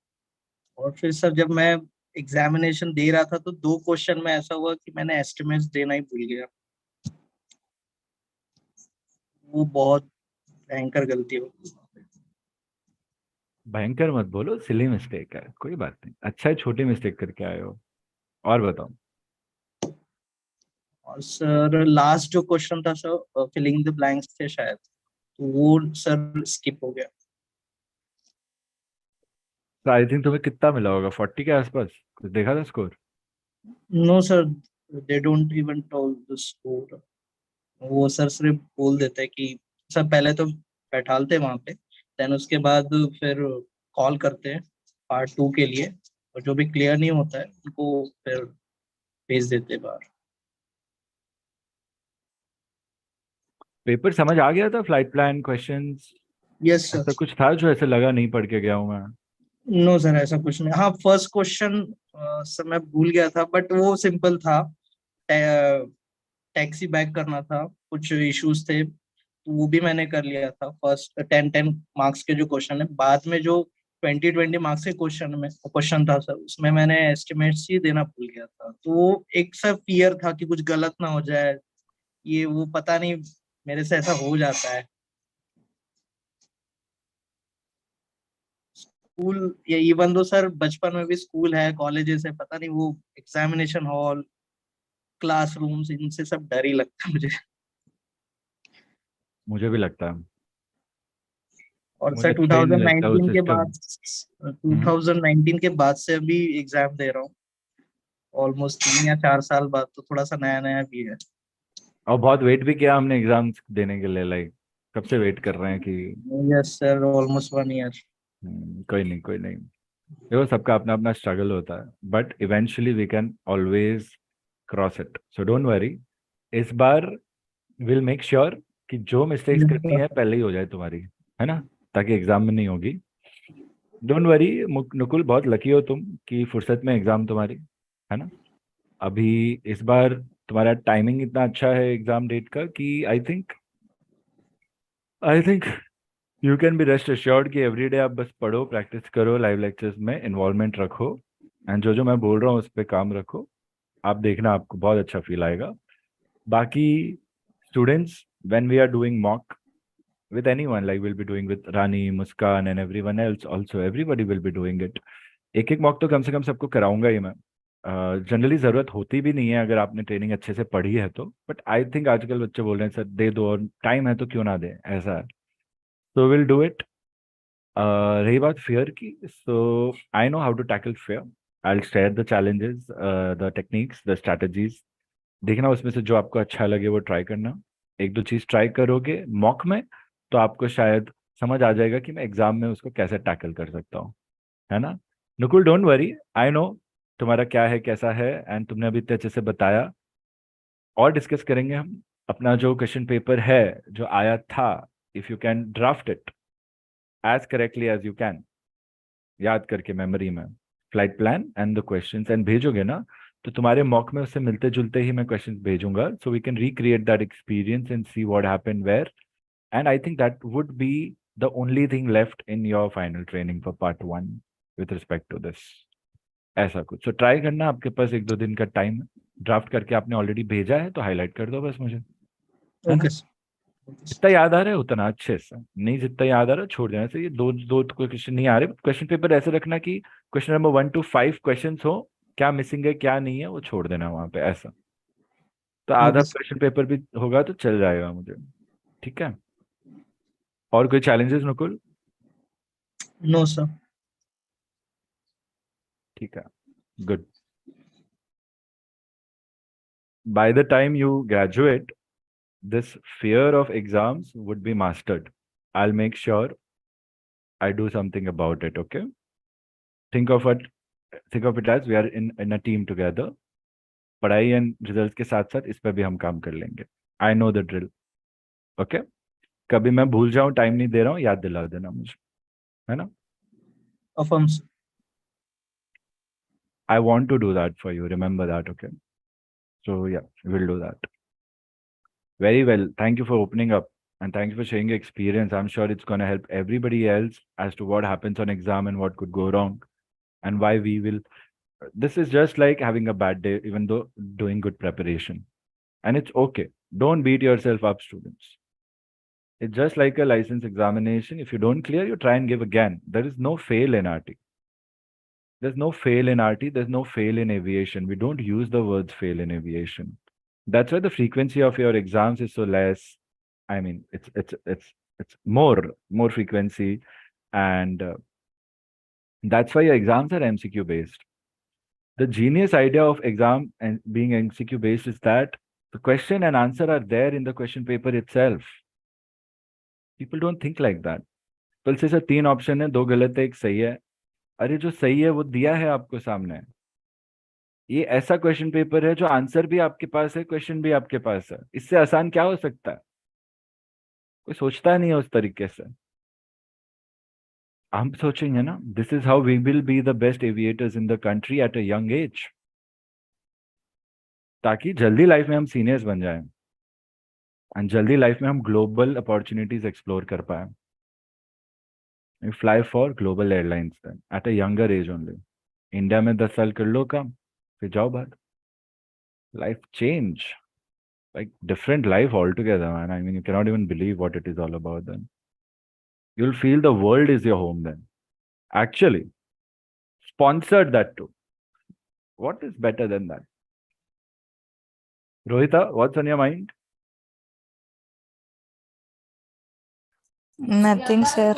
और फिर सर जब मैं एग्जामिनेशन दे रहा था तो 2 क्वेश्चन में ऐसा हुआ कि मैंने एस्टिमेट्स देना ही भूल गया। वो बहुत भयंकर गलती हो गई।
भयंकर मत बोलो, सिली मिस्टेक है, कोई बात नहीं। अच्छा है, छोटी मिस्टेक करके आए हो। और बताओ।
और सर लास्ट जो क्वेश्चन था सर, फिलिंग द ब्लैंक्स थे शायद, तो वो सर स्किप हो गया।
तो आई थिंक तुम्हें कितना मिला होगा, 40 के आसपास? कुछ देखा था score?
No sir, they don't even told the score. वो सर सिर्फ बोल देते हैं कि सर पहले तो बैठालते वहां पे, देन उसके बाद फिर कॉल करते हैं पार्ट 2 के लिए, और जो भी क्लियर नहीं होता है उनको फिर भेज देते हैं बाहर।
पेपर समझ आ गया था? Flight plan, questions,
yes sir.
ऐसा कुछ था जो ऐसे लगा नहीं पढ़ के गया हूँ मैं?
नो सर ऐसा कुछ नहीं। हाँ फर्स्ट क्वेश्चन सर मैं भूल गया था, बट वो सिंपल था। टैक्सी बैक करना था, कुछ इश्यूज थे तो वो भी मैंने कर लिया था। फर्स्ट 10 10 मार्क्स के जो क्वेश्चन है, बाद में जो 20 20 मार्क्स के क्वेश्चन था सर, उसमें मैंने एस्टिमेट्स ही देना भूल गया था। तो वो एक सर फियर था कि कुछ गलत ना हो जाए, ये वो पता नहीं मेरे से ऐसा हो जाता है। स्कूल या इवन दो सर बचपन में भी स्कूल है, कॉलेजेस है, पता नहीं वो एग्जामिनेशन हॉल, क्लासरूम्स, इनसे सब डर ही लगता है मुझे।
मुझे भी लगता है।
और
मुझे
सर
अच्छा ही नहीं लगता वो
2019 के
सिस्टम।
बाद 2019 के बाद से अभी एग्जाम दे रहा हूँ, ऑलमोस्ट 3 या 4 साल बाद, तो थोड़ा सा नया नया भी है।
और बहुत वेट भी किया हमने एग्जाम्स देने के लिए, लाइक कब से वेट कर रहे हैं कि
यस सर, ऑलमोस्ट 1 ईयर।
कोई नहीं, कोई नहीं। देखो, सबका अपना अपना स्ट्रगल होता है, but eventually we can always cross it, so don't worry. इस बार विल मेक श्योर कि जो मिस्टेक्स करनी है पहले ही हो जाए तुम्हारी, है ना, ताकि एग्जाम में नहीं होगी। Don't worry. नुकुल, बहुत लकी हो तुम कि फुर्सत में एग्जाम तुम्हारी, है ना। अभी इस बार तुम्हारा टाइमिंग इतना अच्छा है एग्जाम डेट का कि आई think you can be rest assured कि एवरीडे आप बस पढ़ो, प्रैक्टिस करो, लाइव लेक्चर्स में इन्वॉल्वमेंट रखो, एंड जो जो मैं बोल रहा हूँ उस पर काम रखो। आप देखना, आपको बहुत अच्छा फील आएगा। बाकी students, when we are doing mock with anyone, like we'll be doing with Rani, Muskan and everyone else also, everybody will be doing it। एक एक मॉक तो कम से कम सबको कराऊंगा ही मैं। जनरली जरूरत होती भी नहीं है अगर आपने ट्रेनिंग अच्छे से पढ़ी है तो, बट आई थिंक आजकल बच्चे बोल रहे हैं सर दे दो, और टाइम है तो क्यों ना दे, ऐसा है। तो विल डू इट। रही बात फियर की, so I know how to tackle fear. I will share the challenges, the techniques, the strategies. देखना उसमें से जो आपको अच्छा लगे वो ट्राई करना। एक दो चीज ट्राई करोगे मॉक में तो आपको शायद समझ आ जाएगा कि मैं एग्जाम में उसको कैसे टैकल कर सकता हूँ, है ना। Nukul, don't worry, I know तुम्हारा क्या है कैसा है, एंड तुमने अभी इतने अच्छे से बताया। और डिस्कस करेंगे हम अपना जो क्वेश्चन पेपर है जो आया था। If you can draft it as correctly as you can, याद करके मेमोरी में, flight plan and the questions, and भेजोगे ना, तो तुम्हारे मॉक में उससे मिलते जुलते ही मैं क्वेश्चंस भेजूंगा, so we can recreate that experience and see what happened where. And I think that would be the only thing left in your final training for part 1 with respect to this. ऐसा कुछ, so try करना, आपके पास एक दो दिन का time है। Draft करके आपने ऑलरेडी भेजा है तो हाईलाइट कर दो बस मुझे, है ना?
Okay sir.
जितना याद आ रहा है उतना अच्छे से, नहीं जितना याद आ रहा है छोड़ देना चाहिए। दो दो क्वेश्चन नहीं आ रहे, क्वेश्चन पेपर ऐसे रखना कि क्वेश्चन नंबर 1 to 5 क्वेश्चन हो, क्या मिसिंग है क्या नहीं है वो छोड़ देना वहां पे, ऐसा। तो आधा
ओके सर।
क्वेश्चन पेपर भी होगा तो चल जाएगा मुझे, ठीक है? और कोई चैलेंजेस नुकुल?
No sir.
ठीक है, good. By the time you graduate, this fear of exams would be mastered. I'll make sure I do something about it, okay? Think of it, think of it as we are in a team together. पढ़ाई and result के साथ साथ इस पर भी हम काम कर लेंगे। आई नो द ड्रिल, ओके? कभी मैं भूल जाऊं, टाइम नहीं दे रहा हूं, याद दिला देना मुझे, है ना?
Affirm sir.
I want to do that for you, remember that, okay? So yeah, we'll do that. Very well. Thank you for opening up and thank you for sharing your experience. I'm sure it's going to help everybody else as to what happens on exam and what could go wrong and why we will. This is just like having a bad day, even though doing good preparation. And it's okay. Don't beat yourself up, students. It's just like a license examination. If you don't clear, you try and give again. There is no fail in RT. There's no fail in RT. There's no fail in aviation. We don't use the words fail in aviation. That's why the frequency of your exams is so less. I mean, it's more frequency, and that's why your exams are MCQ based. The genius idea of exam and being MCQ based is that the question and answer are there in the question paper itself. People don't think like that. कल से sir 3 option है, 2 गलत है, 1 सही है। अरे जो सही है वो दिया है आपको सामने। ये ऐसा क्वेश्चन पेपर है जो आंसर भी आपके पास है, क्वेश्चन भी आपके पास है। इससे आसान क्या हो सकता है? कोई सोचता नहीं है उस तरीके से। हम सोचेंगे ना, this is how we will be the best aviators in the country at a young age, ताकि जल्दी लाइफ में हम सीनियर्स बन जाएं एंड जल्दी लाइफ में हम ग्लोबल अपॉर्चुनिटीज एक्सप्लोर कर पाए। Fly for global airlines at a younger age only. India में 10 साल कर लो काम, फिर जाओ बाहर। Life change, like different life altogether, man. I mean, you cannot even believe what it is all about then. You'll feel the world is your home then. Actually, sponsored that too. What is better than that? Rohita, what's on your mind?
Nothing, sir.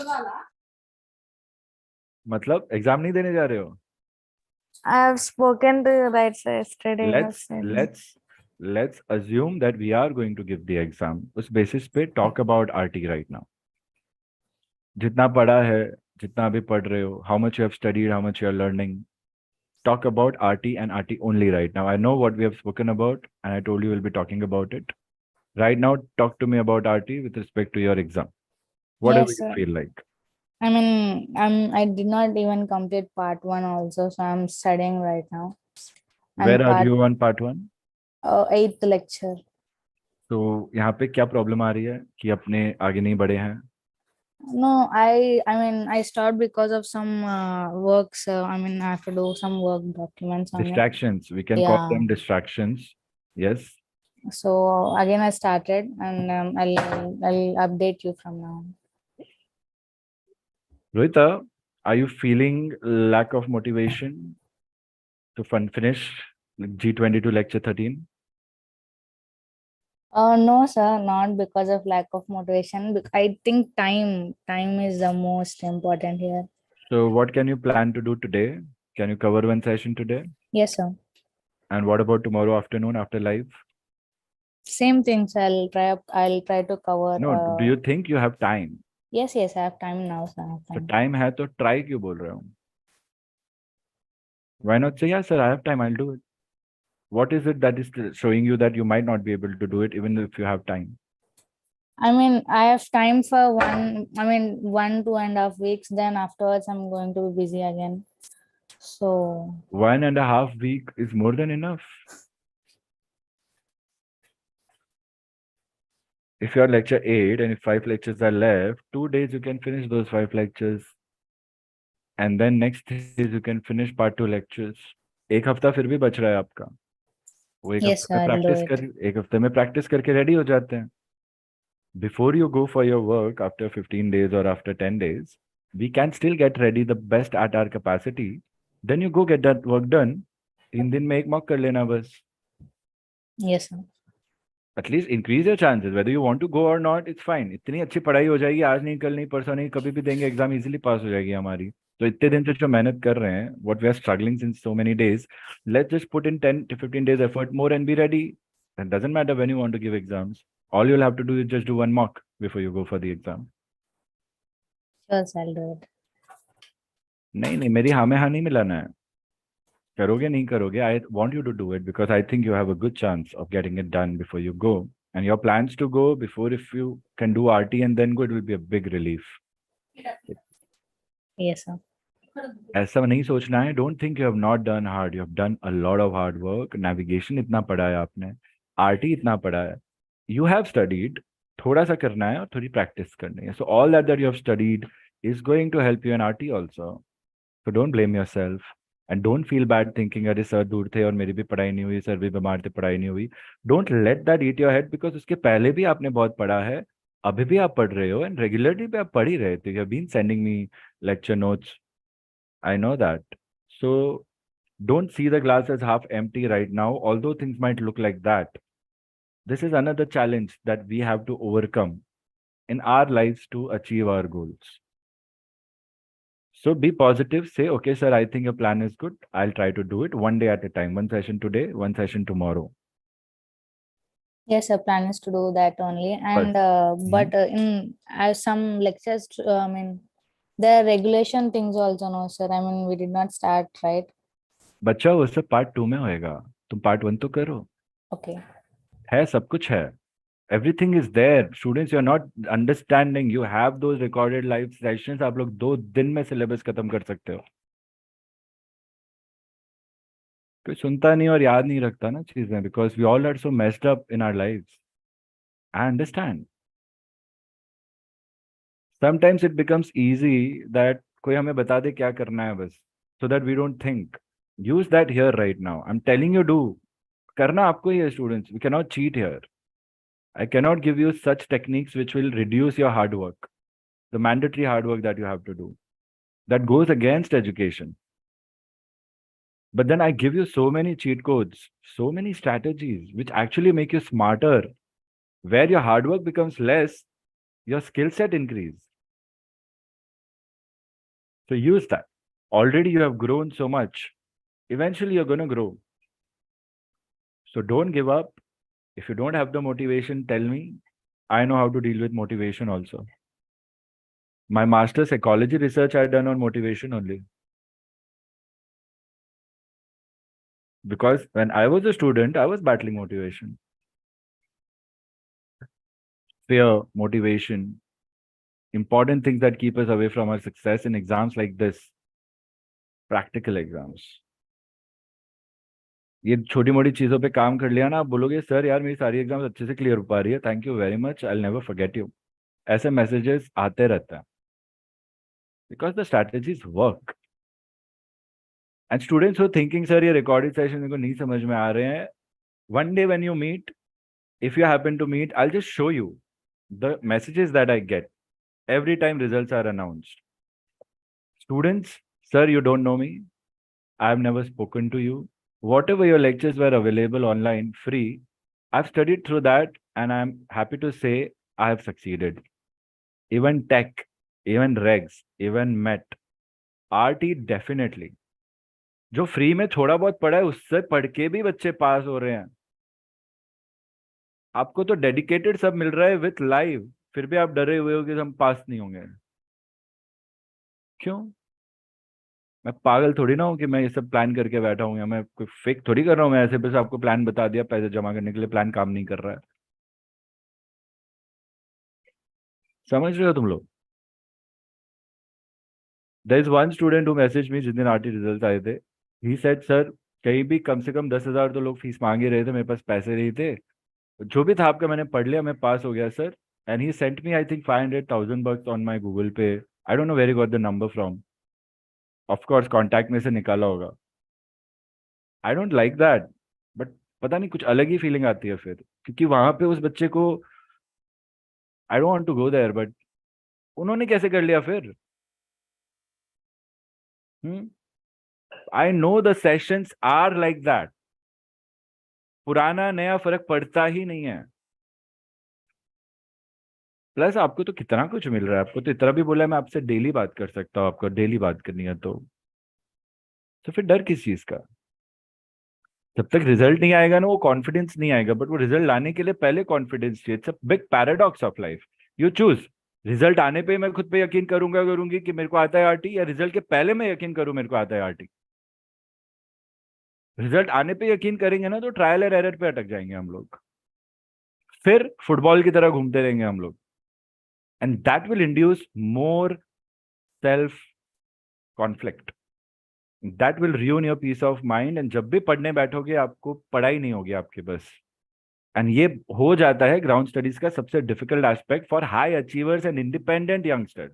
मतलब exam नहीं देने जा रहे हो?
I have spoken to you right sir, yesterday. You have
Let's
said.
let's assume that we are going to give the exam. उस basis पे talk about RT right now. जितना पढ़ा है, जितना अभी पढ़ रहे हो, how much you have studied, how much you are learning. Talk about RT and RT only right now. I know what we have spoken about, and I told you we'll be talking about it. Right now, talk to me about RT with respect to your exam. Whatever
Yes,
you
sir.
feel like.
I mean, I did not even complete part 1 also, so I'm studying right now.
Where
And
are
part
you on part 1?
8th lecture.
तो यहाँ पे क्या problem आ रही है कि अपने आगे नहीं बढ़े हैं?
No, I mean I stopped because of some works. I mean I have to do some work documents on it.
Distractions. We can call
Yeah.
them distractions. Yes.
So again I started, and I'll update you from now on.
Rohita, are you feeling lack of motivation to finish G22 lecture 13?
No, sir, not because of lack of motivation. I think time is the most important here.
So what can you plan to do today? Can you cover one session today?
Yes, sir.
And what about tomorrow afternoon after live?
Same things. I'll try to cover.
No, do you think you have time?
Yes, I have time now, sir. I have
So
time.
time है तो try क्यों बोल रहे हो? Why not say, yes, sir, I have time, I'll do it. What is it that is showing you that you might not be able to do it even if you have time?
I mean, I have time for 1.5 weeks. Then afterwards, I'm going to be busy again. So
1.5 weeks is more than enough. If you're lecture 8 and if 5 lectures are left, 2 days you can finish those 5 lectures. And then next days you can finish part 2 lectures. एक हफ्ता फिर भी बच रहा है आपका. वो एक
Yes,
हफ्ते में
I'll do
प्रैक्टिस
it.
कर एक हफ्ते में प्रैक्टिस करके रेडी हो जाते हैं. Before you go for your work after 15 days or after 10 days, we can still get ready the best at our capacity. Then you go get that work done. 3 दिन में एक मॉक कर लेना बस.
Yes, sir.
At least increase your chances. Whether you want to go or not, it's fine. इतनी अच्छी पढ़ाई हो जाएगी, आज नहीं, कल नहीं, परसों नहीं, कभी भी देंगे एग्जाम, इजीली पास हो जाएगी हमारी. तो इतने दिन से जो मेहनत कर रहे हैं, what we are struggling since so many days, let's just put in 10 to 15 days effort more and be ready. It doesn't matter when you want to give exams. All you'll have to do is just do one mock before you go for the exam.
Sure, sir, I'll do it.
नहीं नहीं, मेरी हाँ में हाँ नहीं मिलाना है. करोगे नहीं करोगे, I want you to do it because I think you have a good chance of getting it done before you go. And your plans to go before, if you can do RT and then go, it will be a big relief.
Yes, sir.
ऐसा नहीं सोचना है. Don't think you have not done hard. You have done a lot of hard work. Navigation इतना पढ़ा है आपने, RT इतना पढ़ा है. You have studied. थोड़ा सा करना है और थोड़ी practice करनी है. So all that you have studied is going to help you in RT also. So don't blame yourself. And don't feel bad thinking अरे सर दूर थे और मेरी भी पढ़ाई नहीं हुई, सर भी बीमार थे, पढ़ाई नहीं हुई. Don't let that eat your head because उसके पहले भी आपने बहुत पढ़ा है, अभी भी आप पढ़ रहे हो, and regularly भी आप पढ़ ही रहे थे. You have been sending me lecture notes. I know that. So don't see the glass as half empty right now, although things might look like that. This is another challenge that we have to overcome in our lives to achieve our goals. So be positive, say, okay, sir, I think your plan is good. I'll try to do it one day at a time, one session today, one session tomorrow.
Yes, our plan is to do that only. And but in some lectures, I mean, there are regulation things also, no, sir. I mean, we did not start, right?
बच्चा वो सब part 2 में होएगा, तुम part 1 तो करो.
Okay.
है, सब कुछ है. Everything is there. Students, you're not understanding. You have those recorded live sessions. आप लोग 2 दिन में सिलेबस खत्म कर सकते हो. कोई सुनता नहीं और याद नहीं रखता ना चीजें, because we all are so messed up in our lives. I understand. Sometimes it becomes easy that कोई हमें बता दे क्या करना है बस, so that we don't think. Use that here right now. I'm telling you, do. करना आपको ही है students. We cannot cheat here. I cannot give you such techniques which will reduce your hard work, the mandatory hard work that you have to do. That goes against education. But then I give you so many cheat codes, so many strategies which actually make you smarter, where your hard work becomes less, your skill set increase. So use that. Already you have grown so much. Eventually you're going to grow. So don't give up. If you don't have the motivation, tell me. I know how to deal with motivation also. My master's psychology research I done on motivation only. Because when I was a student, I was battling motivation. Fear, motivation, important things that keep us away from our success in exams like this, practical exams. ये छोटी मोटी चीजों पे काम कर लिया ना, आप बोलोगे सर यार मेरी सारी एग्जाम्स अच्छे से क्लियर हो पा रही है, thank you very much, I will never forget you. ऐसे मैसेजेस आते रहते हैं because the strategies work. And students who thinking sir ये रिकॉर्डेड सेशन मेरे को नहीं समझ में आ रहे हैं, one day when you meet, if you happen to meet, I'll just show you the messages that I get every time results are announced. Students, sir, you don't know me. I have never spoken to you. Whatever your lectures were available online, free, I've studied through that and I'm happy to say I have succeeded. Even tech, even regs, even MET, RT definitely. जो free में थोड़ा बहुत पढ़ा है उससे पढ़ के भी बच्चे पास हो रहे हैं. आपको तो डेडिकेटेड सब मिल रहा है विथ लाइव, फिर भी आप डरे हुए हो कि हम पास नहीं होंगे. क्यों? मैं पागल थोड़ी ना हूं कि मैं ये सब प्लान करके बैठा हूं, या मैं कोई फेक थोड़ी कर रहा हूं. मैं ऐसे बस आपको प्लान बता दिया पैसे जमा करने के लिए, प्लान काम नहीं कर रहा है. समझ रहे हो तुम लोग? There is one student who message me जिस दिन आरटी रिजल्ट आए थे. ही सेड सर कहीं भी कम से कम 10,000 तो लोग फीस मांग ही रहे थे, मेरे पास पैसे नहीं थे, जो भी था आपका मैंने पढ़ लिया, मैं पास हो गया sir. And he sent me I think 500,000 bucks on my Google Pay. I don't know where he got the number from. Of course contact में से निकाला होगा. I don't like that, but पता नहीं कुछ अलग ही फीलिंग आती है फिर, क्योंकि वहां पे उस बच्चे को, I don't want to go there, but उन्होंने कैसे कर लिया फिर? I know the sessions are like that. पुराना नया फर्क पड़ता ही नहीं है। प्लस आपको तो कितना कुछ मिल रहा है, आपको तो इतना भी बोला है मैं आपसे डेली बात कर सकता हूँ, आपको डेली बात करनी है तो फिर डर किस चीज का? जब तक रिजल्ट नहीं आएगा ना, वो कॉन्फिडेंस नहीं आएगा, बट वो रिजल्ट लाने के लिए पहले कॉन्फिडेंस चाहिए। It's a big paradox of life. You choose, result आने पे मैं खुद पे यकीन करूंगा करूंगी कि मेरे को आता है आरटी, या रिजल्ट के पहले मैं यकीन करूं मेरे को आता है आरटी? रिजल्ट आने पे यकीन करेंगे ना तो ट्रायल और एरर पे अटक जाएंगे हम लोग, फिर फुटबॉल की तरह घूमते रहेंगे हम लोग, and that will induce more self conflict, that will ruin your peace of mind. And जब भी पढ़ने बैठोगे आपको पढ़ाई नहीं होगी आपके बस। एंड ये हो जाता है ग्राउंड स्टडीज का सबसे difficult aspect for high achievers and independent youngsters.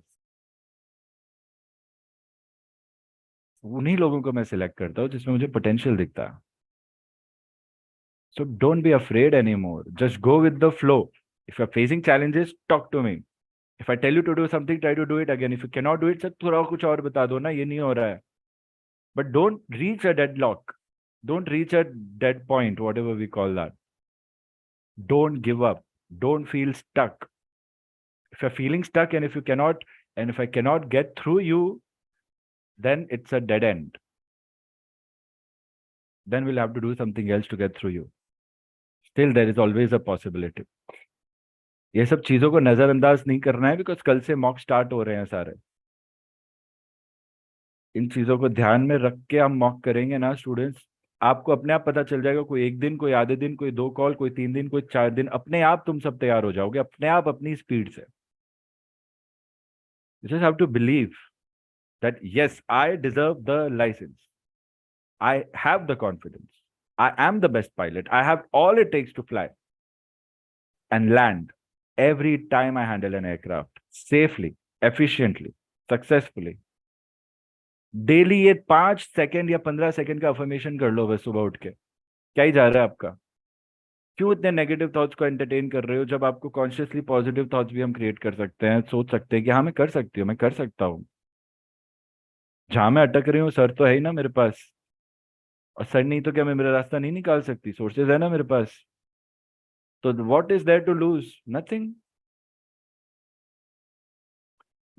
उन्हीं लोगों को मैं सिलेक्ट करता हूँ जिसमें मुझे पोटेंशियल दिखता है। So don't be afraid any more, just go with the flow. If you are facing challenges, talk to me. If I tell you to do something, try to do it again. If you can not do it, sir थोड़ा कुछ और बता दो ना, ये नहीं हो रहा है। But don't reach a deadlock, don't reach a dead point, whatever we call that. Don't give up, don't feel stuck. If you're feeling stuck, and if you cannot, and if I cannot get through you, then it's a dead end. Then we'll have to do something else to get through you. Still there is always a possibility. ये सब चीजों को नजरअंदाज नहीं करना है, because कल से मॉक स्टार्ट हो रहे हैं सारे। इन चीजों को ध्यान में रख के हम मॉक करेंगे ना स्टूडेंट्स, आपको अपने आप पता चल जाएगा। कोई एक दिन, कोई आधे दिन, कोई 2 कॉल, कोई 3 दिन, कोई 4 दिन, अपने आप तुम सब तैयार हो जाओगे, अपने आप अपनी स्पीड से। You just have to believe that yes, I deserve the license. I have the confidence. I am the best pilot. I have all it takes to fly and land every time I handle an aircraft safely, efficiently, successfully. Daily ये 5 second या 15 second का affirmation कर लो बस सुबह उठ के। क्या ही जा रहा है आपका? क्यों इतने नेगेटिव थॉट्स को एंटरटेन कर रहे हो, जब आपको कॉन्शियसली पॉजिटिव थॉट्स भी हम क्रिएट कर सकते हैं, सोच सकते हैं कि हाँ मैं कर सकती हूँ, मैं कर सकता हूँ। जहां मैं अटक रही हूँ सर तो है ही ना मेरे पास, और सर नहीं तो क्या मैं मेरा रास्ता नहीं निकाल सकती? सोर्सेज है ना मेरे पास। तो what is there to lose? Nothing.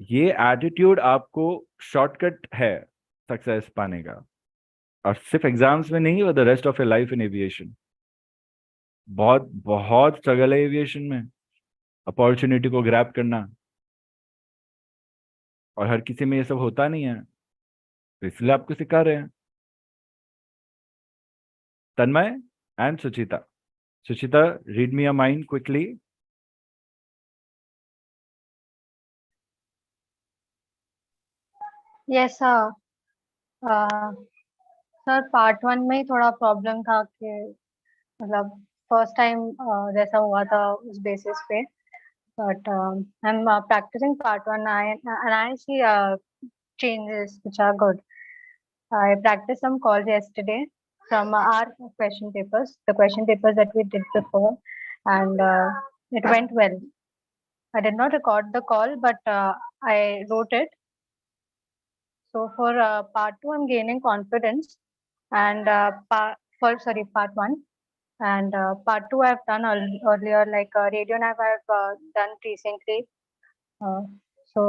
ये एटीट्यूड आपको शॉर्टकट है सक्सेस पाने का, और सिर्फ एग्जाम्स में नहीं, the rest of a life in aviation. बहुत बहुत स्ट्रगल है एविएशन में अपॉर्चुनिटी को ग्रैब करना, और हर किसी में ये सब होता नहीं है, तो इसलिए आपको सिखा रहे हैं। Tanmay and Suchita, Suchita read me a mind quickly.
Yes sir, part 1 में ही थोड़ा प्रॉब्लम था कि मतलब फर्स्ट टाइम जैसा हुआ था उस बेसिस पे, but I am practicing part 1 and I see changes which are good. I practiced some calls yesterday from our question papers, the question papers that we did before, and it went well. I did not record the call, but I wrote it. So for part 2, I'm gaining confidence, and part 1, and part 2 I've done earlier, like radio nav I've done recently. So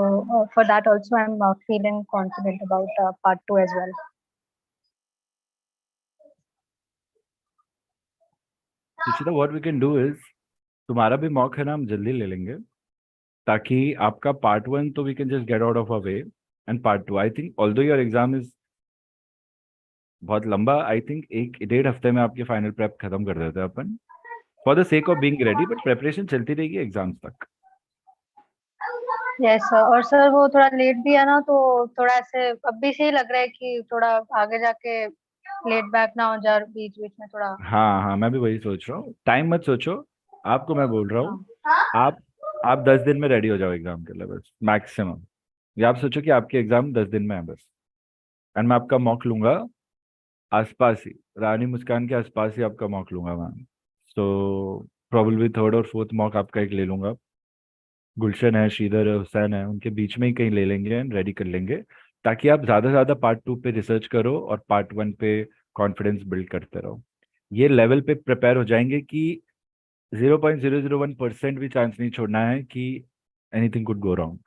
for that also I'm feeling confident about part 2 as well.
Suchita, what we can do is, तुम्हारा भी mock है ना, हम जल्दी ले लेंगे, ताकि आपका पार्ट 1 तो we can just get out of a way, and part 2 I think although your exam is बहुत लंबा, आई थिंक 1-1.5 हफ्ते में आपकी फाइनल प्रेप खत्म कर देते हैं अपन, for the sake of being ready, but preparation चलती रहेगी एग्जाम्स तक।
यस सर, और सर वो थोड़ा लेट भी है ना, तो थोड़ा ऐसे अभी से ही लग रहा है कि थोड़ा आगे जाके लेट बैक ना हो जाए बीच बीच में थोड़ा।
हाँ हाँ, मैं भी वही सोच रहा हूँ, टाइम मत सोचो, आपको मैं बोल रहा हूँ,
हाँ
आप आप 10 दिन में रेडी हो जाओ एग्जाम के लिए बस, मैक्सिमम। या आप सोचो कि आपके एग्जाम 10 दिन में है बस, एंड मैं आपका मॉक लूंगा आसपास ही, रानी मुस्कान के आसपास ही आपका मॉक लूंगा मैम। सो प्रॉब्लली थर्ड और फोर्थ मॉक आपका एक ले लूंगा। गुलशन है, श्रीधर है, हुसैन है, उनके बीच में ही कहीं ले लेंगे एंड रेडी कर लेंगे, ताकि आप ज़्यादा से ज़्यादा पार्ट 2 पे रिसर्च करो और पार्ट 1 पे कॉन्फिडेंस बिल्ड करते रहो। ये लेवल पे प्रिपेयर हो जाएंगे कि 0.001% भी चांस नहीं छोड़ना है कि anything could go wrong.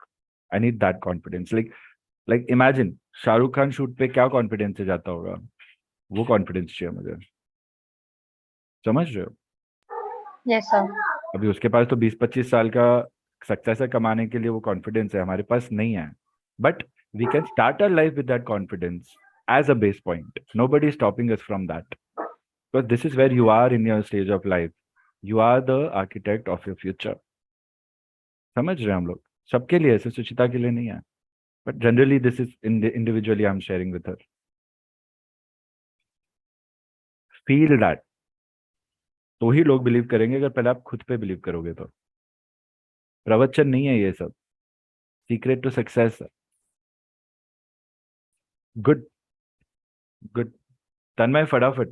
I need that confidence. Like imagine Shahrukh Khan shoot पे क्या कॉन्फिडेंस से जाता होगा, वो कॉन्फिडेंस चाहिए मुझे। समझ रहे हो?
Yes sir.
अभी उसके पास तो 20-25 साल का सक्सेस है कमाने के लिए, वो कॉन्फिडेंस है, हमारे पास नहीं है। But we can start our life with that confidence as a base point. Nobody is stopping us from that, because this is where you are in your stage of life. You are the architect of your future. समझ रहे हैं हम लोग? सबके लिए, ऐसे सुचिता के लिए नहीं है, but generally this is individually I am sharing with her. Feel that, तो ही लोग बिलीव करेंगे। अगर पहले आप खुद पे बिलीव करोगे तो। प्रवचन नहीं है ये सब, सीक्रेट टू सक्सेस है। Good good. तन्मय फटाफट।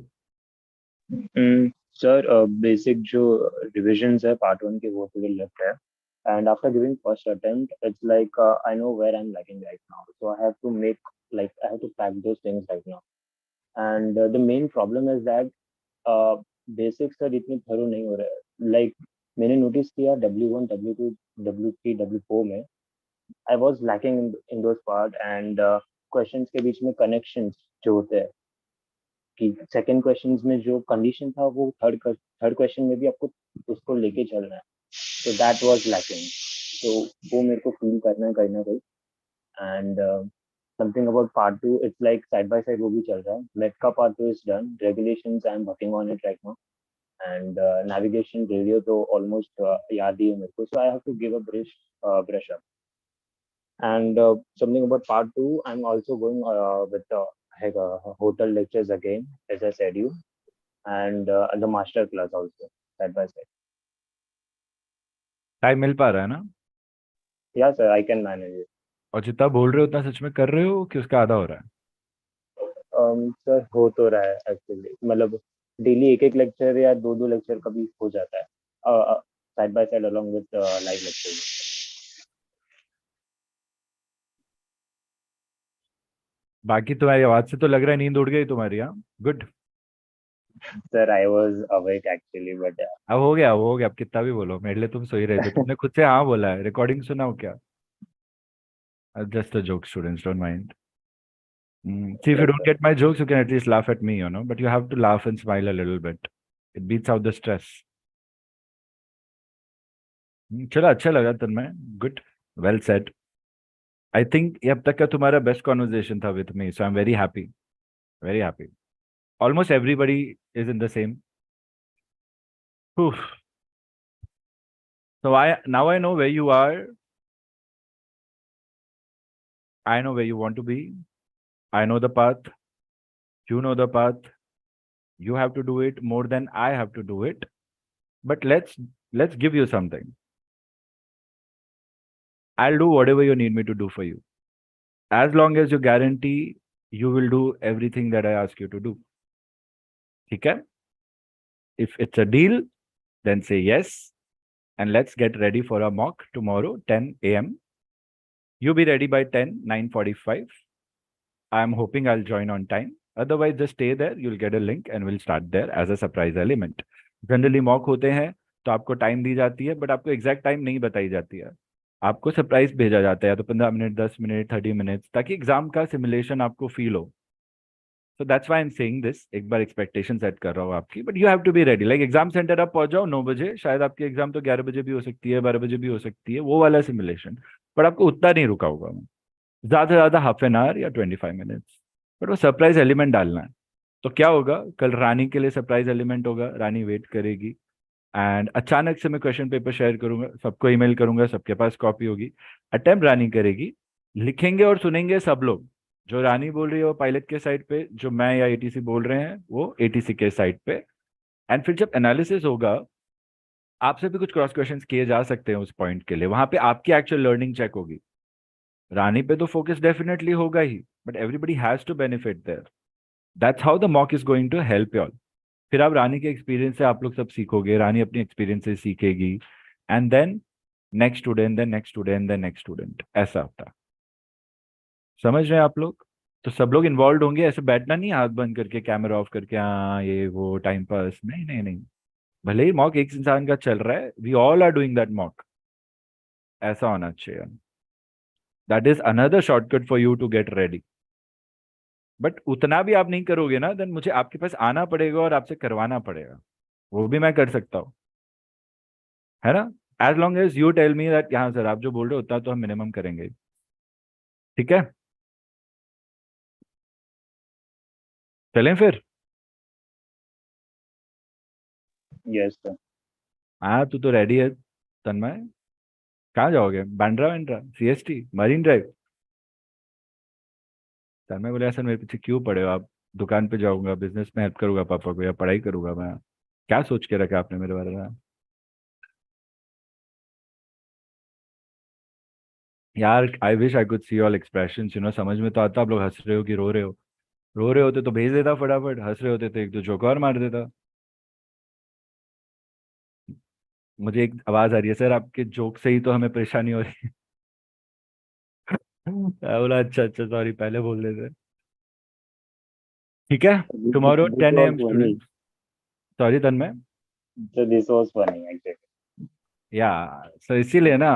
सर बेसिक जो रिविजन्स है पार्ट 1 के वो थोड़े लेफ्ट है, and after giving first attempt it's like I know where I'm lacking right now, so I have to pack those things right now. And the main problem is that basics sir इतने thorough नहीं हो रहे हैं। Like मैंने notice किया W1 W2 W3 W4 में I was lacking in those part, and questions के बीच में कनेक्शंस जो होते हैं कि सेकंड क्वेश्चंस में जो कंडीशन था वो थर्ड क्वेश्चन में भी आपको उसको लेके चलना है, तो दैट वाज लैकिंग। तो वो मेरे को फील करना है कहीं ना कहीं। And something about part 2, it's like side by side वो भी चल रहा है। मेट का part 2 is done, regulations I am working on it right now, and navigation radio तो ऑलमोस्ट याद ही है मेरे को, so I have to give a brush up. And something about part 2, I'm also going with hotel lectures again, as I said you, and the master class also side by side.
Time मिल पा रहा है ना?
Yeah sir, I can manage it.
और जितना बोल रहे हो उतना सच में कर रहे हो कि उसका आधा हो रहा है?
सर हो तो रहा है एक्चुअली, मतलब डेली एक एक लेक्चर या दो दो लेक्चर कभी हो जाता है side by side along with live lecture.
बाकी तुम्हारी आवाज से तो लग रहा है नींद उड़ गई तुम्हारी। हाँ, good.
Sir I was awake actually, but
अब हो गया, वो हो गया। अब कितना भी बोलो, मेरे लिए तुम सो ही रहे थे। तुमने खुद से हाँ बोला है। रिकॉर्डिंग सुनाओ क्या? Just a joke, students don't mind. See, if you don't get my jokes, you can at least laugh at me, you know, but you have to laugh and smile a little bit. It beats out the stress. चलो, अच्छा लगा Tanmay. Good, well said. I think ये अब तक का तुम्हारा best conversation था with me, so I am very happy, very happy. Almost everybody is in the same. So now I know where you are. I know where you want to be. I know the path. You know the path. You have to do it more than I have to do it. But let's give you something. I'll do whatever you need me to do for you, as long as you guarantee you will do everything that I ask you to do. Okay? If it's a deal, then say yes, and let's get ready for a mock tomorrow, 10 a.m. You be ready by 9:45. I'm hoping I'll join on time. Otherwise, just stay there. You'll get a link and we'll start there as a surprise element. Generally mock होते हैं तो आपको time दी जाती है, but आपको exact time नहीं बताई जाती है। आपको सरप्राइज भेजा जाता है, या तो 15 मिनट, 10 मिनट, 30 मिनट्स, ताकि एग्जाम का सिमुलेशन आपको फील हो। So that's why I am saying this. एक बार एक्सपेक्टेशन सेट कर रहा हूँ आपकी, but you have to be ready. Like exam centre आप पहुंच जाओ 9 बजे, शायद आपकी एग्जाम तो 11 बजे भी हो सकती है, 12 बजे भी हो सकती है, वो वाला सिमुलेशन। बट आपको उतना नहीं रुका होगा, ज्यादा से ज्यादा हाफ एन आवर या 25 मिनट्स, बट वो सरप्राइज एलिमेंट डालना है। तो क्या होगा, कल रानी के लिए सरप्राइज एलिमेंट होगा, रानी वेट करेगी, एंड अचानक से मैं क्वेश्चन पेपर शेयर करूंगा, सबको ईमेल करूंगा, सबके पास कॉपी होगी। अटेम्प्ट रानी करेगी, लिखेंगे और सुनेंगे सब लोग। जो रानी बोल रही है वो पायलट के साइड पे, जो मैं या एटीसी बोल रहे हैं वो एटीसी के साइड पे। एंड फिर जब एनालिसिस होगा, आपसे भी कुछ क्रॉस क्वेश्चंस किए जा सकते हैं उस पॉइंट के लिए, वहां पे आपकी एक्चुअल लर्निंग चेक होगी। रानी पे तो फोकस डेफिनेटली होगा ही, but everybody has to benefit there. That's how the mock is going to help you all. फिर आप रानी के एक्सपीरियंस से आप लोग सब सीखोगे, रानी अपनी एक्सपीरियंस से सीखेगी, and then next student, then next student, then next student, ऐसा होता है. समझ रहे हैं आप लोग? तो सब लोग इन्वॉल्व होंगे, ऐसे बैठना नहीं हाथ बंद करके कैमरा ऑफ करके, हाँ ये वो टाइम पास, नहीं नहीं नहीं. भले ही मॉक एक इंसान का चल रहा है, we all are doing that mock, ऐसा होना चाहिए. That is another shortcut for you to get ready. But उतना भी आप नहीं करोगे ना, देन मुझे आपके पास आना पड़ेगा और आपसे करवाना पड़ेगा. वो भी मैं कर सकता हूँ, है ना? As long as you tell me that हाँ सर आप जो बोल रहे हो उतना तो हम मिनिमम करेंगे. ठीक है, चलें फिर.
Yes, sir.
हाँ तू तो रेडी है तन्मय. कहाँ जाओगे? Bandra Vandre, CST, Marine Drive? Tanmay बोले सर मेरे पीछे क्यों पड़े हो आप, दुकान पे जाऊंगा, बिजनेस में हेल्प करूंगा पापा को, या पढ़ाई करूंगा मैं. क्या सोच के रखा आपने मेरे बारे में? यार I wish I could see all expressions, समझ में तो आता आप लोग हंस रहे हो कि रो रहे हो. रो रहे होते तो भेज देता फटाफट, हंस रहे होते तो एक दो जोक और मार देता. मुझे एक आवाज आ रही है सर आपके जोक से ही तो हमें परेशानी हो रही है. मैं बोला अच्छा अच्छा सॉरी, पहले बोल देते. ठीक है, tomorrow
This
10
was
AM
funny.
Student. Sorry Tanmay.
So this was funny actually.
या सो इसीलिए ना,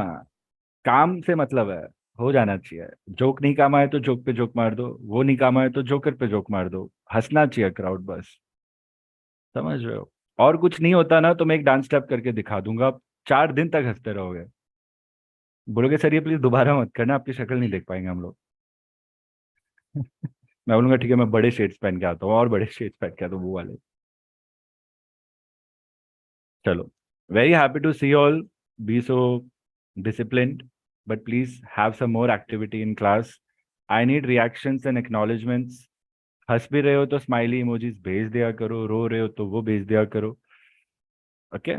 काम से मतलब है, हो जाना चाहिए. जोक नहीं काम आए तो जोक पे जोक मार दो, वो नहीं काम आए तो जोकर पे जोक मार दो, हंसना चाहिए क्राउड बस. समझ रहे हो? और कुछ नहीं होता ना तो मैं एक डांस स्टेप करके दिखा दूंगा, आप 4 दिन तक हंसते रहोगे. बोलोगे सर ये प्लीज दोबारा मत करना, आपकी शक्ल नहीं देख पाएंगे हम लोग. मैं बोलूंगा ठीक है मैं बड़े शेड्स पहन के आता हूँ, और बड़े शेड्स पहन के आता हूँ वो वाले. चलो, very happy to see all be so disciplined, but please have some more activity in class. I need reactions and acknowledgements. हंस भी रहे हो तो स्माइली इमोजीज भेज दिया करो, रो रहे हो तो वो भेज दिया करो. ओके,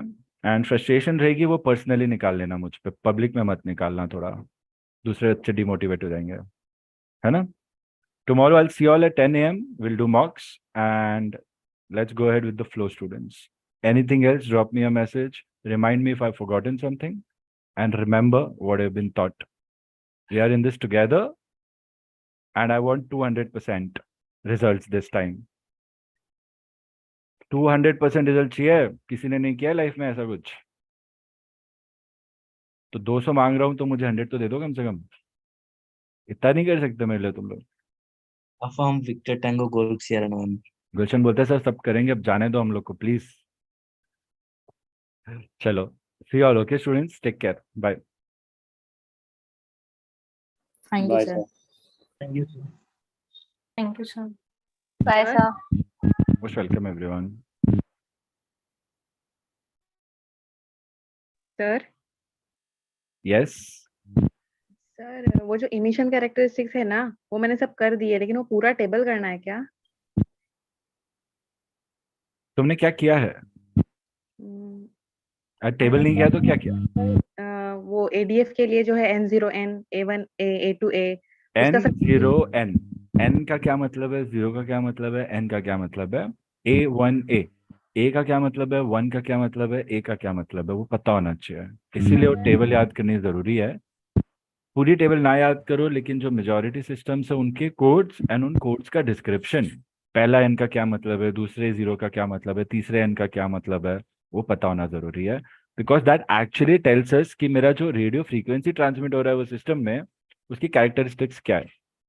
एंड फ्रस्ट्रेशन रहेगी वो पर्सनली निकाल लेना मुझ पे, पब्लिक में मत निकालना, थोड़ा दूसरे बच्चे डिमोटिवेट हो जाएंगे, है ना? Tomorrow I'll see you all at 10 a.m. We'll do mocks and let's go ahead with the flow, students. Anything else, drop me a message. Remind me if I've forgotten something. And remember what I've been taught. We are in this together and I want 200% results this time. 200% result चाहिए. किसी ने नहीं किया life में ऐसा कुछ? तो 200 मांग रहा हूं तो मुझे 100 तो दे दो कम से कम. इतना नहीं कर सकते मेरे लिए तुम लोग?
Affirm Victor Tango Golf Sierra November.
गुलशन बोलते हैं सर सब करेंगे, अब जाने दो हम लोग को प्लीज. चलो, see all. Okay students, take care, bye.
Thank you,
Bye,
sir.
sir.
Thank you, sir.
Thank you sir.
Bye,
Sir?
sir.
Most welcome everyone.
Sir
Yes.
Sir वो जो इमिशन कैरेक्टरिस्टिक्स है ना वो मैंने सब कर दिए, लेकिन वो पूरा टेबल करना है क्या?
तुमने क्या किया है?
हम्म,
टेबल नहीं किया तो क्या किया?
वो एडीएफ के लिए जो है N0N A1A A2A उसका सब
N0N. N का क्या मतलब है, 0 का क्या मतलब है, N का क्या मतलब है, A1A. A का क्या मतलब है, 1 का क्या मतलब है, A का क्या मतलब है, वो पता होना चाहिए. इसीलिए वो टेबल याद करनी जरूरी है. पूरी टेबल ना याद करो, लेकिन जो मेजॉरिटी सिस्टम्स है उनके कोड्स एंड उन कोड्स का डिस्क्रिप्शन, पहला एन का क्या मतलब है, दूसरे जीरो का क्या मतलब है, तीसरे एन का क्या मतलब है, वो पता होना जरूरी है. Because that actually tells us कि मेरा जो रेडियो फ्रीक्वेंसी ट्रांसमिट हो रहा है वो सिस्टम में, उसकी कैरेक्टरिस्टिक्स क्या है.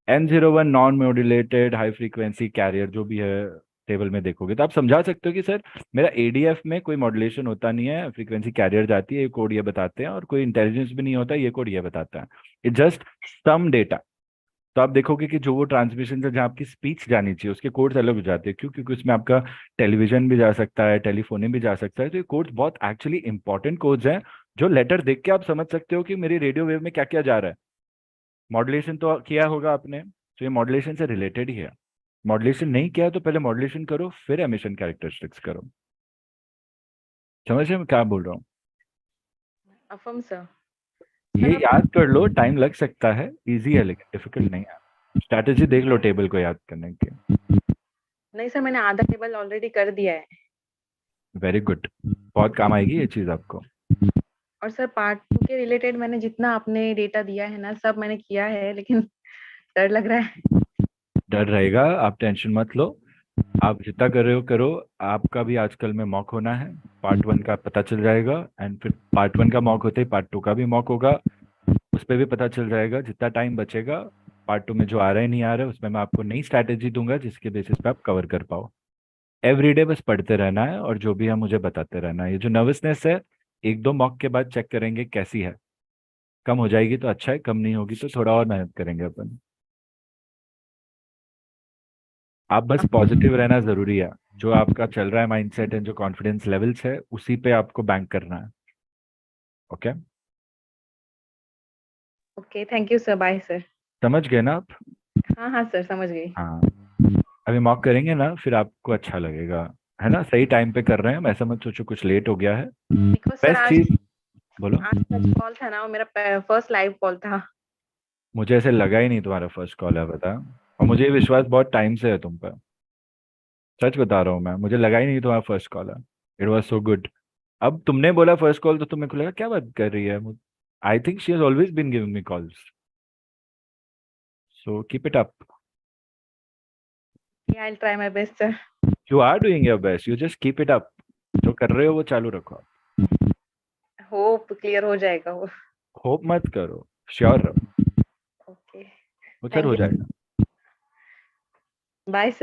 N01 non modulated high frequency carrier जो भी है, टेबल में देखोगे तो आप समझा सकते हो कि सर मेरा एडीएफ में कोई मॉड्यूलेशन होता नहीं है, फ्रीक्वेंसी कैरियर जाती है, ये कोड ये बताते हैं, और कोई इंटेलिजेंस भी नहीं होता, ये कोड ये बताता है. It just some data. तो आप देखोगे कि जो वो ट्रांसमिशन से जहाँ आपकी स्पीच जानी चाहिए उसके कोड्स अलग हो जाते हैं. क्यों? क्योंकि उसमें आपका टेलीविजन भी जा सकता है, टेलीफोन भी जा सकता है. तो ये कोड्स बहुत एक्चुअली इंपॉर्टेंट कोड्स हैं, जो लेटर देख के आप समझ सकते हो कि मेरी रेडियो वेव में क्या क्या जा रहा है. मॉड्यूलेशन तो किया होगा आपने, तो ये मॉड्यूलेशन से रिलेटेड ही है. मॉड्यूलेशन नहीं किया तो पहले मॉड्यूलेशन करो, फिर एमिशन कैरेक्टरिस्टिक्स करो. समझ रहे मैं क्या बोल रहा हूँ?
Affirm sir.
ये याद कर लो, टाइम लग सकता है, इजी है लेकिन डिफिकल्ट नहीं है. स्ट्रैटेजी देख लो टेबल को याद करने की.
नहीं सर, मैंने आधा टेबल ऑलरेडी कर दिया है।
वेरी गुड, बहुत काम आएगी ये चीज आपको।
और सर पार्ट 2 के रिलेटेड मैंने जितना आपने डेटा दिया है ना, सब मैंने किया है, लेकिन डर लग रहा है।
डर रहेगा, आप टेंशन मत लो। आप जितना कर रहे हो करो। आपका भी आजकल में मॉक होना है, पार्ट 1 का पता चल जाएगा, एंड फिर पार्ट 1 का मॉक होते ही पार्ट 2 का भी मॉक होगा। उस पर भी पता चल जाएगा। जितना टाइम बचेगा पार्ट 2 में जो आ रहा है नहीं आ रहा है, उसमें मैं आपको नई स्ट्रैटेजी दूंगा जिसके बेसिस पे आप कवर कर पाओ। एवरीडे बस पढ़ते रहना है और जो भी है मुझे बताते रहना है। ये जो नर्वसनेस है, 1-2 मॉक के बाद चेक करेंगे कैसी है। कम हो जाएगी तो अच्छा है, कम नहीं होगी तो थोड़ा और मेहनत करेंगे अपन। आप बस पॉजिटिव रहना जरूरी है। जो आपका चल रहा है माइंडसेट एंड जो कॉन्फिडेंस लेवल्स है, उसी पे आपको बैंक करना है। Okay,
okay, thank you sir, bye sir.
समझ गए ना आप?
हाँ हाँ सर, समझ गई।
हाँ, अभी मॉक करेंगे ना, फिर आपको अच्छा लगेगा। है ना, सही टाइम पे कर रहे हैं हम, ऐसा मत सोचो कुछ लेट हो गया है।
बिकॉज सर
बेस्ट
आज
चीज बोलो।
सच कॉल था ना, वो मेरा फर्स्ट लाइव कॉल था।
मुझे ऐसे लगा ही नहीं तुम्हारा फर्स्ट कॉल है, बता। और मुझे ये विश्वास बहुत टाइम से है तुम पर। सच बता रहा हूँ मैं, मुझे लगा ही नहीं तुम्हारा फर्स्ट कॉल है। It was so good. अब तुमने बोला फर्स्ट कॉल तो तुम्हें को लगा क्या बात कर रही है। I think she has always been giving me calls, so keep it up.
I will try my best sir.
You are doing your best, you just keep it up. जो कर रहे हो वो चालू रखो।
होप क्लियर हो जाएगा वो।
होप मत करो, श्योर रहो।
ओके,
वो सर
थैंक
हो
यू,
जाएगा।
Bye sir.